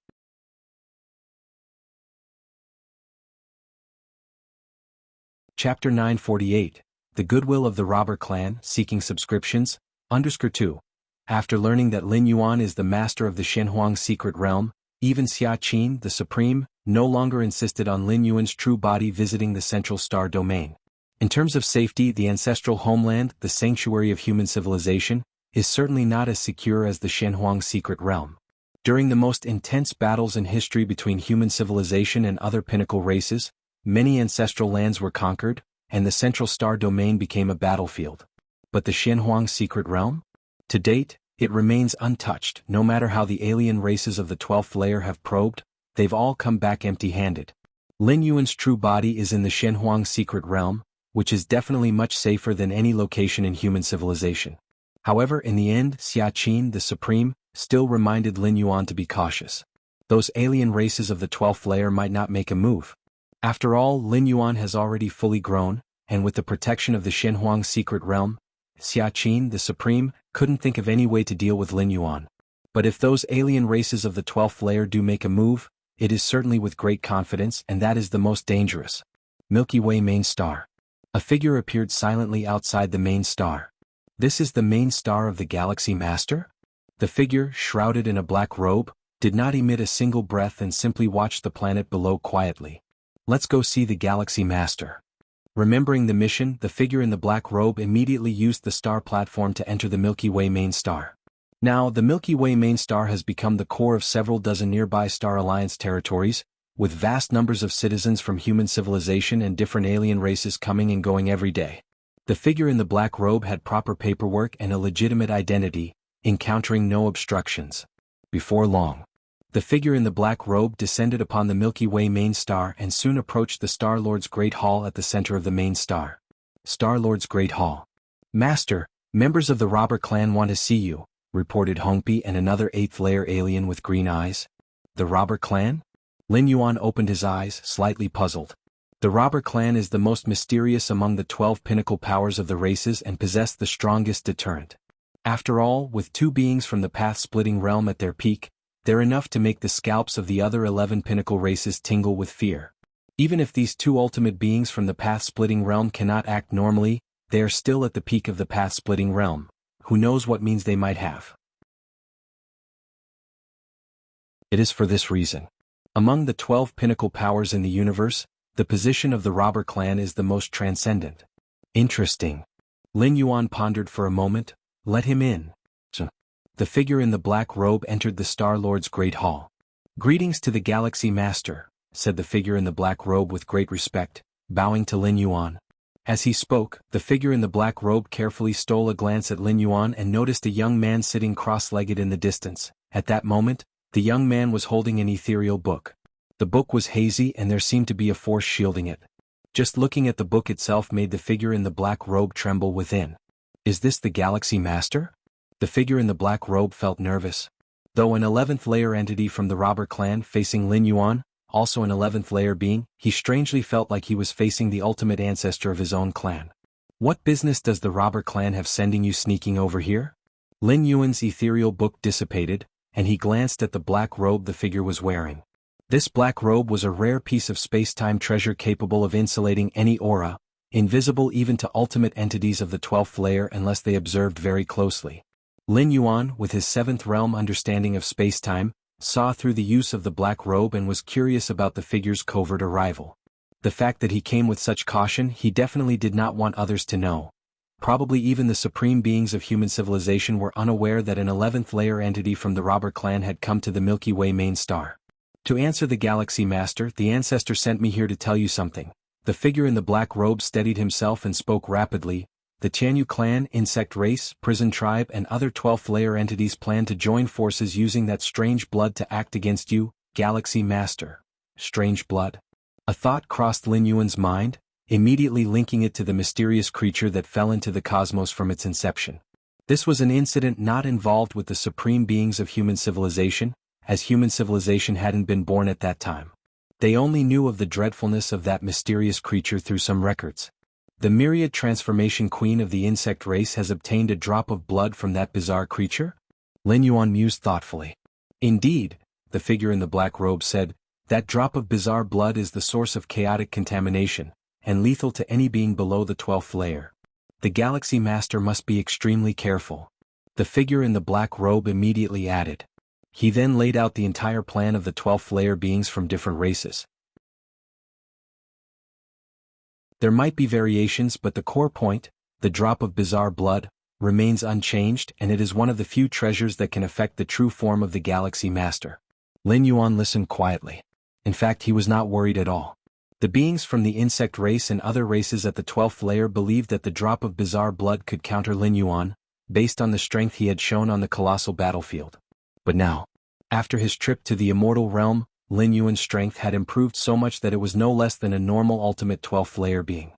Chapter 948, The Goodwill of the Robber Clan, Seeking Subscriptions, _2. After learning that Lin Yuan is the master of the Shenhuang secret realm, even Xia Qin, the Supreme, no longer insisted on Lin Yuan's true body visiting the Central Star Domain. In terms of safety, the ancestral homeland, the sanctuary of human civilization, is certainly not as secure as the Shenhuang secret realm. During the most intense battles in history between human civilization and other pinnacle races, many ancestral lands were conquered, and the Central Star Domain became a battlefield. But the Shenhuang secret realm? To date, it remains untouched. No matter how the alien races of the 12th layer have probed, they've all come back empty-handed. Lin Yuan's true body is in the Shenhuang secret realm, which is definitely much safer than any location in human civilization. However, in the end, Xia Qin, the Supreme, still reminded Lin Yuan to be cautious. Those alien races of the 12th layer might not make a move. After all, Lin Yuan has already fully grown, and with the protection of the Shenhuang secret realm, Xia Qin, the Supreme, couldn't think of any way to deal with Lin Yuan. But if those alien races of the 12th layer do make a move, it is certainly with great confidence, and that is the most dangerous. Milky Way main star. A figure appeared silently outside the main star. This is the main star of the Galaxy Master? The figure, shrouded in a black robe, did not emit a single breath and simply watched the planet below quietly. Let's go see the Galaxy Master. Remembering the mission, the figure in the black robe immediately used the star platform to enter the Milky Way main star. Now, the Milky Way main star has become the core of several dozen nearby Star Alliance territories, with vast numbers of citizens from human civilization and different alien races coming and going every day. The figure in the black robe had proper paperwork and a legitimate identity, encountering no obstructions. Before long, the figure in the black robe descended upon the Milky Way main star and soon approached the Star-Lord's Great Hall at the center of the main star. Star-Lord's Great Hall. "Master, members of the robber clan want to see you," reported Hongpi and another 8th-layer alien with green eyes. "The robber clan?" Lin Yuan opened his eyes, slightly puzzled. The robber clan is the most mysterious among the 12 pinnacle powers of the races and possess the strongest deterrent. After all, with 2 beings from the path-splitting realm at their peak, they're enough to make the scalps of the other 11 pinnacle races tingle with fear. Even if these 2 ultimate beings from the path-splitting realm cannot act normally, they are still at the peak of the path-splitting realm. Who knows what means they might have? It is for this reason. Among the 12 pinnacle powers in the universe, the position of the robber clan is the most transcendent. Interesting. Lin Yuan pondered for a moment. "Let him in." The figure in the black robe entered the Star-Lord's Great Hall. "Greetings to the Galaxy Master," said the figure in the black robe with great respect, bowing to Lin Yuan. As he spoke, the figure in the black robe carefully stole a glance at Lin Yuan and noticed a young man sitting cross-legged in the distance. At that moment, the young man was holding an ethereal book. The book was hazy and there seemed to be a force shielding it. Just looking at the book itself made the figure in the black robe tremble within. "Is this the Galaxy Master?" The figure in the black robe felt nervous. Though an 11th-layer entity from the robber clan facing Lin Yuan, also an 11th-layer being, he strangely felt like he was facing the ultimate ancestor of his own clan. "What business does the robber clan have sending you sneaking over here?" Lin Yuan's ethereal book dissipated, and he glanced at the black robe the figure was wearing. This black robe was a rare piece of space-time treasure capable of insulating any aura, invisible even to ultimate entities of the 12th layer unless they observed very closely. Lin Yuan, with his 7th realm understanding of space-time, saw through the use of the black robe and was curious about the figure's covert arrival. The fact that he came with such caution, he definitely did not want others to know. Probably even the supreme beings of human civilization were unaware that an 11th-layer entity from the robber clan had come to the Milky Way main star. "To answer the Galaxy Master, the ancestor sent me here to tell you something." The figure in the black robe steadied himself and spoke rapidly. "The Tianyu clan, insect race, prison tribe and other 12th-layer entities plan to join forces using that strange blood to act against you, Galaxy Master." Strange blood? A thought crossed Lin Yuan's mind, immediately linking it to the mysterious creature that fell into the cosmos from its inception. This was an incident not involved with the supreme beings of human civilization, as human civilization hadn't been born at that time. They only knew of the dreadfulness of that mysterious creature through some records. The myriad transformation queen of the insect race has obtained a drop of blood from that bizarre creature? Lin Yuan mused thoughtfully. "Indeed," the figure in the black robe said, "that drop of bizarre blood is the source of chaotic contamination, and lethal to any being below the 12th layer. The Galaxy Master must be extremely careful." The figure in the black robe immediately added. He then laid out the entire plan of the 12th layer beings from different races. There might be variations, but the core point, the drop of bizarre blood, remains unchanged, and it is one of the few treasures that can affect the true form of the Galaxy Master. Lin Yuan listened quietly. In fact, he was not worried at all. The beings from the insect race and other races at the 12th layer believed that the drop of bizarre blood could counter Lin Yuan, based on the strength he had shown on the colossal battlefield. But now, after his trip to the immortal realm, Lin Yuan's strength had improved so much that it was no less than a normal ultimate 12th layer being.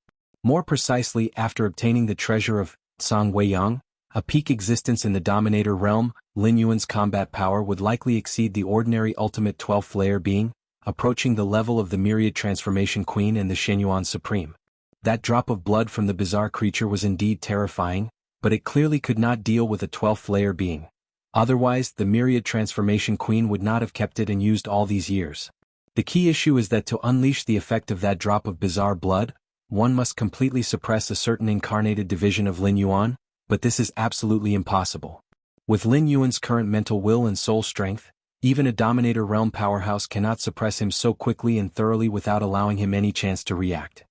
More precisely, after obtaining the treasure of Song Weiyang, a peak existence in the Dominator realm, Lin Yuan's combat power would likely exceed the ordinary ultimate 12th layer being, approaching the level of the Myriad Transformation Queen and the Shenyuan Supreme. That drop of blood from the bizarre creature was indeed terrifying, but it clearly could not deal with a 12th layer being. Otherwise, the Myriad Transformation Queen would not have kept it and used all these years. The key issue is that to unleash the effect of that drop of bizarre blood, one must completely suppress a certain incarnated division of Lin Yuan, but this is absolutely impossible. With Lin Yuan's current mental will and soul strength, even a Dominator realm powerhouse cannot suppress him so quickly and thoroughly without allowing him any chance to react.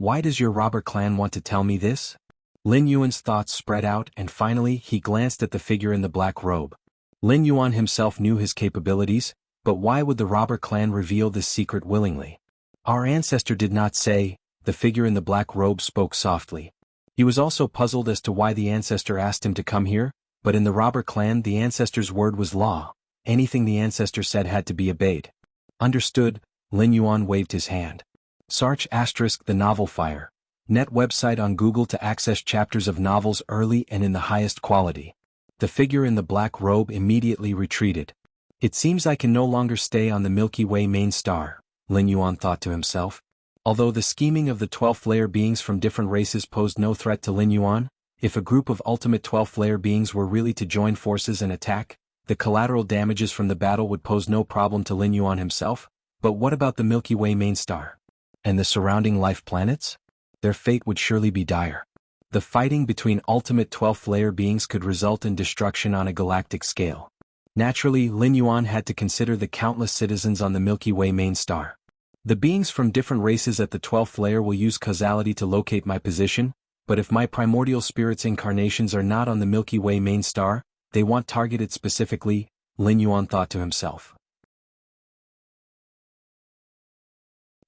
Why does your robber clan want to tell me this? Lin Yuan's thoughts spread out and finally he glanced at the figure in the black robe. Lin Yuan himself knew his capabilities, but why would the robber clan reveal this secret willingly? Our ancestor did not say, the figure in the black robe spoke softly. He was also puzzled as to why the ancestor asked him to come here, but in the robber clan the ancestor's word was law. Anything the ancestor said had to be obeyed. Understood, Lin Yuan waved his hand. Search * the novel Fire. Net website on Google to access chapters of novels early and in the highest quality. The figure in the black robe immediately retreated. It seems I can no longer stay on the Milky Way main star, Lin Yuan thought to himself. Although the scheming of the 12th layer beings from different races posed no threat to Lin Yuan, if a group of ultimate 12th layer beings were really to join forces and attack, the collateral damages from the battle would pose no problem to Lin Yuan himself. But what about the Milky Way main star? And the surrounding life planets? Their fate would surely be dire. The fighting between ultimate 12th layer beings could result in destruction on a galactic scale. Naturally, Lin Yuan had to consider the countless citizens on the Milky Way main star. The beings from different races at the 12th layer will use causality to locate my position, but if my primordial spirit's incarnations are not on the Milky Way main star, they want targeted specifically, Lin Yuan thought to himself.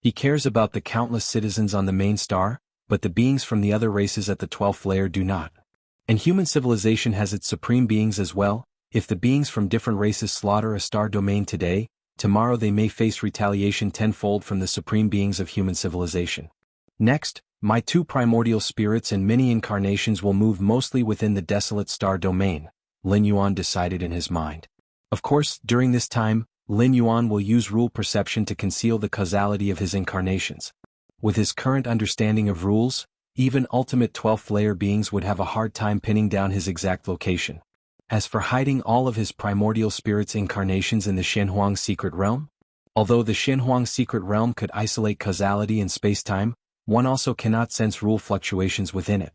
He cares about the countless citizens on the main star, but the beings from the other races at the 12th layer do not. And human civilization has its supreme beings as well. If the beings from different races slaughter a star domain today, tomorrow they may face retaliation tenfold from the supreme beings of human civilization. Next, my two primordial spirits and many incarnations will move mostly within the desolate star domain, Lin Yuan decided in his mind. Of course, during this time, Lin Yuan will use rule perception to conceal the causality of his incarnations. With his current understanding of rules, even ultimate 12th layer beings would have a hard time pinning down his exact location. As for hiding all of his primordial spirit's incarnations in the Shenhuang secret realm, although the Shenhuang secret realm could isolate causality in space-time, one also cannot sense rule fluctuations within it.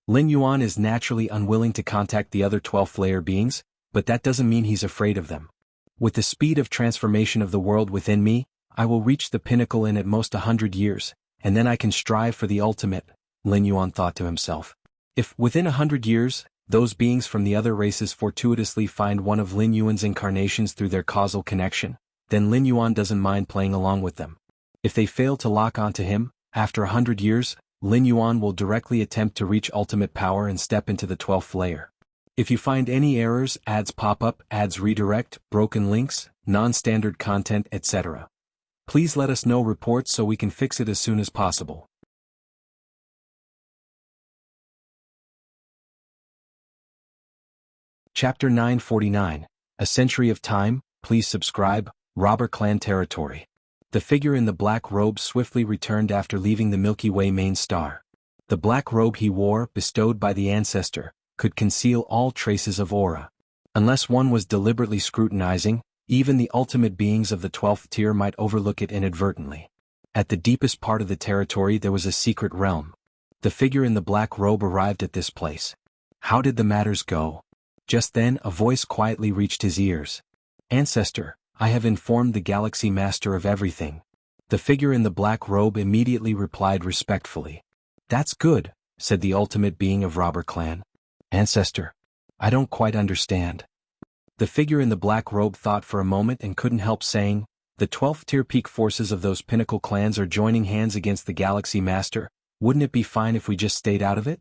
Lin Yuan is naturally unwilling to contact the other 12th layer beings, but that doesn't mean he's afraid of them. With the speed of transformation of the world within me, I will reach the pinnacle in at most 100 years, and then I can strive for the ultimate, Lin Yuan thought to himself. If, within 100 years, those beings from the other races fortuitously find one of Lin Yuan's incarnations through their causal connection, then Lin Yuan doesn't mind playing along with them. If they fail to lock onto him, after 100 years, Lin Yuan will directly attempt to reach ultimate power and step into the 12th layer. If you find any errors, ads pop up, ads redirect, broken links, non-standard content, etc., please let us know reports so we can fix it as soon as possible. Chapter 949, A Century of Time, please subscribe, Robber Clan Territory. The figure in the black robe swiftly returned after leaving the Milky Way main star. The black robe he wore, bestowed by the ancestor, could conceal all traces of aura. Unless one was deliberately scrutinizing, even the ultimate beings of the 12th tier might overlook it inadvertently. At the deepest part of the territory there was a secret realm. The figure in the black robe arrived at this place. How did the matters go? Just then a voice quietly reached his ears. Ancestor, I have informed the Galaxy Master of everything. The figure in the black robe immediately replied respectfully. That's good, said the ultimate being of Robber Clan. Ancestor, I don't quite understand. The figure in the black robe thought for a moment and couldn't help saying, the 12th tier peak forces of those pinnacle clans are joining hands against the Galaxy Master. Wouldn't it be fine if we just stayed out of it?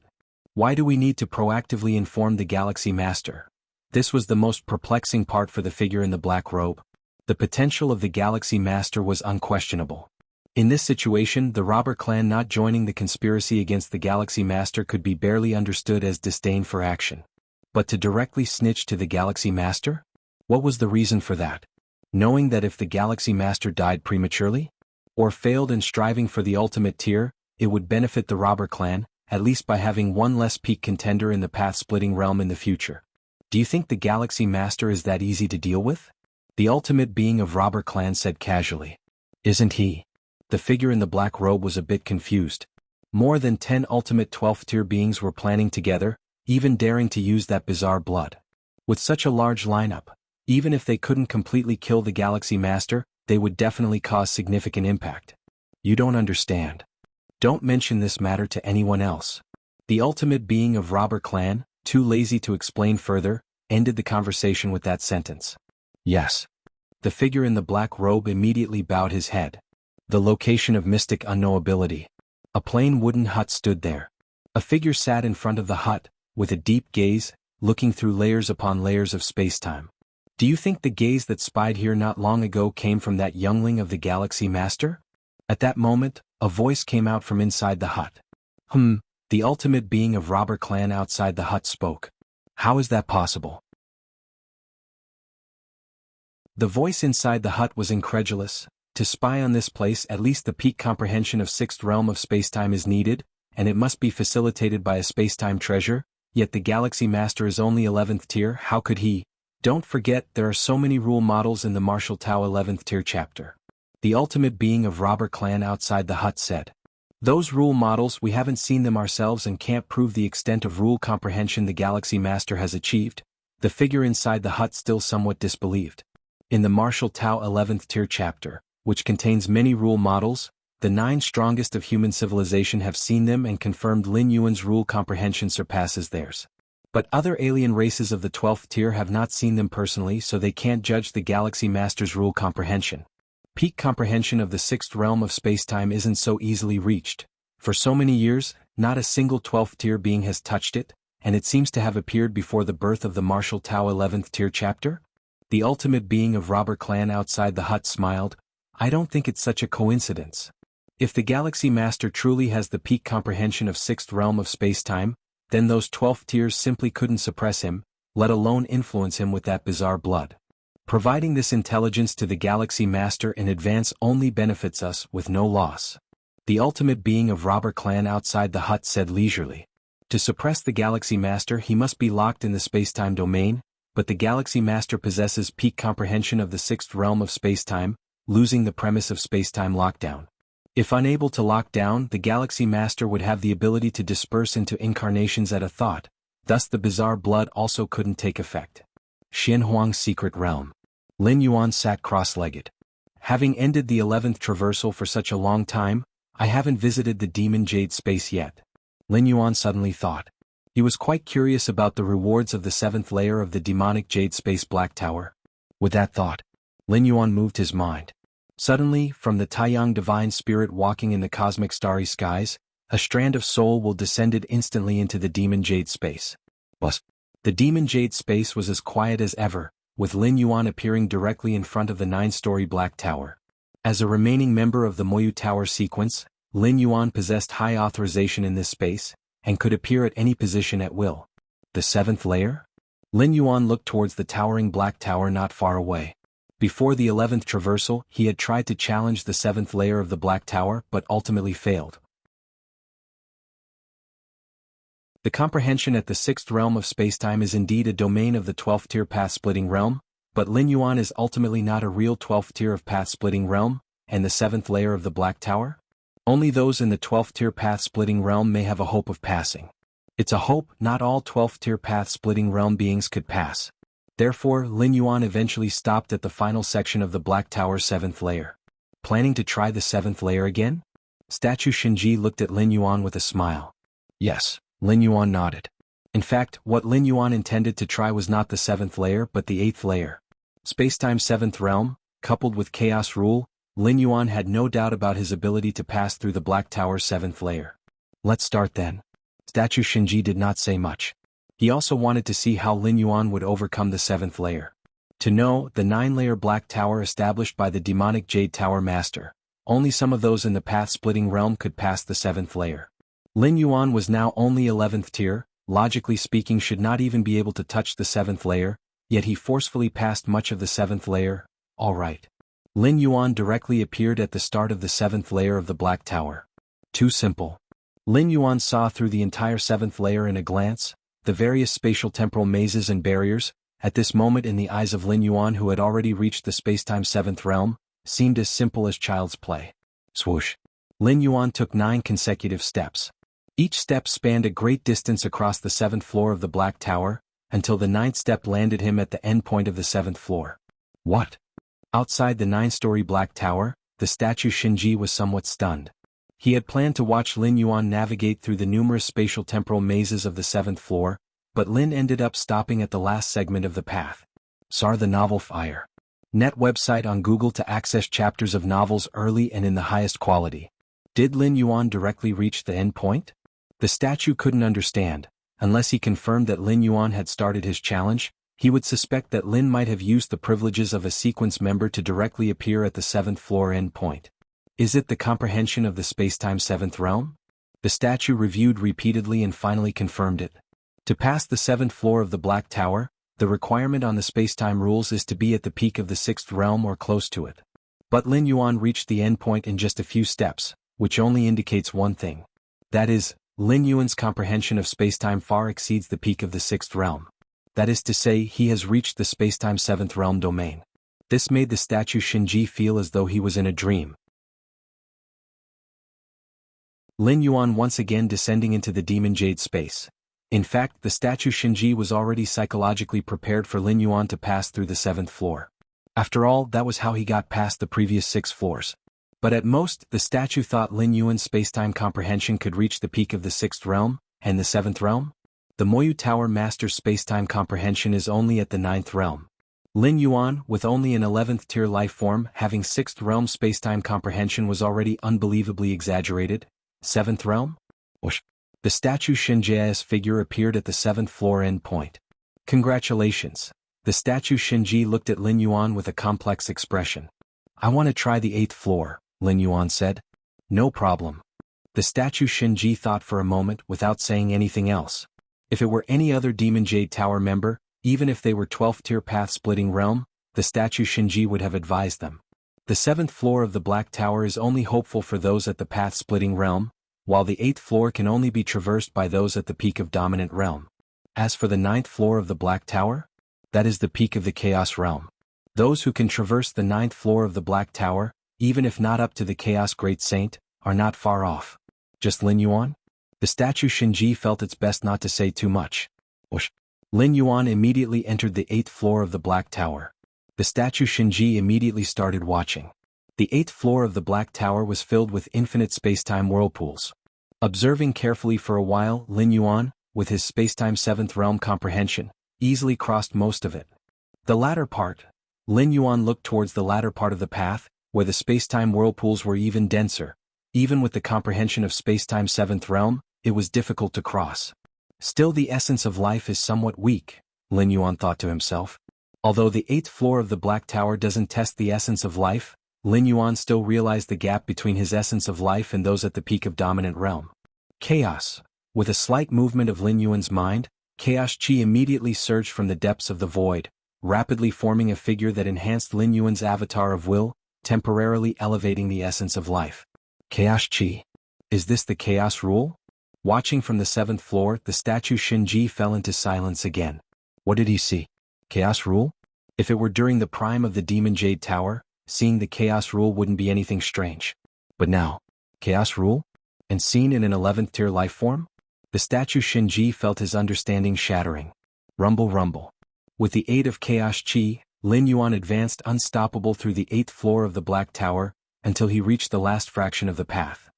Why do we need to proactively inform the Galaxy Master? This was the most perplexing part for the figure in the black robe. The potential of the Galaxy Master was unquestionable. In this situation, the Robber Clan not joining the conspiracy against the Galaxy Master could be barely understood as disdain for action. But to directly snitch to the Galaxy Master? What was the reason for that? Knowing that if the Galaxy Master died prematurely? Or failed in striving for the ultimate tier, it would benefit the Robber Clan, at least by having one less peak contender in the path-splitting realm in the future. Do you think the Galaxy Master is that easy to deal with? The ultimate being of Robber Clan said casually. Isn't he? The figure in the black robe was a bit confused. More than 10 ultimate 12th tier beings were planning together, even daring to use that bizarre blood. With such a large lineup, even if they couldn't completely kill the Galaxy Master, they would definitely cause significant impact. You don't understand. Don't mention this matter to anyone else. The ultimate being of robber clan, too lazy to explain further, ended the conversation with that sentence. Yes. The figure in the black robe immediately bowed his head. The location of mystic unknowability. A plain wooden hut stood there. A figure sat in front of the hut, with a deep gaze, looking through layers upon layers of spacetime. Do you think the gaze that spied here not long ago came from that youngling of the Galaxy Master? At that moment, a voice came out from inside the hut. The ultimate being of robber clan outside the hut spoke. How is that possible? The voice inside the hut was incredulous. To spy on this place, at least the peak comprehension of sixth realm of spacetime is needed, and it must be facilitated by a spacetime treasure, yet the Galaxy Master is only 11th tier. How could he? Don't forget, there are so many rule models in the Martial Tao 11th tier chapter. The ultimate being of robber clan outside the hut said. Those rule models, we haven't seen them ourselves and can't prove the extent of rule comprehension the Galaxy Master has achieved. The figure inside the hut still somewhat disbelieved. In the Martial Tao 11th tier chapter, which contains many rule models, the 9 strongest of human civilization have seen them and confirmed Lin Yuan's rule comprehension surpasses theirs. But other alien races of the 12th tier have not seen them personally, so they can't judge the Galaxy Master's rule comprehension. Peak comprehension of the 6th realm of spacetime isn't so easily reached. For so many years, not a single 12th tier being has touched it, and it seems to have appeared before the birth of the Martial Tao 11th tier chapter? The ultimate being of robber clan outside the hut smiled. I don't think it's such a coincidence. If the Galaxy Master truly has the peak comprehension of 6th realm of spacetime, then those 12th tiers simply couldn't suppress him, let alone influence him with that bizarre blood. Providing this intelligence to the Galaxy Master in advance only benefits us with no loss. The ultimate being of robber clan outside the hut said leisurely. To suppress the Galaxy Master he must be locked in the spacetime domain, but the Galaxy Master possesses peak comprehension of the 6th realm of spacetime, losing the premise of spacetime lockdown. If unable to lock down, the Galaxy Master would have the ability to disperse into incarnations at a thought, thus the bizarre blood also couldn't take effect. Xianhuang's secret realm. Lin Yuan sat cross-legged. Having ended the 11th traversal for such a long time, I haven't visited the demon jade space yet. Lin Yuan suddenly thought. He was quite curious about the rewards of the 7th layer of the demonic jade space Black Tower. With that thought, Lin Yuan moved his mind. Suddenly, from the Taiyang divine spirit walking in the cosmic starry skies, a strand of soul will descended instantly into the demon jade space. But the demon jade space was as quiet as ever, with Lin Yuan appearing directly in front of the 9-story Black Tower. As a remaining member of the Moyu Tower sequence, Lin Yuan possessed high authorization in this space, and could appear at any position at will. The 7th layer? Lin Yuan looked towards the towering Black Tower not far away. Before the 11th traversal, he had tried to challenge the 7th layer of the Black Tower but ultimately failed. The comprehension at the 6th realm of spacetime is indeed a domain of the 12th tier path-splitting realm, but Lin Yuan is ultimately not a real 12th tier of path-splitting realm, and the 7th layer of the Black Tower? Only those in the 12th tier path-splitting realm may have a hope of passing. It's a hope not all 12th tier path-splitting realm beings could pass. Therefore, Lin Yuan eventually stopped at the final section of the Black Tower's 7th layer. Planning to try the 7th layer again? Statue Shinji looked at Lin Yuan with a smile. Yes, Lin Yuan nodded. In fact, what Lin Yuan intended to try was not the 7th layer but the 8th layer. Spacetime 7th realm, coupled with chaos rule, Lin Yuan had no doubt about his ability to pass through the Black Tower's 7th layer. Let's start then. Statue Shinji did not say much. He also wanted to see how Lin Yuan would overcome the 7th layer. To know, the 9-layer Black Tower established by the demonic Jade Tower Master, only some of those in the path-splitting realm could pass the 7th layer. Lin Yuan was now only 11th tier, logically speaking should not even be able to touch the 7th layer, yet he forcefully passed much of the 7th layer. Alright. Lin Yuan directly appeared at the start of the 7th layer of the Black Tower. Too simple. Lin Yuan saw through the entire 7th layer in a glance, the various spatial temporal mazes and barriers, at this moment in the eyes of Lin Yuan who had already reached the spacetime 7th realm, seemed as simple as child's play. Swoosh. Lin Yuan took 9 consecutive steps. Each step spanned a great distance across the 7th floor of the Black Tower, until the 9th step landed him at the end point of the 7th floor. What? Outside the 9-story Black Tower, the statue Shinji was somewhat stunned. He had planned to watch Lin Yuan navigate through the numerous spatial-temporal mazes of the 7th floor, but Lin ended up stopping at the last segment of the path. Sar the novel Fire. Net website on Google to access chapters of novels early and in the highest quality. Did Lin Yuan directly reach the end point? The statue couldn't understand. Unless he confirmed that Lin Yuan had started his challenge, he would suspect that Lin might have used the privileges of a sequence member to directly appear at the 7th floor end point. Is it the comprehension of the spacetime 7th realm? The statue reviewed repeatedly and finally confirmed it. To pass the 7th floor of the Black Tower, the requirement on the spacetime rules is to be at the peak of the 6th realm or close to it. But Lin Yuan reached the endpoint in just a few steps, which only indicates one thing. That is, Lin Yuan's comprehension of spacetime far exceeds the peak of the 6th realm. That is to say, he has reached the spacetime 7th realm domain. This made the statue Shinji feel as though he was in a dream. Lin Yuan once again descending into the demon jade space. In fact, the statue Shinji was already psychologically prepared for Lin Yuan to pass through the 7th floor. After all, that was how he got past the previous 6 floors. But at most, the statue thought Lin Yuan's spacetime comprehension could reach the peak of the 6th realm, and the 7th realm? The Moyu Tower Master's spacetime comprehension is only at the 9th realm. Lin Yuan, with only an 11th tier life form having 6th realm spacetime comprehension, was already unbelievably exaggerated. 7th realm? Whoosh. The statue Shinji's figure appeared at the 7th floor end point. Congratulations. The statue Shinji looked at Lin Yuan with a complex expression. I want to try the 8th floor, Lin Yuan said. No problem. The statue Shinji thought for a moment without saying anything else. If it were any other Demon Jade Tower member, even if they were 12th tier path-splitting realm, the statue Shinji would have advised them. The 7th floor of the Black Tower is only hopeful for those at the path-splitting realm, while the 8th floor can only be traversed by those at the peak of dominant realm. As for the 9th floor of the Black Tower, that is the peak of the Chaos realm. Those who can traverse the 9th floor of the Black Tower, even if not up to the Chaos Great Saint, are not far off. Just Lin Yuan? The statue Shinji felt it's best not to say too much. Whoosh. Lin Yuan immediately entered the 8th floor of the Black Tower. The statue Shinji immediately started watching. The 8th floor of the Black Tower was filled with infinite spacetime whirlpools. Observing carefully for a while, Lin Yuan, with his spacetime 7th realm comprehension, easily crossed most of it. The latter part. Lin Yuan looked towards the latter part of the path, where the spacetime whirlpools were even denser. Even with the comprehension of spacetime 7th realm, it was difficult to cross. Still, the essence of life is somewhat weak, Lin Yuan thought to himself. Although the 8th floor of the Black Tower doesn't test the essence of life, Lin Yuan still realized the gap between his essence of life and those at the peak of dominant realm. Chaos. With a slight movement of Lin Yuan's mind, Chaos Chi immediately surged from the depths of the void, rapidly forming a figure that enhanced Lin Yuan's avatar of will, temporarily elevating the essence of life. Chaos Chi. Is this the Chaos Rule? Watching from the 7th floor, the statue Shinji fell into silence again. What did he see? Chaos Rule? If it were during the prime of the Demon Jade Tower, seeing the Chaos Rule wouldn't be anything strange. But now, Chaos Rule? And seen in an 11th tier life form? The statue Shinji felt his understanding shattering. Rumble rumble. With the aid of Chaos Chi, Lin Yuan advanced unstoppable through the 8th floor of the Black Tower, until he reached the last fraction of the path.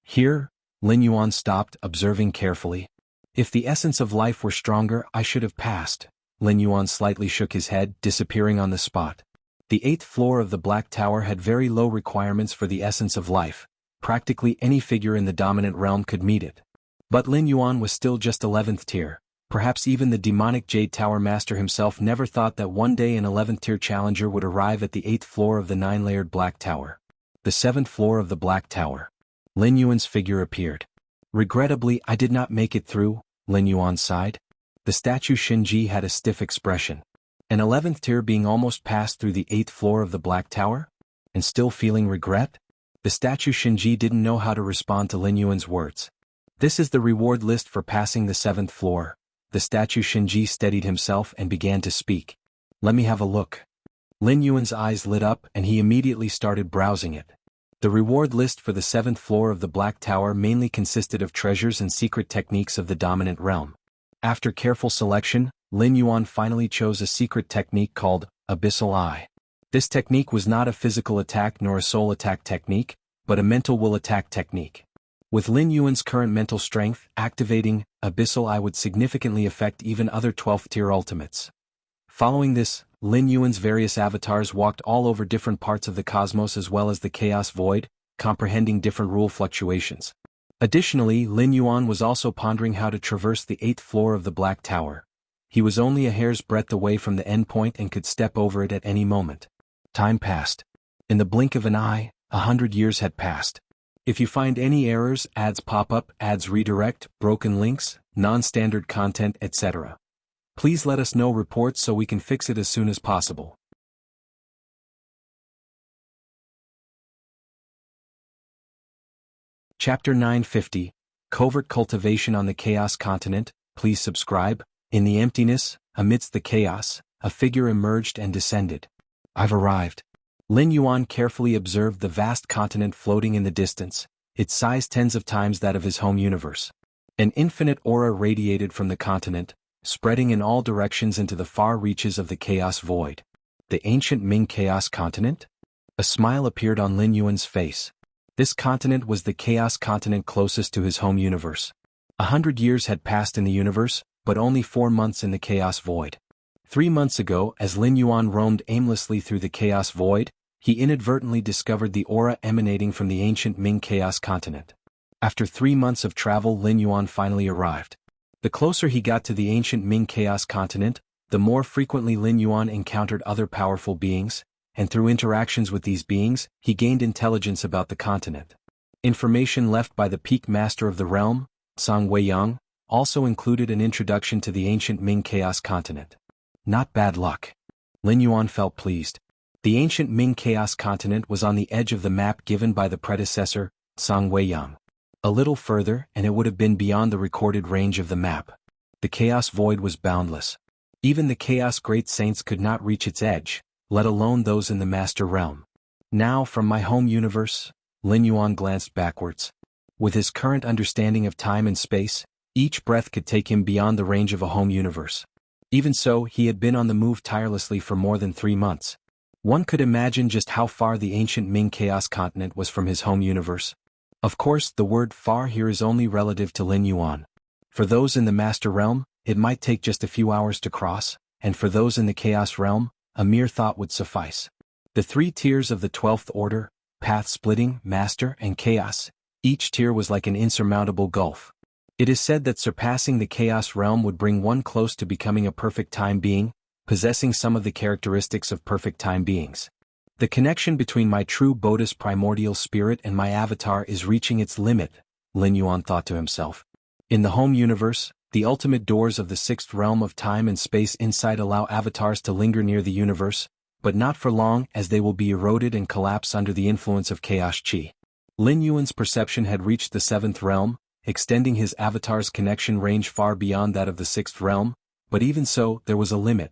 Here, Lin Yuan stopped, observing carefully. If the essence of life were stronger, I should have passed. Lin Yuan slightly shook his head, disappearing on the spot. The 8th floor of the Black Tower had very low requirements for the essence of life. Practically any figure in the dominant realm could meet it. But Lin Yuan was still just 11th tier. Perhaps even the demonic Jade Tower Master himself never thought that one day an 11th tier challenger would arrive at the 8th floor of the 9-layered Black Tower. The 7th floor of the Black Tower. Lin Yuan's figure appeared. Regrettably, I did not make it through, Lin Yuan sighed. The statue Shinji had a stiff expression. An 11th tier being almost passed through the 8th floor of the Black Tower? And still feeling regret? The statue Shinji didn't know how to respond to Lin Yuan's words. This is the reward list for passing the 7th floor. The statue Shinji steadied himself and began to speak. Let me have a look. Lin Yuan's eyes lit up and he immediately started browsing it. The reward list for the 7th floor of the Black Tower mainly consisted of treasures and secret techniques of the dominant realm. After careful selection, Lin Yuan finally chose a secret technique called Abyssal Eye. This technique was not a physical attack nor a soul attack technique, but a mental will attack technique. With Lin Yuan's current mental strength, activating Abyssal Eye would significantly affect even other 12th tier ultimates. Following this, Lin Yuan's various avatars walked all over different parts of the cosmos as well as the Chaos Void, comprehending different rule fluctuations. Additionally, Lin Yuan was also pondering how to traverse the 8th floor of the Black Tower. He was only a hair's breadth away from the endpoint and could step over it at any moment. Time passed. In the blink of an eye, 100 years had passed. If you find any errors, ads pop up, ads redirect, broken links, non-standard content, etc., please let us know reports so we can fix it as soon as possible. Chapter 950, Covert Cultivation on the Chaos Continent. Please subscribe. In the emptiness, amidst the chaos, a figure emerged and descended. I've arrived. Lin Yuan carefully observed the vast continent floating in the distance, its size tens of times that of his home universe. An infinite aura radiated from the continent, spreading in all directions into the far reaches of the Chaos Void. The ancient Ming Chaos Continent? A smile appeared on Lin Yuan's face. This continent was the Chaos Continent closest to his home universe. 100 years had passed in the universe, but only 4 months in the Chaos Void. 3 months ago, as Lin Yuan roamed aimlessly through the Chaos Void, he inadvertently discovered the aura emanating from the ancient Ming Chaos Continent. After 3 months of travel, Lin Yuan finally arrived. The closer he got to the ancient Ming Chaos Continent, the more frequently Lin Yuan encountered other powerful beings, and through interactions with these beings, he gained intelligence about the continent. Information left by the peak master of the realm, Song Weiyang, also included an introduction to the ancient Ming Chaos Continent. Not bad luck. Lin Yuan felt pleased. The ancient Ming Chaos Continent was on the edge of the map given by the predecessor, Song Weiyang. A little further and it would have been beyond the recorded range of the map. The Chaos Void was boundless. Even the Chaos Great Saints could not reach its edge, let alone those in the Master Realm. Now from my home universe, Lin Yuan glanced backwards. With his current understanding of time and space, each breath could take him beyond the range of a home universe. Even so, he had been on the move tirelessly for more than 3 months. One could imagine just how far the ancient Ming Chaos Continent was from his home universe. Of course, the word far here is only relative to Lin Yuan. For those in the Master Realm, it might take just a few hours to cross, and for those in the Chaos Realm, a mere thought would suffice. The 3 tiers of the 12th Order, Path Splitting, Master, and Chaos, each tier was like an insurmountable gulf. It is said that surpassing the Chaos Realm would bring one close to becoming a perfect time being, possessing some of the characteristics of perfect time beings. The connection between my true Bodhis primordial spirit and my avatar is reaching its limit, Lin Yuan thought to himself. In the home universe, the ultimate doors of the 6th realm of time and space inside allow avatars to linger near the universe, but not for long as they will be eroded and collapse under the influence of Chaos Chi. Lin Yuan's perception had reached the 7th realm, extending his avatar's connection range far beyond that of the 6th realm, but even so, there was a limit.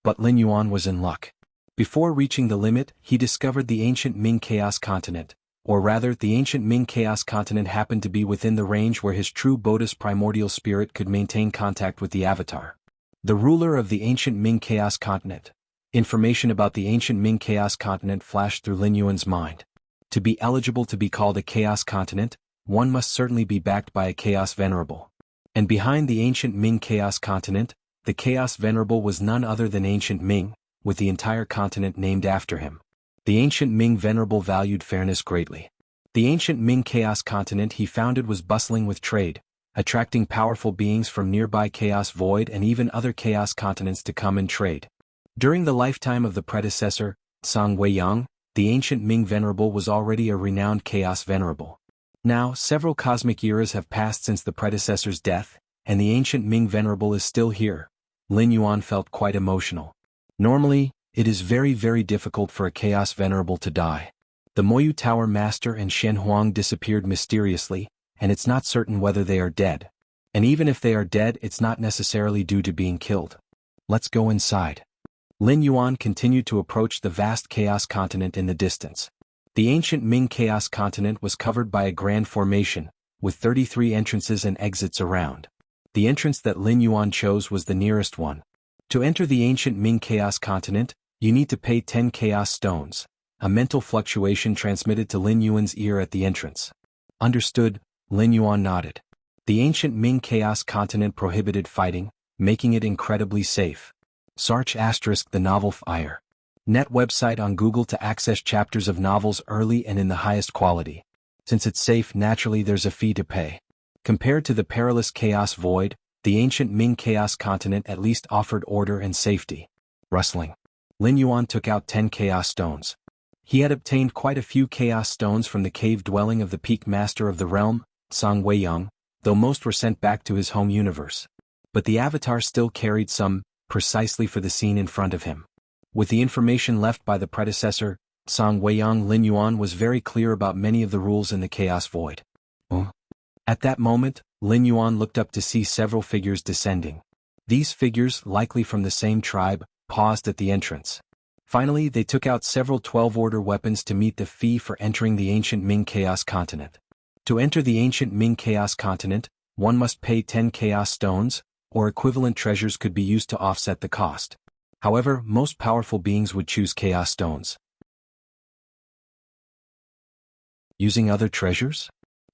But Lin Yuan was in luck. Before reaching the limit, he discovered the ancient Ming Chaos Continent, or rather, the ancient Ming Chaos Continent happened to be within the range where his true Bodhis primordial spirit could maintain contact with the avatar. The ruler of the ancient Ming Chaos Continent. Information about the ancient Ming Chaos Continent flashed through Lin Yuan's mind. To be eligible to be called a Chaos Continent, one must certainly be backed by a Chaos Venerable. And behind the ancient Ming Chaos Continent, the Chaos Venerable was none other than Ancient Ming, with the entire continent named after him. The Ancient Ming Venerable valued fairness greatly. The Ancient Ming Chaos Continent he founded was bustling with trade, attracting powerful beings from nearby Chaos Void and even other Chaos continents to come and trade. During the lifetime of the predecessor, Song Weiyang, the Ancient Ming Venerable was already a renowned Chaos Venerable. Now, several cosmic eras have passed since the predecessor's death, and the Ancient Ming Venerable is still here. Lin Yuan felt quite emotional. Normally, it is very difficult for a Chaos Venerable to die. The Moyu Tower Master and Shen Huang disappeared mysteriously, and it's not certain whether they are dead. And even if they are dead, it's not necessarily due to being killed. Let's go inside. Lin Yuan continued to approach the vast Chaos Continent in the distance. The ancient Ming Chaos Continent was covered by a grand formation, with 33 entrances and exits around. The entrance that Lin Yuan chose was the nearest one. To enter the ancient Ming Chaos Continent, you need to pay 10 Chaos Stones, a mental fluctuation transmitted to Lin Yuan's ear at the entrance. Understood, Lin Yuan nodded. The ancient Ming Chaos Continent prohibited fighting, making it incredibly safe. Search * the novel Fire. Net website on Google to access chapters of novels early and in the highest quality. Since it's safe, naturally there's a fee to pay. Compared to the perilous Chaos Void, the ancient Ming Chaos Continent at least offered order and safety. Rustling. Lin Yuan took out 10 Chaos Stones. He had obtained quite a few Chaos Stones from the cave dwelling of the peak master of the realm, Song Weiyang, though most were sent back to his home universe. But the avatar still carried some, precisely for the scene in front of him. With the information left by the predecessor, Song Weiyang, Lin Yuan was very clear about many of the rules in the Chaos Void. At that moment, Lin Yuan looked up to see several figures descending. These figures, likely from the same tribe, paused at the entrance. Finally, they took out several 12-order weapons to meet the fee for entering the ancient Ming Chaos Continent. To enter the ancient Ming Chaos Continent, one must pay 10 Chaos Stones, or equivalent treasures could be used to offset the cost. However, most powerful beings would choose Chaos Stones. Using other treasures?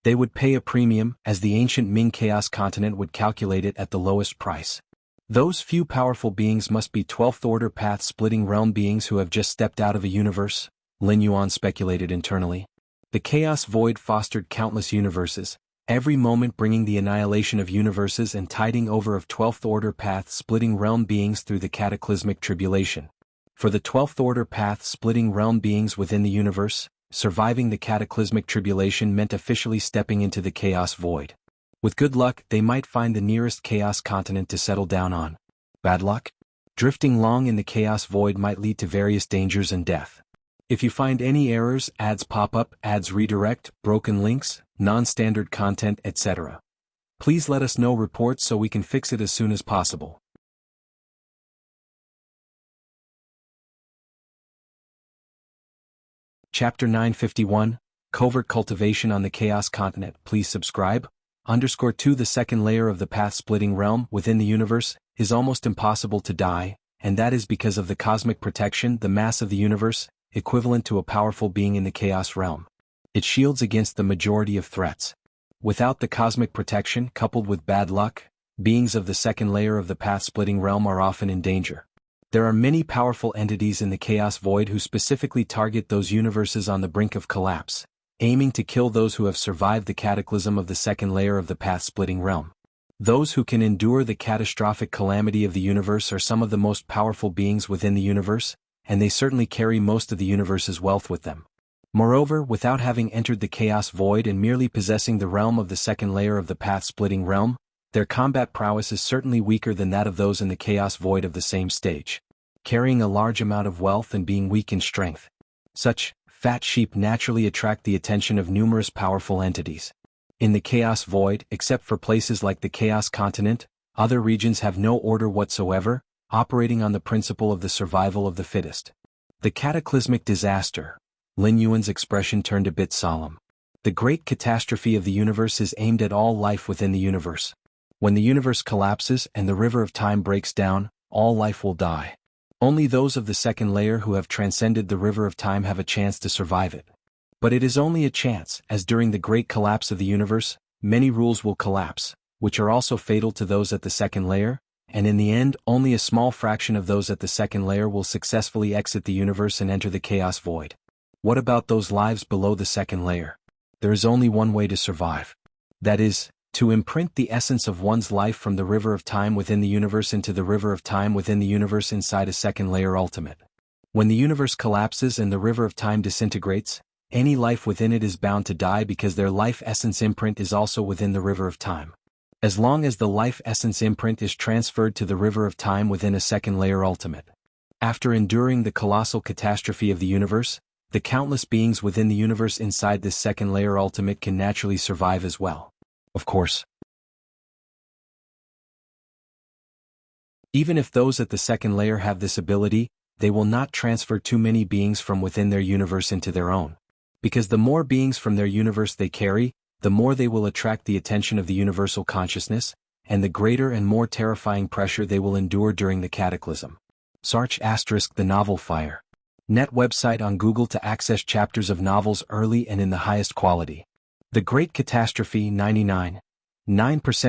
They would pay a premium, as the ancient Ming Chaos Continent would calculate it at the lowest price. Those few powerful beings must be 12th-order path-splitting realm beings who have just stepped out of a universe, Lin Yuan speculated internally. The Chaos Void fostered countless universes, every moment bringing the annihilation of universes and tiding over of 12th-order path-splitting realm beings through the cataclysmic tribulation. For the 12th-order path-splitting realm beings within the universe, surviving the cataclysmic tribulation meant officially stepping into the Chaos Void. With good luck, they might find the nearest Chaos Continent to settle down on. Bad luck? Drifting long in the Chaos Void might lead to various dangers and death. If you find any errors, ads pop up, ads redirect, broken links, non-standard content, etc., please let us know reports so we can fix it as soon as possible. Chapter 951, Covert Cultivation on the Chaos Continent. Please subscribe. _2 The second layer of the path-splitting realm within the universe is almost impossible to die, and that is because of the cosmic protection, the mass of the universe, equivalent to a powerful being in the Chaos realm. It shields against the majority of threats. Without the cosmic protection, coupled with bad luck, beings of the second layer of the path-splitting realm are often in danger. There are many powerful entities in the Chaos Void who specifically target those universes on the brink of collapse, aiming to kill those who have survived the cataclysm of the second layer of the path-splitting realm. Those who can endure the catastrophic calamity of the universe are some of the most powerful beings within the universe, and they certainly carry most of the universe's wealth with them. Moreover, without having entered the Chaos Void and merely possessing the realm of the second layer of the path-splitting realm, their combat prowess is certainly weaker than that of those in the Chaos Void of the same stage, carrying a large amount of wealth and being weak in strength. Such fat sheep naturally attract the attention of numerous powerful entities. In the Chaos Void, except for places like the Chaos Continent, other regions have no order whatsoever, operating on the principle of the survival of the fittest. The cataclysmic disaster. Lin Yuan's expression turned a bit solemn. The great catastrophe of the universe is aimed at all life within the universe. When the universe collapses and the river of time breaks down, all life will die. Only those of the second layer who have transcended the river of time have a chance to survive it. But it is only a chance, as during the great collapse of the universe, many rules will collapse, which are also fatal to those at the second layer, and in the end, only a small fraction of those at the second layer will successfully exit the universe and enter the Chaos Void. What about those lives below the second layer? There is only one way to survive. That is, to imprint the essence of one's life from the river of time within the universe into the river of time within the universe inside a second layer ultimate. When the universe collapses and the river of time disintegrates, any life within it is bound to die because their life essence imprint is also within the river of time. As long as the life essence imprint is transferred to the river of time within a second layer ultimate. After enduring the colossal catastrophe of the universe, the countless beings within the universe inside this second layer ultimate can naturally survive as well. Of course. Even if those at the second layer have this ability, they will not transfer too many beings from within their universe into their own. Because the more beings from their universe they carry, the more they will attract the attention of the universal consciousness, and the greater and more terrifying pressure they will endure during the cataclysm. Search * the novel Fire. Net website on Google to access chapters of novels early and in the highest quality. The Great Catastrophe 99%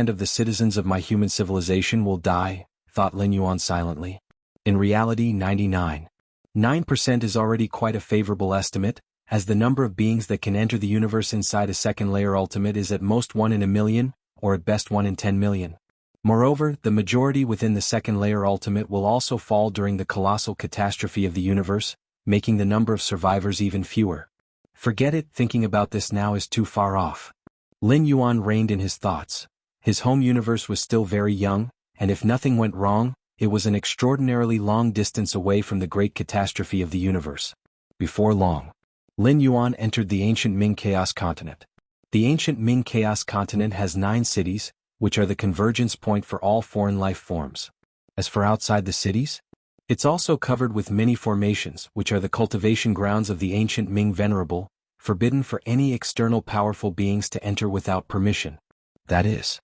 of the citizens of my human civilization will die, thought Lin Yuan silently. In reality 99% is already quite a favorable estimate, as the number of beings that can enter the universe inside a second layer ultimate is at most 1 in a million, or at best 1 in 10 million. Moreover, the majority within the second layer ultimate will also fall during the colossal catastrophe of the universe, making the number of survivors even fewer. Forget it, thinking about this now is too far off. Lin Yuan reined in his thoughts. His home universe was still very young, and if nothing went wrong, it was an extraordinarily long distance away from the great catastrophe of the universe. Before long, Lin Yuan entered the ancient Ming Chaos Continent. The ancient Ming Chaos Continent has 9 cities, which are the convergence point for all foreign life forms. As for outside the cities, it's also covered with many formations, which are the cultivation grounds of the ancient Ming Venerable, forbidden for any external powerful beings to enter without permission. That is.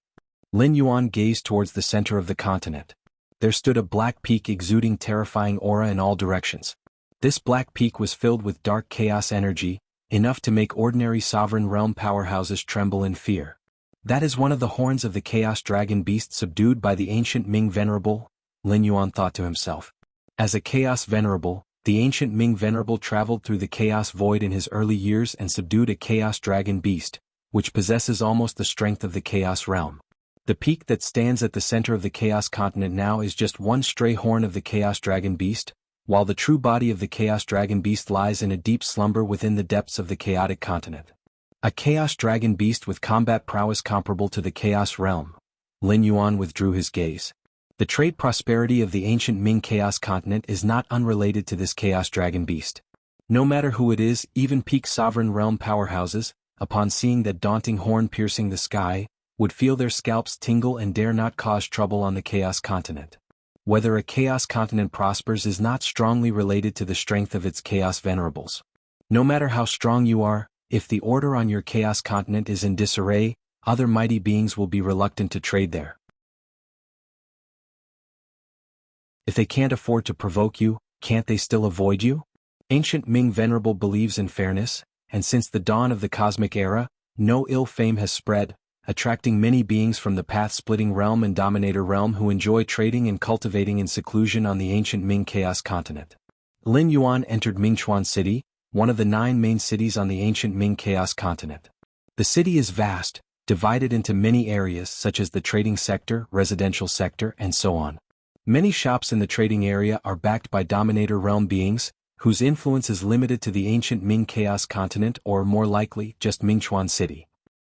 Lin Yuan gazed towards the center of the continent. There stood a black peak exuding terrifying aura in all directions. This black peak was filled with dark chaos energy, enough to make ordinary sovereign realm powerhouses tremble in fear. That is one of the horns of the chaos dragon beast subdued by the ancient Ming Venerable, Lin Yuan thought to himself. As a chaos venerable, the ancient Ming Venerable traveled through the chaos void in his early years and subdued a chaos dragon beast, which possesses almost the strength of the chaos realm. The peak that stands at the center of the chaos continent now is just one stray horn of the chaos dragon beast, while the true body of the chaos dragon beast lies in a deep slumber within the depths of the chaotic continent. A chaos dragon beast with combat prowess comparable to the chaos realm. Lin Yuan withdrew his gaze. The trade prosperity of the ancient Ming Chaos Continent is not unrelated to this Chaos Dragon Beast. No matter who it is, even peak sovereign realm powerhouses, upon seeing that daunting horn piercing the sky, would feel their scalps tingle and dare not cause trouble on the Chaos Continent. Whether a Chaos Continent prospers is not strongly related to the strength of its Chaos Venerables. No matter how strong you are, if the order on your Chaos Continent is in disarray, other mighty beings will be reluctant to trade there. If they can't afford to provoke you, can't they still avoid you? Ancient Ming Venerable believes in fairness, and since the dawn of the cosmic era, no ill fame has spread, attracting many beings from the path-splitting realm and dominator realm who enjoy trading and cultivating in seclusion on the ancient Ming Chaos Continent. Lin Yuan entered Mingchuan City, one of the 9 main cities on the ancient Ming Chaos Continent. The city is vast, divided into many areas such as the trading sector, residential sector, and so on. Many shops in the trading area are backed by dominator realm beings, whose influence is limited to the ancient Ming Chaos Continent or, more likely, just Mingchuan City.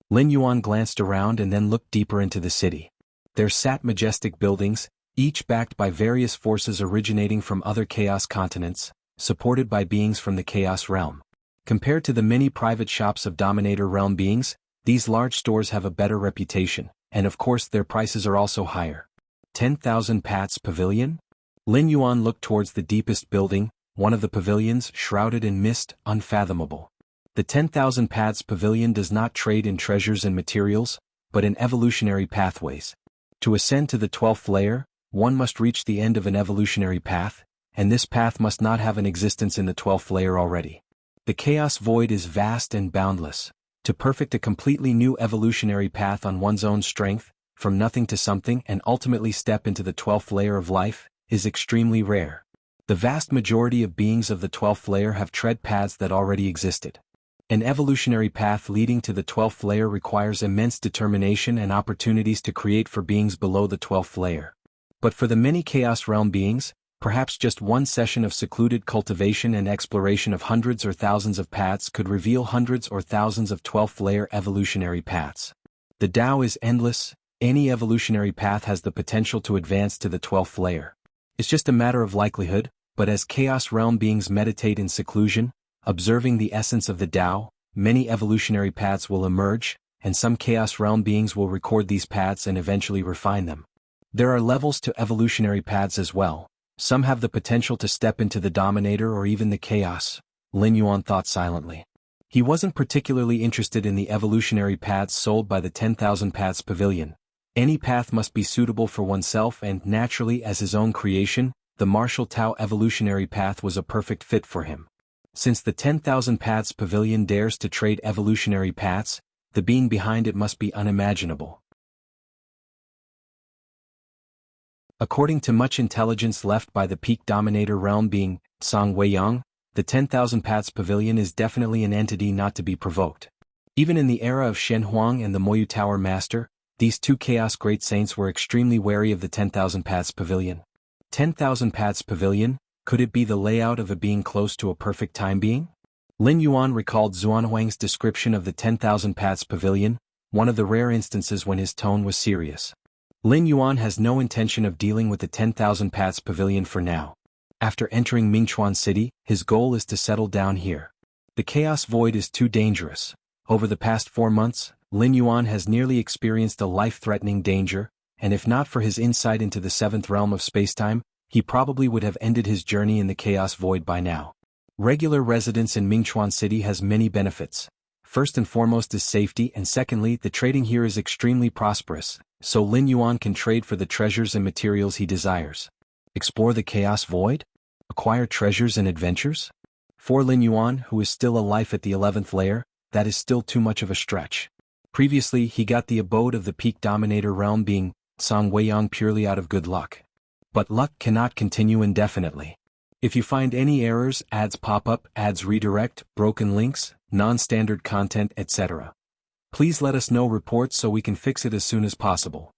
Lin Yuan glanced around and then looked deeper into the city. There sat majestic buildings, each backed by various forces originating from other chaos continents, supported by beings from the chaos realm. Compared to the many private shops of dominator realm beings, these large stores have a better reputation, and of course their prices are also higher. 10,000 Pats Pavilion? Lin Yuan looked towards the deepest building, one of the pavilions shrouded in mist, unfathomable. The 10,000 Paths Pavilion does not trade in treasures and materials, but in evolutionary pathways. To ascend to the 12th layer, one must reach the end of an evolutionary path, and this path must not have an existence in the 12th layer already. The chaos void is vast and boundless. To perfect a completely new evolutionary path on one's own strength, from nothing to something and ultimately step into the 12th layer of life, is extremely rare. The vast majority of beings of the 12th layer have tread paths that already existed. An evolutionary path leading to the 12th layer requires immense determination and opportunities to create for beings below the 12th layer. But for the many Chaos Realm beings, perhaps just one session of secluded cultivation and exploration of hundreds or thousands of paths could reveal hundreds or thousands of 12th layer evolutionary paths. The Tao is endless. Any evolutionary path has the potential to advance to the 12th layer. It's just a matter of likelihood, but as Chaos Realm beings meditate in seclusion, observing the essence of the Tao, many evolutionary paths will emerge, and some Chaos Realm beings will record these paths and eventually refine them. There are levels to evolutionary paths as well. Some have the potential to step into the Dominator or even the Chaos, Lin Yuan thought silently. He wasn't particularly interested in the evolutionary paths sold by the 10,000 Paths Pavilion. Any path must be suitable for oneself and, naturally as his own creation, the martial Tao evolutionary path was a perfect fit for him. Since the 10,000 Paths Pavilion dares to trade evolutionary paths, the being behind it must be unimaginable. According to much intelligence left by the peak dominator realm being, Song Weiyang, the 10,000 Paths Pavilion is definitely an entity not to be provoked. Even in the era of Shen Huang and the Moyu Tower Master, these two Chaos Great Saints were extremely wary of the 10,000 Paths Pavilion. 10,000 Paths Pavilion, could it be the layout of a being close to a perfect time being? Lin Yuan recalled Xuanhuang's description of the 10,000 Paths Pavilion, one of the rare instances when his tone was serious. Lin Yuan has no intention of dealing with the 10,000 Paths Pavilion for now. After entering Mingchuan City, his goal is to settle down here. The Chaos Void is too dangerous. Over the past 4 months, Lin Yuan has nearly experienced a life-threatening danger, and if not for his insight into the 7th realm of spacetime, he probably would have ended his journey in the Chaos Void by now. Regular residence in Mingchuan City has many benefits. First and foremost is safety, and secondly, the trading here is extremely prosperous, so Lin Yuan can trade for the treasures and materials he desires. Explore the Chaos Void? Acquire treasures and adventures? For Lin Yuan, who is still alive at the 11th layer, that is still too much of a stretch. Previously, he got the abode of the peak dominator realm being, Song Weiyang, purely out of good luck. But luck cannot continue indefinitely. If you find any errors, ads pop up, ads redirect, broken links, non-standard content, etc., please let us know reports so we can fix it as soon as possible.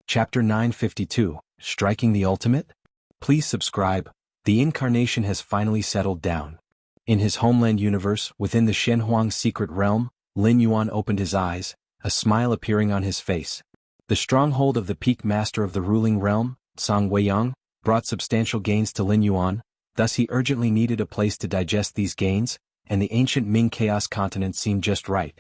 Chapter 952, Striking the Ultimate? Please subscribe. The incarnation has finally settled down. In his homeland universe, within the Shenhuang secret realm, Lin Yuan opened his eyes, a smile appearing on his face. The stronghold of the peak master of the ruling realm, Song Weiyang, brought substantial gains to Lin Yuan, thus he urgently needed a place to digest these gains, and the ancient Ming Chaos continent seemed just right.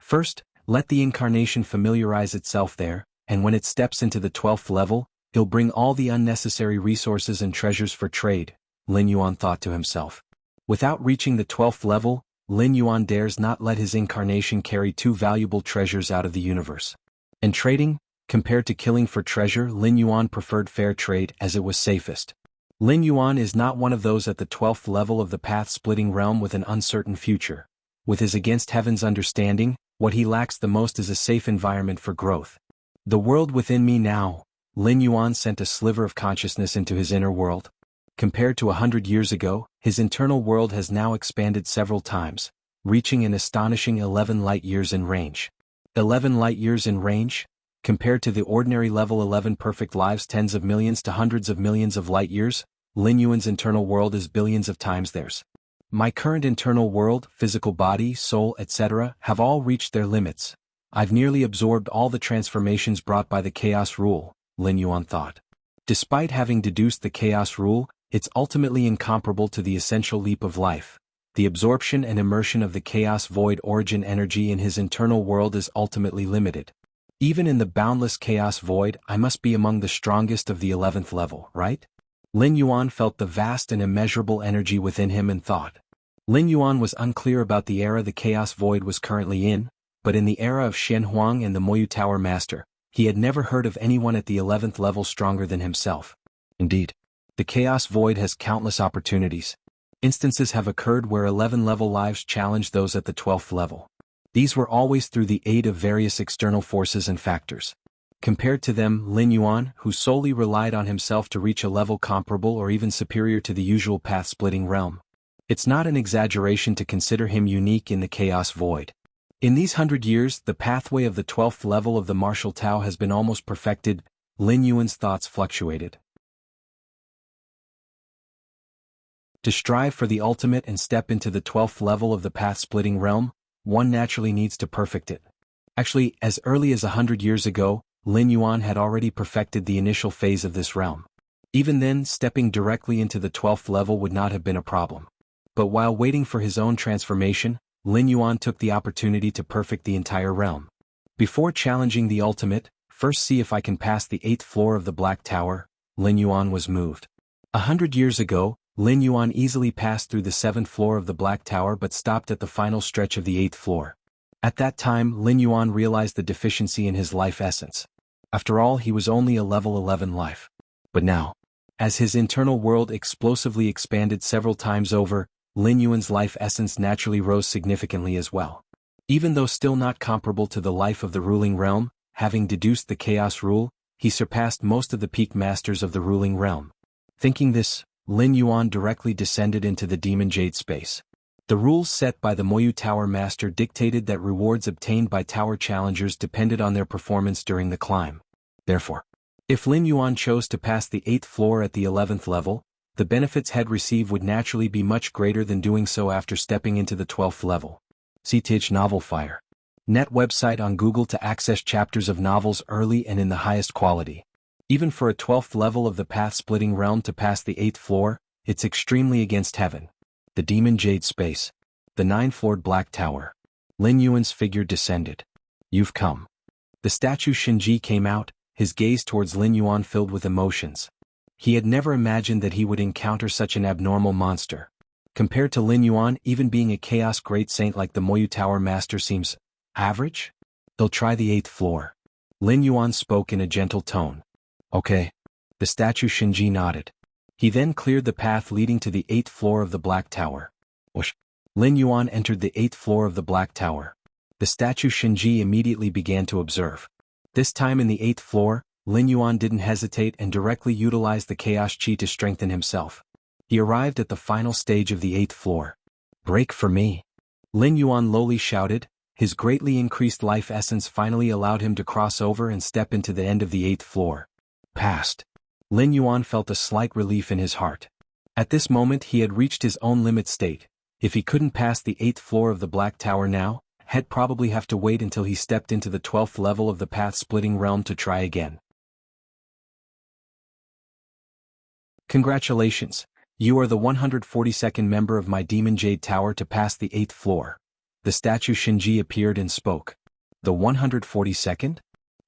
First, let the incarnation familiarize itself there, and when it steps into the 12th level, he'll bring all the unnecessary resources and treasures for trade, Lin Yuan thought to himself. Without reaching the 12th level, Lin Yuan dares not let his incarnation carry two valuable treasures out of the universe. And trading, compared to killing for treasure, Lin Yuan preferred fair trade as it was safest. Lin Yuan is not one of those at the 12th level of the path-splitting realm with an uncertain future. With his against heaven's understanding, what he lacks the most is a safe environment for growth. The world within me now. Lin Yuan sent a sliver of consciousness into his inner world. Compared to 100 years ago, his internal world has now expanded several times, reaching an astonishing 11 light-years in range. 11 light-years in range? Compared to the ordinary level 11 perfect lives, tens of millions to hundreds of millions of light-years, Lin Yuan's internal world is billions of times theirs. My current internal world, physical body, soul, etc., have all reached their limits. I've nearly absorbed all the transformations brought by the Chaos Rule, Lin Yuan thought. Despite having deduced the Chaos Rule, it's ultimately incomparable to the essential leap of life. The absorption and immersion of the Chaos Void origin energy in his internal world is ultimately limited. Even in the boundless Chaos Void, I must be among the strongest of the 11th level, right? Lin Yuan felt the vast and immeasurable energy within him and thought. Lin Yuan was unclear about the era the Chaos Void was currently in, but in the era of Shen Huang and the Moyu Tower Master, he had never heard of anyone at the 11th level stronger than himself. Indeed, the Chaos Void has countless opportunities. Instances have occurred where 11-level lives challenged those at the 12th level. These were always through the aid of various external forces and factors. Compared to them, Lin Yuan, who solely relied on himself to reach a level comparable or even superior to the usual path-splitting realm. It's not an exaggeration to consider him unique in the Chaos Void. In these 100 years, the pathway of the 12th level of the martial Tao has been almost perfected. Lin Yuan's thoughts fluctuated. To strive for the ultimate and step into the 12th level of the path-splitting realm, one naturally needs to perfect it. Actually, as early as 100 years ago, Lin Yuan had already perfected the initial phase of this realm. Even then, stepping directly into the 12th level would not have been a problem. But while waiting for his own transformation, Lin Yuan took the opportunity to perfect the entire realm. Before challenging the ultimate, first see if I can pass the 8th floor of the Black Tower, Lin Yuan was moved. 100 years ago, Lin Yuan easily passed through the 7th floor of the Black Tower but stopped at the final stretch of the 8th floor. At that time, Lin Yuan realized the deficiency in his life essence. After all, he was only a level 11 life. But now, as his internal world explosively expanded several times over, Lin Yuan's life essence naturally rose significantly as well. Even though still not comparable to the life of the ruling realm, having deduced the chaos rule, he surpassed most of the peak masters of the ruling realm. Thinking this, Lin Yuan directly descended into the Demon Jade space. The rules set by the Moyu Tower Master dictated that rewards obtained by tower challengers depended on their performance during the climb. Therefore, if Lin Yuan chose to pass the 8th floor at the 11th level, the benefits he'd receive would naturally be much greater than doing so after stepping into the 12th level. See Tij Novel Fire. Net website on Google to access chapters of novels early and in the highest quality. Even for a 12th level of the path-splitting realm to pass the 8th floor, it's extremely against heaven. The Demon Jade space. The 9-floored Black Tower. Lin Yuan's figure descended. You've come. The statue Shinji came out, his gaze towards Lin Yuan filled with emotions. He had never imagined that he would encounter such an abnormal monster. Compared to Lin Yuan, even being a Chaos Great Saint like the Moyu Tower Master seems average? They'll try the 8th floor. Lin Yuan spoke in a gentle tone. Okay. The statue Shinji nodded. He then cleared the path leading to the 8th floor of the Black Tower. Whoosh. Lin Yuan entered the 8th floor of the Black Tower. The statue Shinji immediately began to observe. This time in the 8th floor, Lin Yuan didn't hesitate and directly utilized the Chaos Chi to strengthen himself. He arrived at the final stage of the 8th floor. Break for me. Lin Yuan lowly shouted. His greatly increased life essence finally allowed him to cross over and step into the end of the 8th floor. Passed. Lin Yuan felt a slight relief in his heart. At this moment he had reached his own limit state. If he couldn't pass the 8th floor of the Black Tower now, he'd probably have to wait until he stepped into the 12th level of the path-splitting realm to try again. Congratulations, you are the 142nd member of my Demon Jade Tower to pass the 8th floor. The statue Shinji appeared and spoke. The 142nd?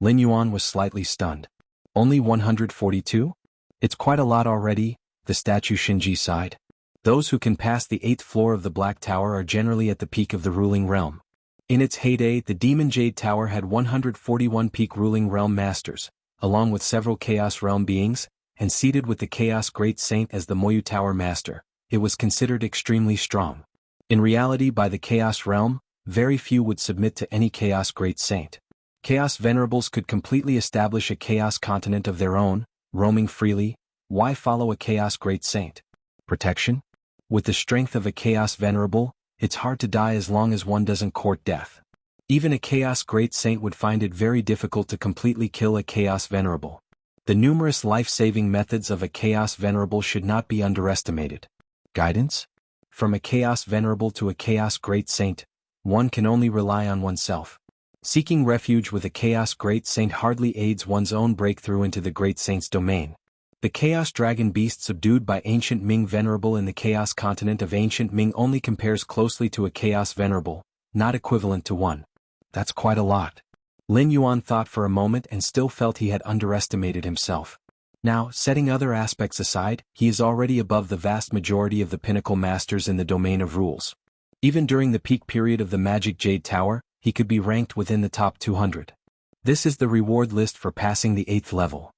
Lin Yuan was slightly stunned. Only 142? It's quite a lot already, the statue Shinji sighed. Those who can pass the 8th floor of the Black Tower are generally at the peak of the ruling realm. In its heyday, the Demon Jade Tower had 141 peak ruling realm masters, along with several Chaos Realm beings, and seated with the Chaos Great Saint as the Moyu Tower Master, it was considered extremely strong. In reality, by the Chaos Realm, very few would submit to any Chaos Great Saint. Chaos Venerables could completely establish a Chaos continent of their own, roaming freely. Why follow a Chaos Great Saint? Protection? With the strength of a Chaos Venerable, it's hard to die as long as one doesn't court death. Even a Chaos Great Saint would find it very difficult to completely kill a Chaos Venerable. The numerous life-saving methods of a Chaos Venerable should not be underestimated. Guidance? From a Chaos Venerable to a Chaos Great Saint, one can only rely on oneself. Seeking refuge with a Chaos Great Saint hardly aids one's own breakthrough into the Great Saint's domain. The Chaos Dragon Beast subdued by Ancient Ming Venerable in the Chaos Continent of Ancient Ming only compares closely to a Chaos Venerable, not equivalent to one. That's quite a lot. Lin Yuan thought for a moment and still felt he had underestimated himself. Now, setting other aspects aside, he is already above the vast majority of the pinnacle masters in the domain of rules. Even during the peak period of the Magic Jade Tower, he could be ranked within the top 200. This is the reward list for passing the 8th level.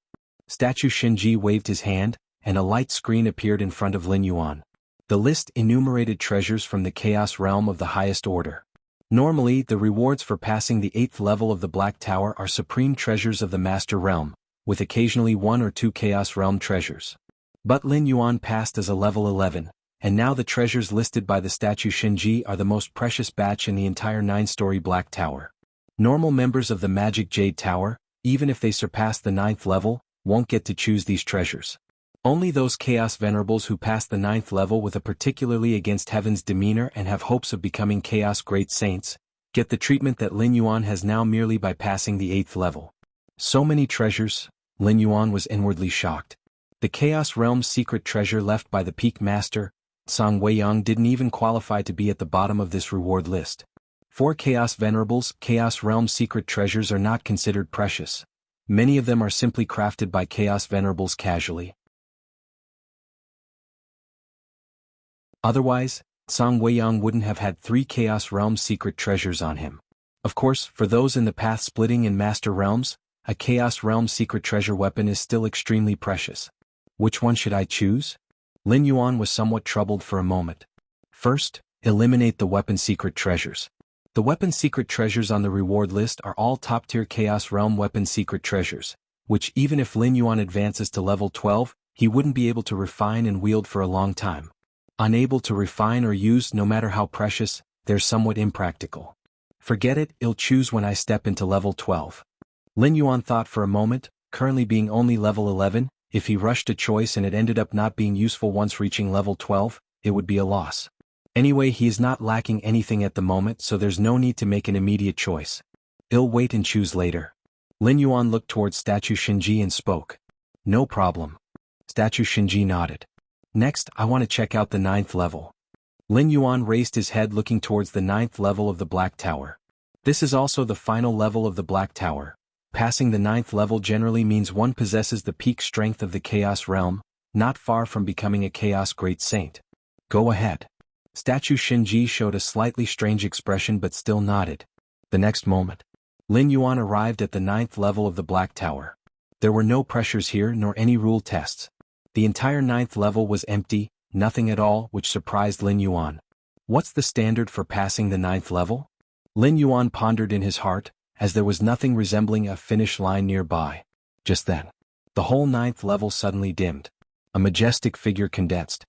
Statue Shinji waved his hand, and a light screen appeared in front of Lin Yuan. The list enumerated treasures from the Chaos Realm of the highest order. Normally, the rewards for passing the 8th level of the Black Tower are supreme treasures of the Master Realm, with occasionally 1 or 2 Chaos Realm treasures. But Lin Yuan passed as a level 11, and now the treasures listed by the statue Shinji are the most precious batch in the entire 9-story Black Tower. Normal members of the Magic Jade Tower, even if they surpass the 9th level, won't get to choose these treasures. Only those Chaos Venerables who pass the 9th level with a particularly against heaven's demeanor and have hopes of becoming Chaos Great Saints, get the treatment that Lin Yuan has now merely by passing the 8th level. So many treasures, Lin Yuan was inwardly shocked. The Chaos Realm's secret treasure left by the Peak Master, Song Weiyang, didn't even qualify to be at the bottom of this reward list. For Chaos Venerables, Chaos Realm secret treasures are not considered precious. Many of them are simply crafted by Chaos Venerables casually. Otherwise, Song Weiyang wouldn't have had 3 Chaos Realm secret treasures on him. Of course, for those in the path splitting and Master Realms, a Chaos Realm secret treasure weapon is still extremely precious. Which one should I choose? Lin Yuan was somewhat troubled for a moment. First, eliminate the weapon secret treasures. The weapon secret treasures on the reward list are all top-tier Chaos Realm weapon secret treasures, which even if Lin Yuan advances to level 12, he wouldn't be able to refine and wield for a long time. Unable to refine or use no matter how precious, they're somewhat impractical. Forget it, I'll choose when I step into level 12. Lin Yuan thought for a moment, currently being only level 11, if he rushed a choice and it ended up not being useful once reaching level 12, it would be a loss. Anyway, he is not lacking anything at the moment, so there's no need to make an immediate choice. I'll wait and choose later. Lin Yuan looked towards Statue Shinji and spoke. No problem. Statue Shinji nodded. Next, I want to check out the 9th level. Lin Yuan raised his head looking towards the 9th level of the Black Tower. This is also the final level of the Black Tower. Passing the 9th level generally means one possesses the peak strength of the Chaos Realm, not far from becoming a Chaos Great Saint. Go ahead. Statue Shinji showed a slightly strange expression but still nodded. The next moment, Lin Yuan arrived at the 9th level of the Black Tower. There were no pressures here nor any rule tests. The entire 9th level was empty, nothing at all, which surprised Lin Yuan. What's the standard for passing the 9th level? Lin Yuan pondered in his heart, as there was nothing resembling a finish line nearby. Just then, the whole 9th level suddenly dimmed. A majestic figure condensed.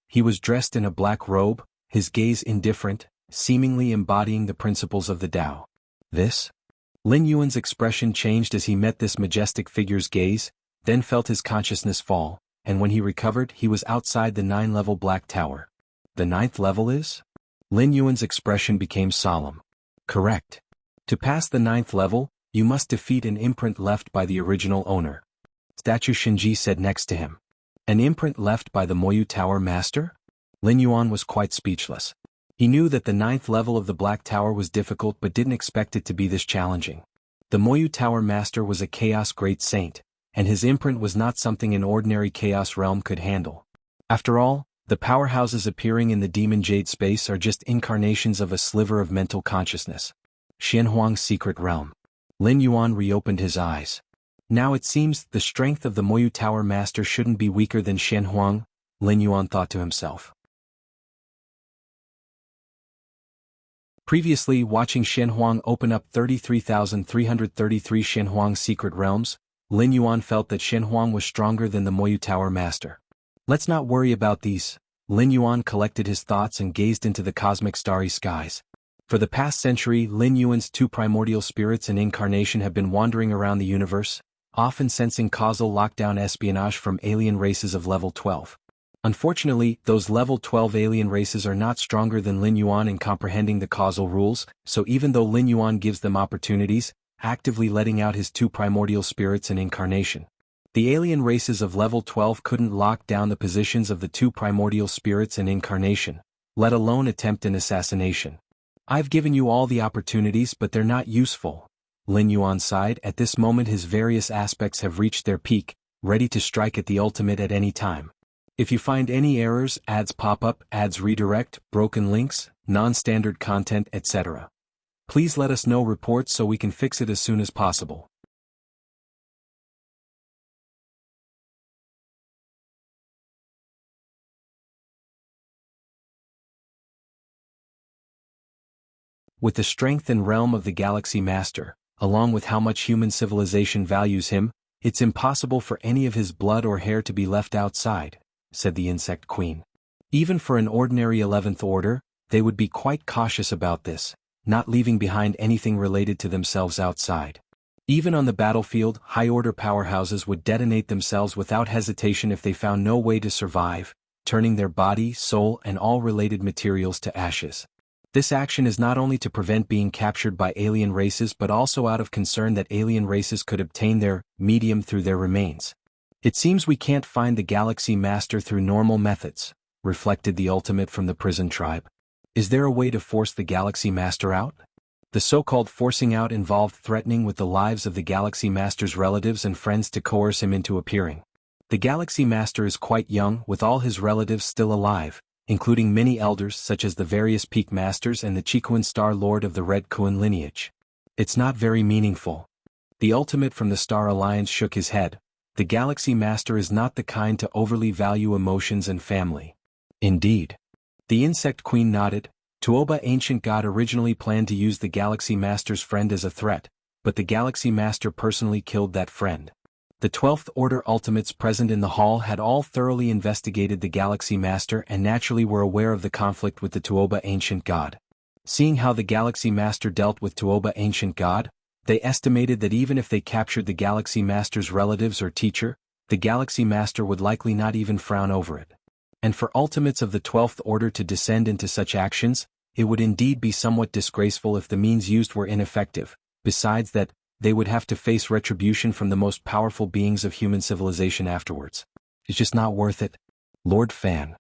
He was dressed in a black robe, his gaze indifferent, seemingly embodying the principles of the Tao. This? Lin Yuan's expression changed as he met this majestic figure's gaze, then felt his consciousness fall, and when he recovered he was outside the 9-level Black Tower. The 9th level is? Lin Yuan's expression became solemn. Correct. To pass the 9th level, you must defeat an imprint left by the original owner. Statue Shinji said next to him. An imprint left by the Moyu Tower Master? Lin Yuan was quite speechless. He knew that the 9th level of the Black Tower was difficult but didn't expect it to be this challenging. The Moyu Tower Master was a Chaos Great Saint, and his imprint was not something an ordinary Chaos Realm could handle. After all, the powerhouses appearing in the Demon Jade space are just incarnations of a sliver of mental consciousness. Xianhuang's secret realm. Lin Yuan reopened his eyes. Now it seems the strength of the Moyu Tower Master shouldn't be weaker than Xianhuang, Lin Yuan thought to himself. Previously, watching Xianhuang open up 33,333 Xianhuang's secret realms, Lin Yuan felt that Xianhuang was stronger than the Moyu Tower Master. Let's not worry about these. Lin Yuan collected his thoughts and gazed into the cosmic starry skies. For the past century, Lin Yuan's 2 primordial spirits and incarnation have been wandering around the universe, often sensing causal lockdown espionage from alien races of level 12. Unfortunately, those level 12 alien races are not stronger than Lin Yuan in comprehending the causal rules, so even though Lin Yuan gives them opportunities, actively letting out his 2 primordial spirits and incarnation, the alien races of level 12 couldn't lock down the positions of the 2 primordial spirits and incarnation, let alone attempt an assassination. I've given you all the opportunities but they're not useful. Lin Yuan sighed. At this moment his various aspects have reached their peak, ready to strike at the ultimate at any time. If you find any errors, ads pop up, ads redirect, broken links, non-standard content, etc. Please let us know reports so we can fix it as soon as possible. With the strength and realm of the Galaxy Master, along with how much human civilization values him, it's impossible for any of his blood or hair to be left outside, said the Insect Queen. Even for an ordinary 11th Order, they would be quite cautious about this, not leaving behind anything related to themselves outside. Even on the battlefield, high-order powerhouses would detonate themselves without hesitation if they found no way to survive, turning their body, soul, and all related materials to ashes. This action is not only to prevent being captured by alien races but also out of concern that alien races could obtain their medium through their remains. It seems we can't find the Galaxy Master through normal methods, reflected the ultimate from the prison tribe. Is there a way to force the Galaxy Master out? The so-called forcing out involved threatening with the lives of the Galaxy Master's relatives and friends to coerce him into appearing. The Galaxy Master is quite young, with all his relatives still alive, including many elders such as the various Peak Masters and the Chikuan Star Lord of the Red Kuan lineage. It's not very meaningful. The Ultimate from the Star Alliance shook his head. The Galaxy Master is not the kind to overly value emotions and family. Indeed. The Insect Queen nodded. Tuoba Ancient God originally planned to use the Galaxy Master's friend as a threat, but the Galaxy Master personally killed that friend. The 12th Order Ultimates present in the hall had all thoroughly investigated the Galaxy Master and naturally were aware of the conflict with the Tuoba Ancient God. Seeing how the Galaxy Master dealt with Tuoba Ancient God, they estimated that even if they captured the Galaxy Master's relatives or teacher, the Galaxy Master would likely not even frown over it. And for Ultimates of the 12th Order to descend into such actions, it would indeed be somewhat disgraceful if the means used were ineffective. Besides that, they would have to face retribution from the most powerful beings of human civilization afterwards. It's just not worth it. Lord Fan.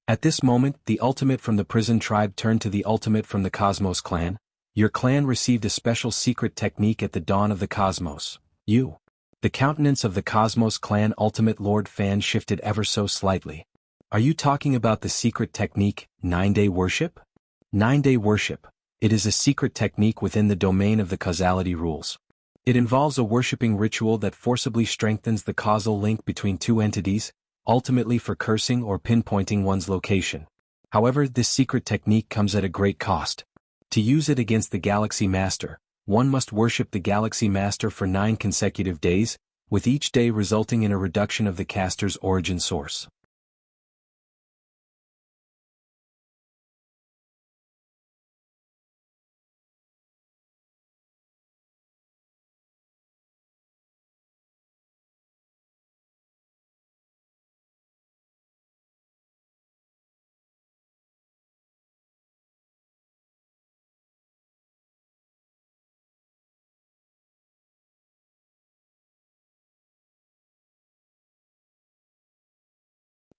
At this moment, the Ultimate from the prison tribe turned to the Ultimate from the Cosmos clan. Your clan received a special secret technique at the dawn of the cosmos. You. The countenance of the Cosmos clan Ultimate Lord Fan shifted ever so slightly. Are you talking about the secret technique, 9-day worship? 9-day worship. It is a secret technique within the domain of the causality rules. It involves a worshipping ritual that forcibly strengthens the causal link between two entities, ultimately for cursing or pinpointing one's location. However, this secret technique comes at a great cost. To use it against the Galaxy Master, one must worship the Galaxy Master for 9 consecutive days, with each day resulting in a reduction of the caster's origin source.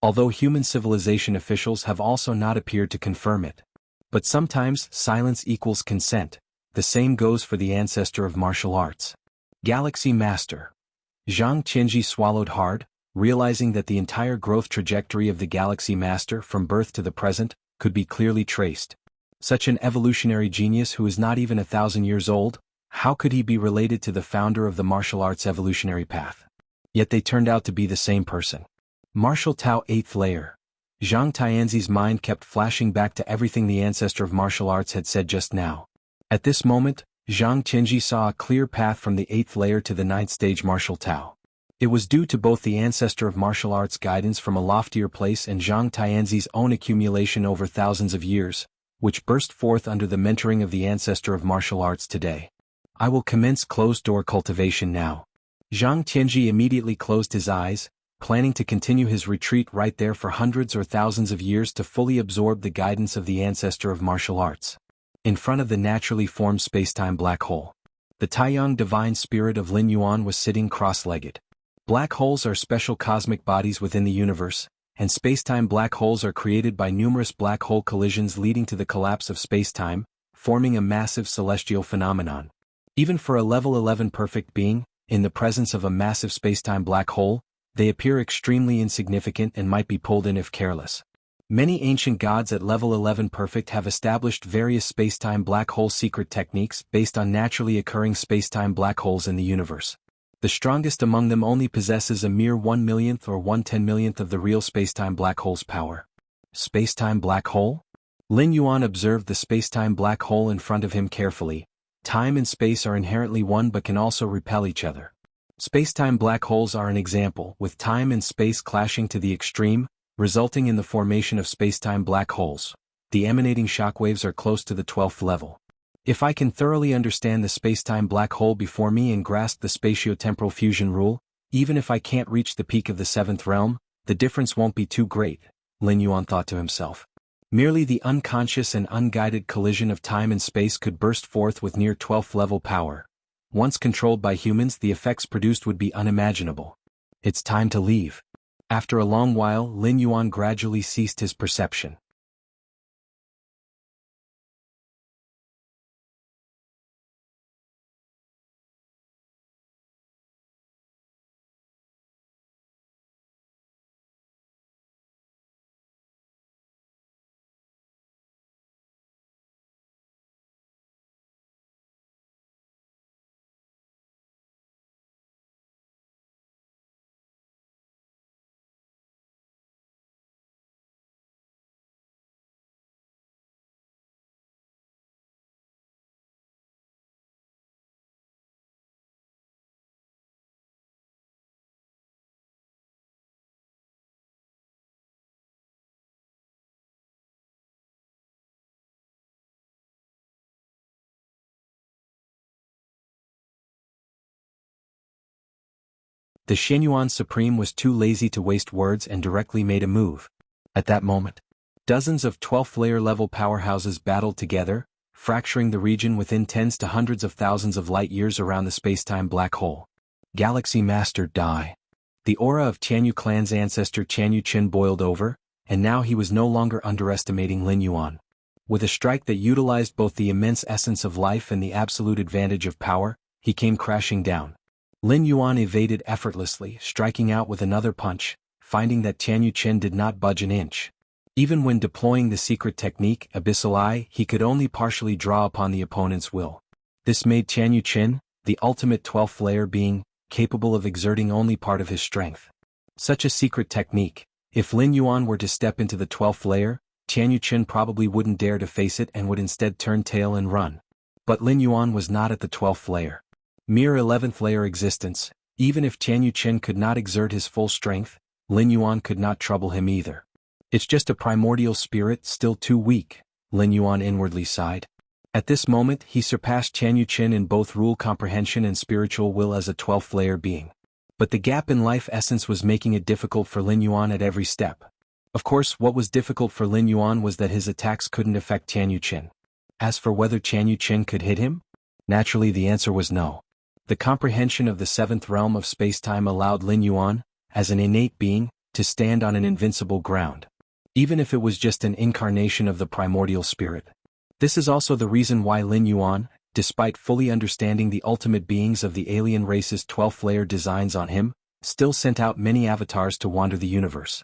Although human civilization officials have also not appeared to confirm it. But sometimes silence equals consent. The same goes for the ancestor of martial arts. Galaxy Master. Zhang Qianji swallowed hard, realizing that the entire growth trajectory of the Galaxy Master from birth to the present could be clearly traced. Such an evolutionary genius who is not even 1,000 years old, how could he be related to the founder of the martial arts evolutionary path? Yet they turned out to be the same person. Martial Tao 8th Layer. Zhang Tianzi's mind kept flashing back to everything the ancestor of martial arts had said just now. At this moment, Zhang Qianji saw a clear path from the 8th layer to the 9th stage Martial Tao. It was due to both the ancestor of martial arts guidance from a loftier place and Zhang Tianzi's own accumulation over thousands of years, which burst forth under the mentoring of the ancestor of martial arts today. I will commence closed-door cultivation now. Zhang Tianji immediately closed his eyes, planning to continue his retreat right there for hundreds or thousands of years to fully absorb the guidance of the ancestor of martial arts. In front of the naturally formed spacetime black hole, the Taiyang divine spirit of Lin Yuan was sitting cross-legged. Black holes are special cosmic bodies within the universe, and spacetime black holes are created by numerous black hole collisions leading to the collapse of spacetime, forming a massive celestial phenomenon. Even for a level 11 perfect being, in the presence of a massive spacetime black hole, they appear extremely insignificant and might be pulled in if careless. Many ancient gods at level 11 perfect have established various spacetime black hole secret techniques based on naturally occurring spacetime black holes in the universe. The strongest among them only possesses a mere 1/1,000,000th or 1/10,000,000th of the real spacetime black hole's power. Spacetime black hole? Lin Yuan observed the spacetime black hole in front of him carefully. Time and space are inherently one but can also repel each other. Spacetime black holes are an example, with time and space clashing to the extreme, resulting in the formation of spacetime black holes. The emanating shockwaves are close to the 12th level. If I can thoroughly understand the spacetime black hole before me and grasp the spatiotemporal fusion rule, even if I can't reach the peak of the 7th realm, the difference won't be too great, Lin Yuan thought to himself. Merely the unconscious and unguided collision of time and space could burst forth with near 12th level power. Once controlled by humans, the effects produced would be unimaginable. It's time to leave. After a long while, Lin Yuan gradually ceased his perception. The Shenyuan Supreme was too lazy to waste words and directly made a move. At that moment, dozens of 12th-layer level powerhouses battled together, fracturing the region within tens to hundreds of thousands of light-years around the spacetime black hole. Galaxy Master die. The aura of Tianyu clan's ancestor Tianyu Qin boiled over, and now he was no longer underestimating Lin Yuan. With a strike that utilized both the immense essence of life and the absolute advantage of power, he came crashing down. Lin Yuan evaded effortlessly, striking out with another punch, finding that Tianyu Qin did not budge an inch. Even when deploying the secret technique, Abyssal Eye, he could only partially draw upon the opponent's will. This made Tianyu Qin, the ultimate 12th layer being, capable of exerting only part of his strength. Such a secret technique, if Lin Yuan were to step into the 12th layer, Tianyu Qin probably wouldn't dare to face it and would instead turn tail and run. But Lin Yuan was not at the 12th layer. Mere 11th layer existence, even if Tianyu Qin could not exert his full strength, Lin Yuan could not trouble him either. It's just a primordial spirit still too weak, Lin Yuan inwardly sighed. At this moment he surpassed Tianyu Qin in both rule comprehension and spiritual will as a 12th layer being. But the gap in life essence was making it difficult for Lin Yuan at every step. Of course, what was difficult for Lin Yuan was that his attacks couldn't affect Tianyu Qin. As for whether Tianyu Qin could hit him? Naturally the answer was no. The comprehension of the 7th realm of spacetime allowed Lin Yuan, as an innate being, to stand on an invincible ground. Even if it was just an incarnation of the primordial spirit. This is also the reason why Lin Yuan, despite fully understanding the ultimate beings of the alien race's 12th layer designs on him, still sent out many avatars to wander the universe.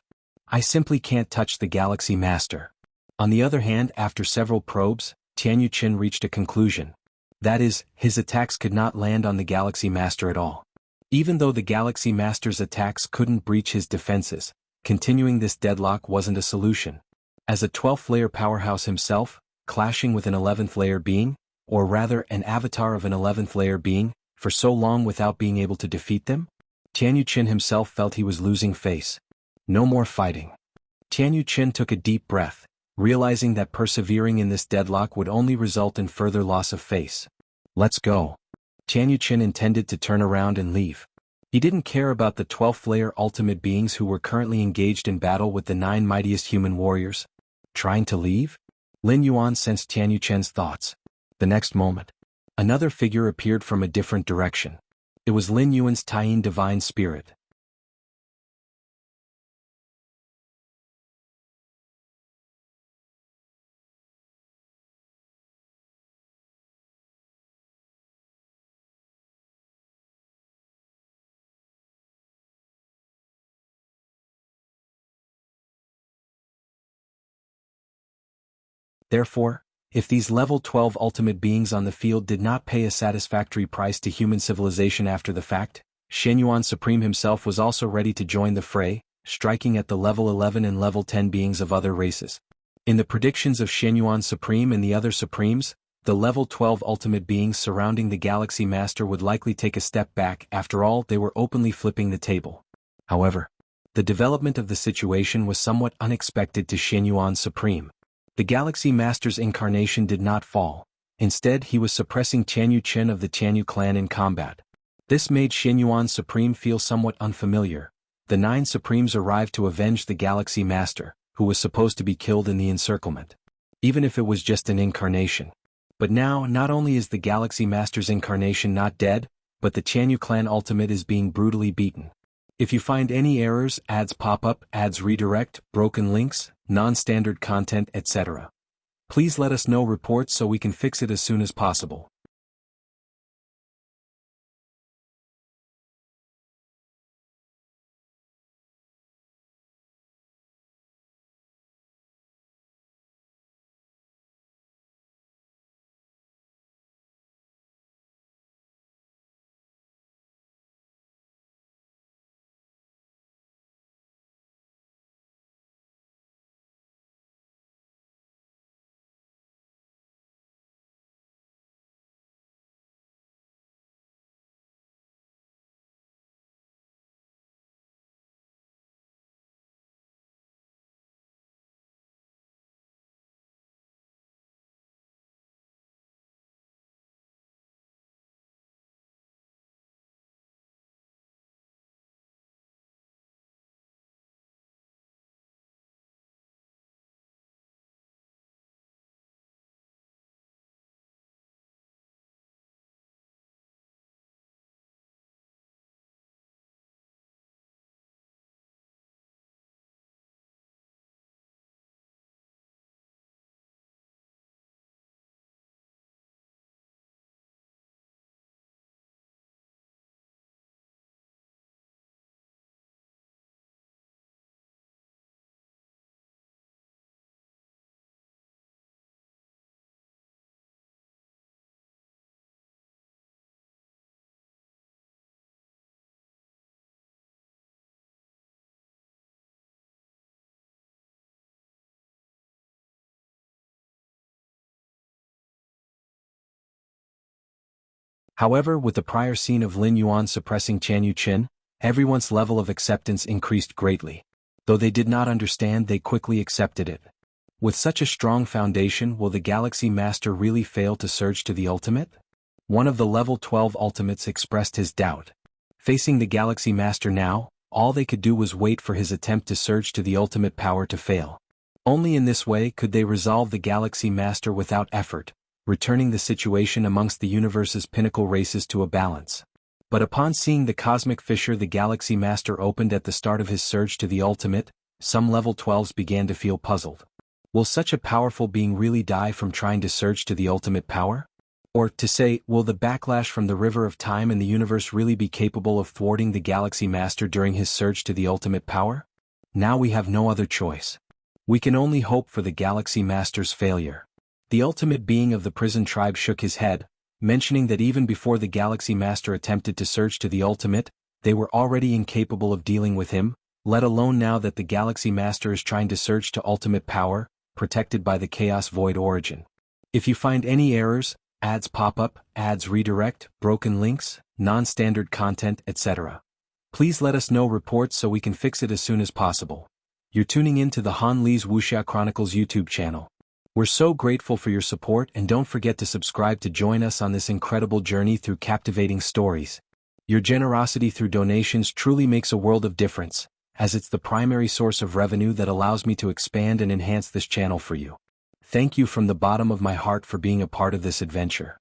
I simply can't touch the Galaxy Master. On the other hand, after several probes, Tianyu Qin reached a conclusion. That is, his attacks could not land on the Galaxy Master at all. Even though the Galaxy Master's attacks couldn't breach his defenses, continuing this deadlock wasn't a solution. As a 12th layer powerhouse himself, clashing with an 11th layer being, or rather an avatar of an 11th layer being, for so long without being able to defeat them? Tianyu Qin himself felt he was losing face. No more fighting. Tianyu Qin took a deep breath, realizing that persevering in this deadlock would only result in further loss of face. Let's go. Tianyu Qin intended to turn around and leave. He didn't care about the 12th layer ultimate beings who were currently engaged in battle with the 9 mightiest human warriors. Trying to leave? Lin Yuan sensed Tianyu Qin's thoughts. The next moment, another figure appeared from a different direction. It was Lin Yuan's Taiyin divine spirit. Therefore, if these level 12 ultimate beings on the field did not pay a satisfactory price to human civilization after the fact, Shenyuan Supreme himself was also ready to join the fray, striking at the level 11 and level 10 beings of other races. In the predictions of Shenyuan Supreme and the other Supremes, the level 12 ultimate beings surrounding the Galaxy Master would likely take a step back. After all, they were openly flipping the table. However, the development of the situation was somewhat unexpected to Shenyuan Supreme. The Galaxy Master's incarnation did not fall. Instead, he was suppressing Tianyu Qin of the Tianyu clan in combat. This made Shenyuan Supreme feel somewhat unfamiliar. The 9 Supremes arrived to avenge the Galaxy Master, who was supposed to be killed in the encirclement. Even if it was just an incarnation. But now, not only is the Galaxy Master's incarnation not dead, but the Tianyu clan ultimate is being brutally beaten. If you find any errors, ads pop up, ads redirect, broken links, non-standard content, etc., please let us know reports so we can fix it as soon as possible. However, with the prior scene of Lin Yuan suppressing Chan Yuqin, everyone's level of acceptance increased greatly. Though they did not understand, they quickly accepted it. With such a strong foundation, will the Galaxy Master really fail to surge to the ultimate? One of the level 12 ultimates expressed his doubt. Facing the Galaxy Master now, all they could do was wait for his attempt to surge to the ultimate power to fail. Only in this way could they resolve the Galaxy Master without effort, returning the situation amongst the universe's pinnacle races to a balance. But upon seeing the cosmic fissure the Galaxy Master opened at the start of his surge to the ultimate, some level 12s began to feel puzzled. Will such a powerful being really die from trying to surge to the ultimate power? Or, to say, will the backlash from the river of time and the universe really be capable of thwarting the Galaxy Master during his surge to the ultimate power? Now we have no other choice. We can only hope for the Galaxy Master's failure. The ultimate being of the prison tribe shook his head, mentioning that even before the Galaxy Master attempted to surge to the ultimate, they were already incapable of dealing with him, let alone now that the Galaxy Master is trying to surge to ultimate power, protected by the Chaos Void origin. If you find any errors, ads pop up, ads redirect, broken links, non-standard content, etc., please let us know reports so we can fix it as soon as possible. You're tuning in to the Han Li's Wuxia Chronicles YouTube channel. We're so grateful for your support, and don't forget to subscribe to join us on this incredible journey through captivating stories. Your generosity through donations truly makes a world of difference, as it's the primary source of revenue that allows me to expand and enhance this channel for you. Thank you from the bottom of my heart for being a part of this adventure.